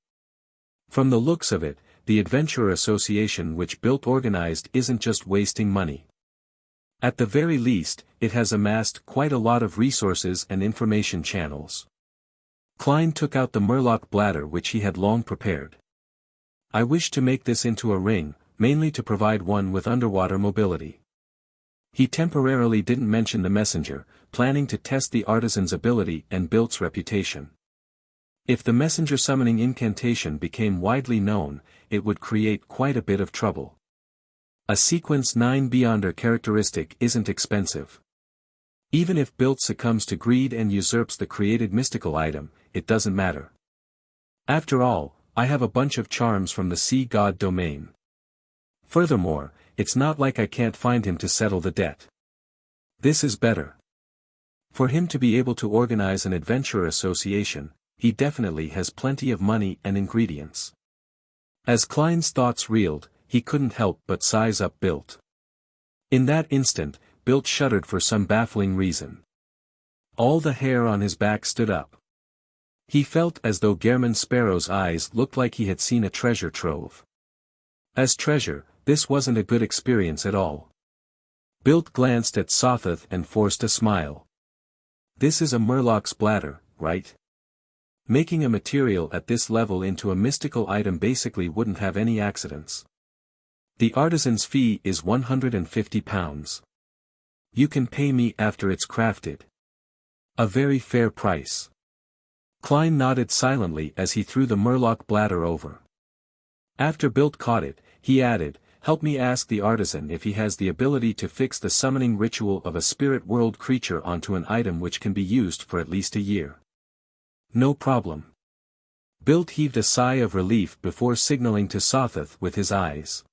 From the looks of it, the Adventurer Association which Bilt organized isn't just wasting money. At the very least, it has amassed quite a lot of resources and information channels. Klein took out the Murloc bladder which he had long prepared. "I wish to make this into a ring, mainly to provide one with underwater mobility." He temporarily didn't mention the messenger, planning to test the artisan's ability and Bilt's reputation. If the messenger summoning incantation became widely known, it would create quite a bit of trouble. A sequence 9 Beyonder characteristic isn't expensive. Even if Built succumbs to greed and usurps the created mystical item, it doesn't matter. After all, I have a bunch of charms from the sea god domain. Furthermore, it's not like I can't find him to settle the debt. This is better. For him to be able to organize an adventurer association, he definitely has plenty of money and ingredients. As Klein's thoughts reeled, he couldn't help but size up Built. In that instant, Built shuddered for some baffling reason. All the hair on his back stood up. He felt as though Gehrman Sparrow's eyes looked like he had seen a treasure trove. As treasure, this wasn't a good experience at all. Built glanced at Sothoth and forced a smile. This is a Murloc's bladder, right? Making a material at this level into a mystical item basically wouldn't have any accidents. The artisan's fee is 150 pounds. You can pay me after it's crafted. A very fair price. Klein nodded silently as he threw the Murloc bladder over. After Built caught it, he added, "Help me ask the artisan if he has the ability to fix the summoning ritual of a spirit world creature onto an item which can be used for at least a year." "No problem." Built heaved a sigh of relief before signaling to Sothoth with his eyes.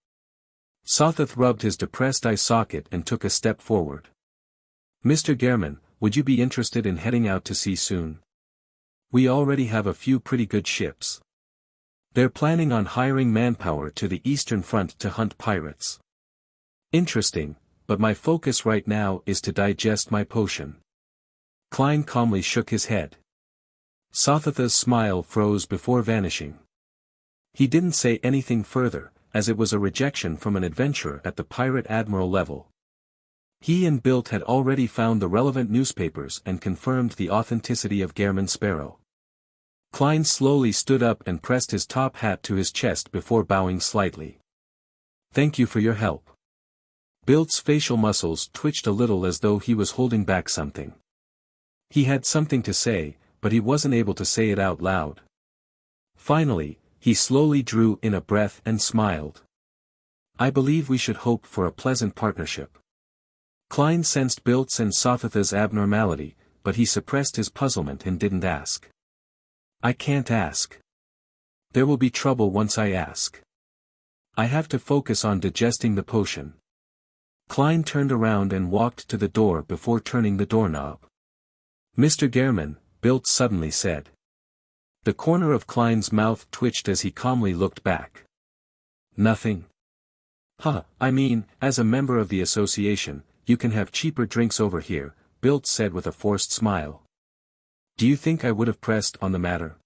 Sothoth rubbed his depressed eye socket and took a step forward. "Mr. Gehrman, would you be interested in heading out to sea soon? We already have a few pretty good ships. They're planning on hiring manpower to the Eastern Front to hunt pirates." "Interesting, but my focus right now is to digest my potion." Klein calmly shook his head. Sothoth's smile froze before vanishing. He didn't say anything further, as it was a rejection from an adventurer at the pirate admiral level. He and Built had already found the relevant newspapers and confirmed the authenticity of Gehrman Sparrow. Klein slowly stood up and pressed his top hat to his chest before bowing slightly. "Thank you for your help." Built's facial muscles twitched a little as though he was holding back something. He had something to say, but he wasn't able to say it out loud. Finally, he slowly drew in a breath and smiled. "I believe we should hope for a pleasant partnership." Klein sensed Built's and Sothoth's abnormality, but he suppressed his puzzlement and didn't ask. "I can't ask. There will be trouble once I ask. I have to focus on digesting the potion." Klein turned around and walked to the door before turning the doorknob. "Mr. Gehrman," Built suddenly said. The corner of Klein's mouth twitched as he calmly looked back. "Nothing." I mean, as a member of the association, you can have cheaper drinks over here," Built said with a forced smile. "Do you think I would have pressed on the matter?"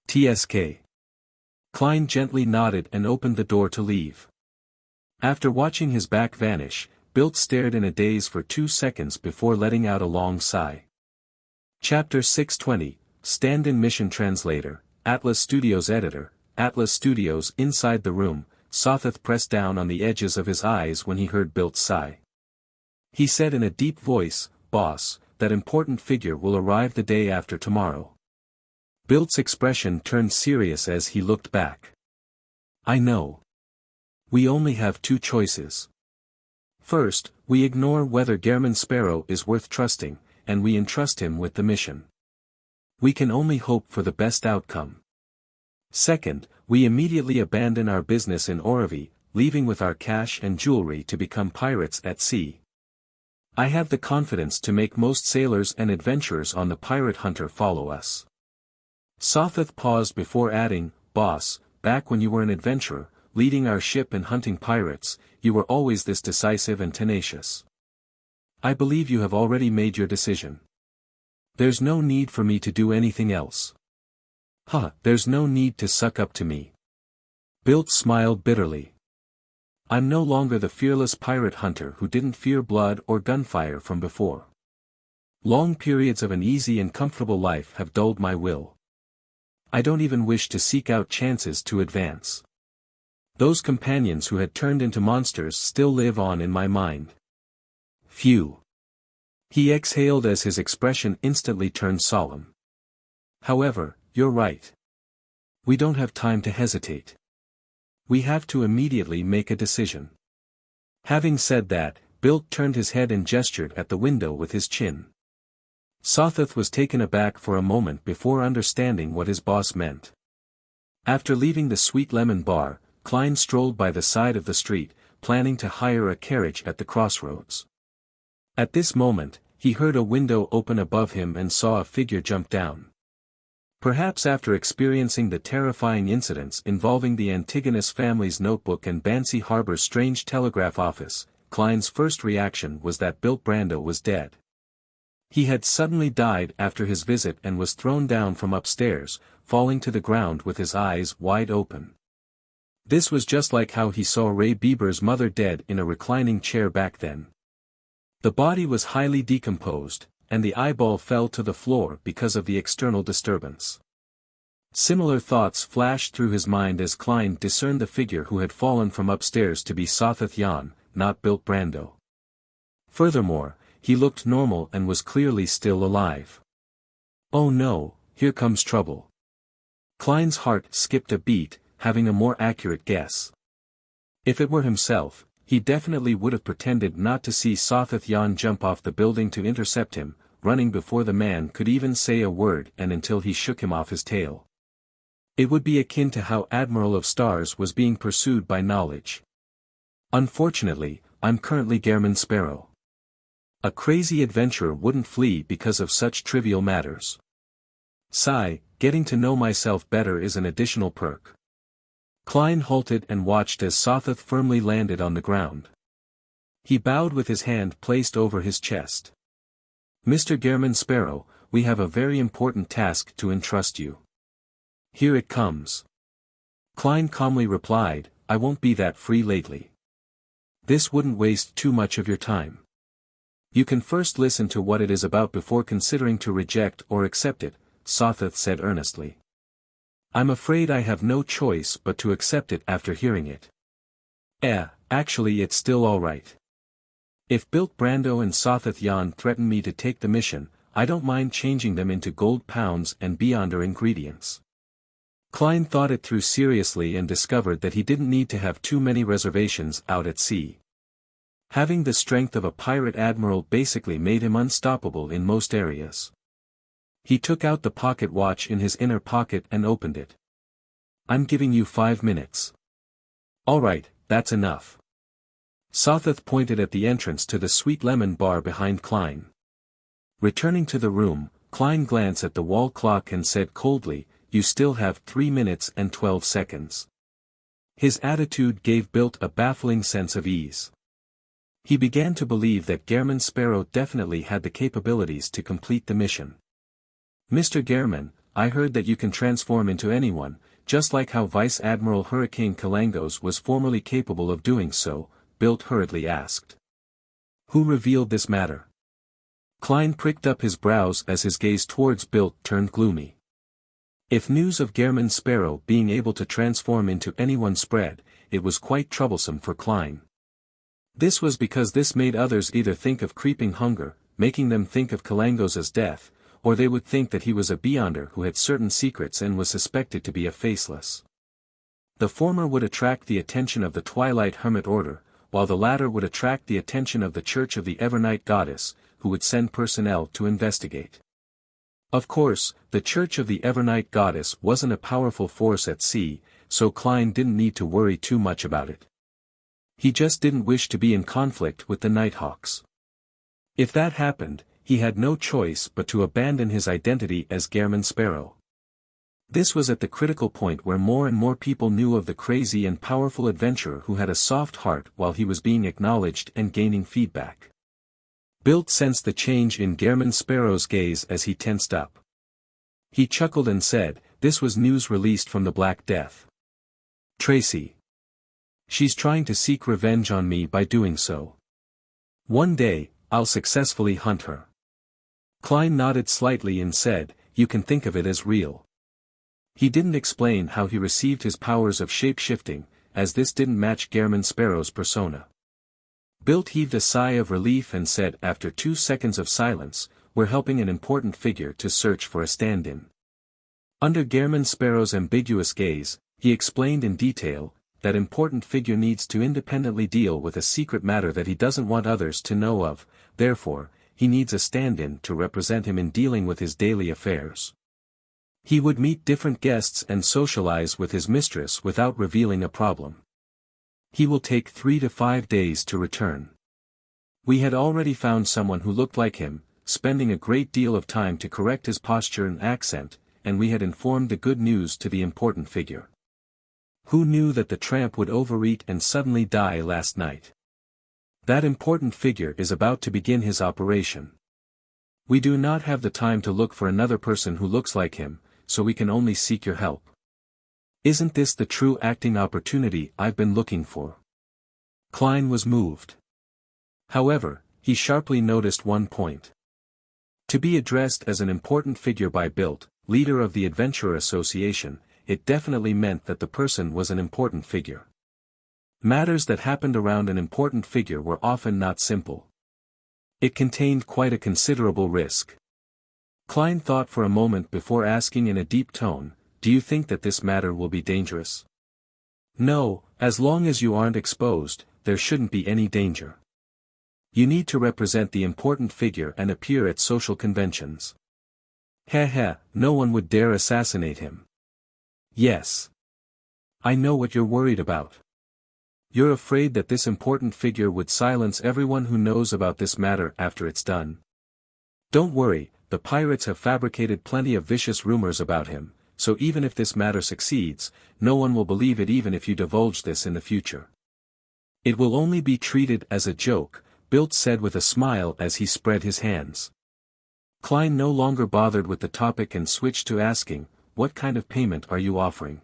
"TSK." Klein gently nodded and opened the door to leave. After watching his back vanish, Built stared in a daze for 2 seconds before letting out a long sigh. Chapter 620, Stand-in Mission Translator, Atlas Studios Editor, Atlas Studios. Inside the room, Sothoth pressed down on the edges of his eyes when he heard Built's sigh. He said in a deep voice, "Boss, that important figure will arrive the day after tomorrow." Built's expression turned serious as he looked back. "I know. We only have 2 choices. First, we ignore whether Gehrman Sparrow is worth trusting, and we entrust him with the mission. We can only hope for the best outcome. Second, we immediately abandon our business in Oravi, leaving with our cash and jewelry to become pirates at sea. I have the confidence to make most sailors and adventurers on the Pirate Hunter follow us." Sothoth paused before adding, "Boss, back when you were an adventurer, leading our ship and hunting pirates, you were always this decisive and tenacious. I believe you have already made your decision. There's no need for me to do anything else." There's no need to suck up to me." Built smiled bitterly. "I'm no longer the fearless pirate hunter who didn't fear blood or gunfire from before. Long periods of an easy and comfortable life have dulled my will. I don't even wish to seek out chances to advance. Those companions who had turned into monsters still live on in my mind. Phew." He exhaled as his expression instantly turned solemn. "However, you're right. We don't have time to hesitate. We have to immediately make a decision." Having said that, Bilt turned his head and gestured at the window with his chin. Sothoth was taken aback for a moment before understanding what his boss meant. After leaving the Sweet Lemon Bar, Klein strolled by the side of the street, planning to hire a carriage at the crossroads. At this moment, he heard a window open above him and saw a figure jump down. Perhaps after experiencing the terrifying incidents involving the Antigonus family's notebook and Bansi Harbor's strange telegraph office, Klein's first reaction was that Bilt Brando was dead. He had suddenly died after his visit and was thrown down from upstairs, falling to the ground with his eyes wide open. This was just like how he saw Ray Bieber's mother dead in a reclining chair back then. The body was highly decomposed, and the eyeball fell to the floor because of the external disturbance. Similar thoughts flashed through his mind as Klein discerned the figure who had fallen from upstairs to be Sothoth Yan, not Bilt Brando. Furthermore, he looked normal and was clearly still alive. Oh no, here comes trouble. Klein's heart skipped a beat, having a more accurate guess. If it were himself, he definitely would have pretended not to see Sothoth Yan jump off the building to intercept him, running before the man could even say a word and until he shook him off his tail. It would be akin to how Admiral of Stars was being pursued by knowledge. Unfortunately, I'm currently Gehrman Sparrow. A crazy adventurer wouldn't flee because of such trivial matters. Sigh, getting to know myself better is an additional perk. Klein halted and watched as Sothoth firmly landed on the ground. He bowed with his hand placed over his chest. Mr. Gehrman Sparrow, we have a very important task to entrust you. Here it comes. Klein calmly replied, I won't be that free lately. This wouldn't waste too much of your time. You can first listen to what it is about before considering to reject or accept it, Sothoth said earnestly. I'm afraid I have no choice but to accept it after hearing it. Actually it's still alright. If Bilt Brando and Sothoth Yan threaten me to take the mission, I don't mind changing them into gold pounds and beyonder ingredients. Klein thought it through seriously and discovered that he didn't need to have too many reservations out at sea. Having the strength of a pirate admiral basically made him unstoppable in most areas. He took out the pocket watch in his inner pocket and opened it. I'm giving you 5 minutes. Alright, that's enough. Sothoth pointed at the entrance to the Sweet Lemon Bar behind Klein. Returning to the room, Klein glanced at the wall clock and said coldly, You still have 3 minutes and 12 seconds. His attitude gave Bilt a baffling sense of ease. He began to believe that Gehrman Sparrow definitely had the capabilities to complete the mission. Mr. Gehrman, I heard that you can transform into anyone, just like how Vice Admiral Hurricane Kalangos was formerly capable of doing so, Bilt hurriedly asked. Who revealed this matter? Klein pricked up his brows as his gaze towards Bilt turned gloomy. If news of Gehrman Sparrow being able to transform into anyone spread, it was quite troublesome for Klein. This was because this made others either think of creeping hunger, making them think of Kalangos' death, or they would think that he was a beyonder who had certain secrets and was suspected to be a faceless. The former would attract the attention of the Twilight Hermit Order, while the latter would attract the attention of the Church of the Evernight Goddess, who would send personnel to investigate. Of course, the Church of the Evernight Goddess wasn't a powerful force at sea, so Klein didn't need to worry too much about it. He just didn't wish to be in conflict with the Nighthawks. If that happened, he had no choice but to abandon his identity as Gehrman Sparrow. This was at the critical point where more and more people knew of the crazy and powerful adventurer who had a soft heart while he was being acknowledged and gaining feedback. Bilt sensed the change in Gehrman Sparrow's gaze as he tensed up. He chuckled and said, This was news released from the Black Death. Tracy. She's trying to seek revenge on me by doing so. One day, I'll successfully hunt her. Klein nodded slightly and said, You can think of it as real. He didn't explain how he received his powers of shape-shifting, as this didn't match Gehrman Sparrow's persona. Bilt heaved a sigh of relief and said after 2 seconds of silence, We're helping an important figure to search for a stand-in. Under Gehrman Sparrow's ambiguous gaze, he explained in detail, that important figure needs to independently deal with a secret matter that he doesn't want others to know of, therefore, he needs a stand-in to represent him in dealing with his daily affairs. He would meet different guests and socialize with his mistress without revealing a problem. He will take 3 to 5 days to return. We had already found someone who looked like him, spending a great deal of time to correct his posture and accent, and we had informed the good news to the important figure. Who knew that the tramp would overeat and suddenly die last night? That important figure is about to begin his operation. We do not have the time to look for another person who looks like him, so we can only seek your help. Isn't this the true acting opportunity I've been looking for? Klein was moved. However, he sharply noticed one point. To be addressed as an important figure by Bilt, leader of the Adventurer Association, it definitely meant that the person was an important figure. Matters that happened around an important figure were often not simple. It contained quite a considerable risk. Klein thought for a moment before asking in a deep tone, "Do you think that this matter will be dangerous?" "No, as long as you aren't exposed, there shouldn't be any danger. You need to represent the important figure and appear at social conventions." No one would dare assassinate him." "Yes. I know what you're worried about. You're afraid that this important figure would silence everyone who knows about this matter after it's done. Don't worry, the pirates have fabricated plenty of vicious rumors about him, so even if this matter succeeds, no one will believe it even if you divulge this in the future. It will only be treated as a joke," Bilt said with a smile as he spread his hands. Klein no longer bothered with the topic and switched to asking, "What kind of payment are you offering?"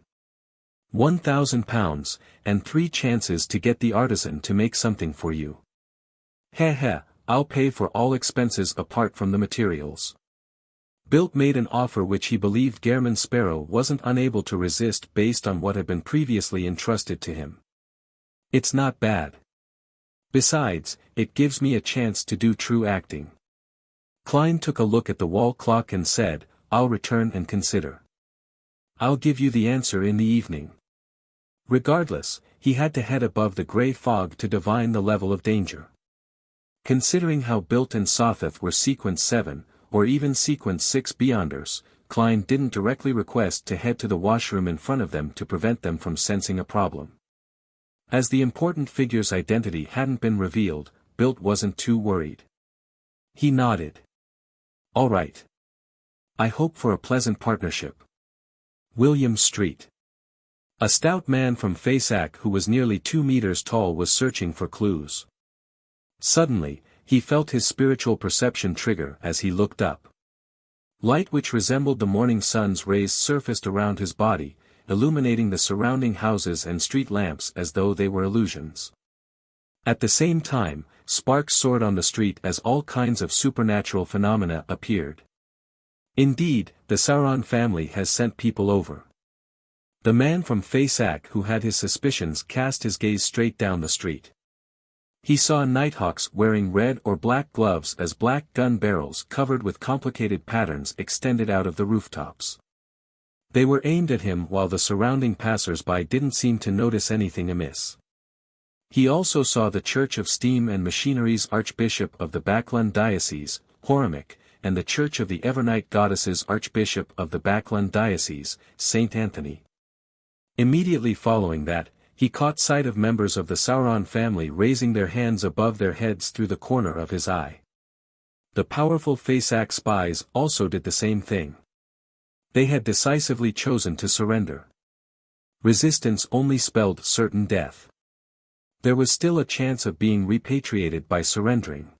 £1,000, and 3 chances to get the artisan to make something for you. I'll pay for all expenses apart from the materials." Bilt made an offer which he believed Gehrman Sparrow wasn't unable to resist based on what had been previously entrusted to him. "It's not bad. Besides, it gives me a chance to do true acting." Klein took a look at the wall clock and said, "I'll return and consider. I'll give you the answer in the evening." Regardless, he had to head above the grey fog to divine the level of danger. Considering how Bilt and Sotheth were Sequence 7, or even Sequence 6 Beyonders, Klein didn't directly request to head to the washroom in front of them to prevent them from sensing a problem. As the important figure's identity hadn't been revealed, Bilt wasn't too worried. He nodded. "All right. I hope for a pleasant partnership." William Street. A stout man from Fasak who was nearly 2 meters tall was searching for clues. Suddenly, he felt his spiritual perception trigger as he looked up. Light which resembled the morning sun's rays surfaced around his body, illuminating the surrounding houses and street lamps as though they were illusions. At the same time, sparks soared on the street as all kinds of supernatural phenomena appeared. Indeed, the Sauron family has sent people over. The man from Fasak who had his suspicions cast his gaze straight down the street. He saw nighthawks wearing red or black gloves as black gun barrels covered with complicated patterns extended out of the rooftops. They were aimed at him while the surrounding passers-by didn't seem to notice anything amiss. He also saw the Church of Steam and Machinery's Archbishop of the Backlund Diocese, Horamik, and the Church of the Evernight Goddess's Archbishop of the Backlund Diocese, St. Anthony. Immediately following that, he caught sight of members of the Sauron family raising their hands above their heads through the corner of his eye. The powerful Fasak spies also did the same thing. They had decisively chosen to surrender. Resistance only spelled certain death. There was still a chance of being repatriated by surrendering.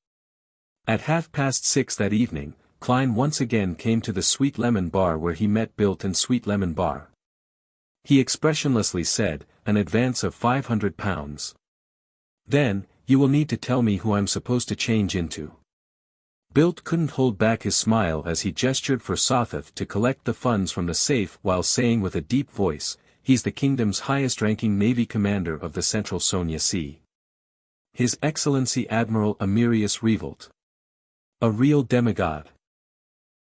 At 6:30 that evening, Klein once again came to the Sweet Lemon Bar where he met Bilt and Sweet Lemon Bar. He expressionlessly said, "An advance of £500. Then, you will need to tell me who I'm supposed to change into." Bilt couldn't hold back his smile as he gestured for Sotheth to collect the funds from the safe while saying with a deep voice, "He's the kingdom's highest-ranking Navy commander of the Central Sonia Sea. His Excellency Admiral Emirius Revolt. A real demigod."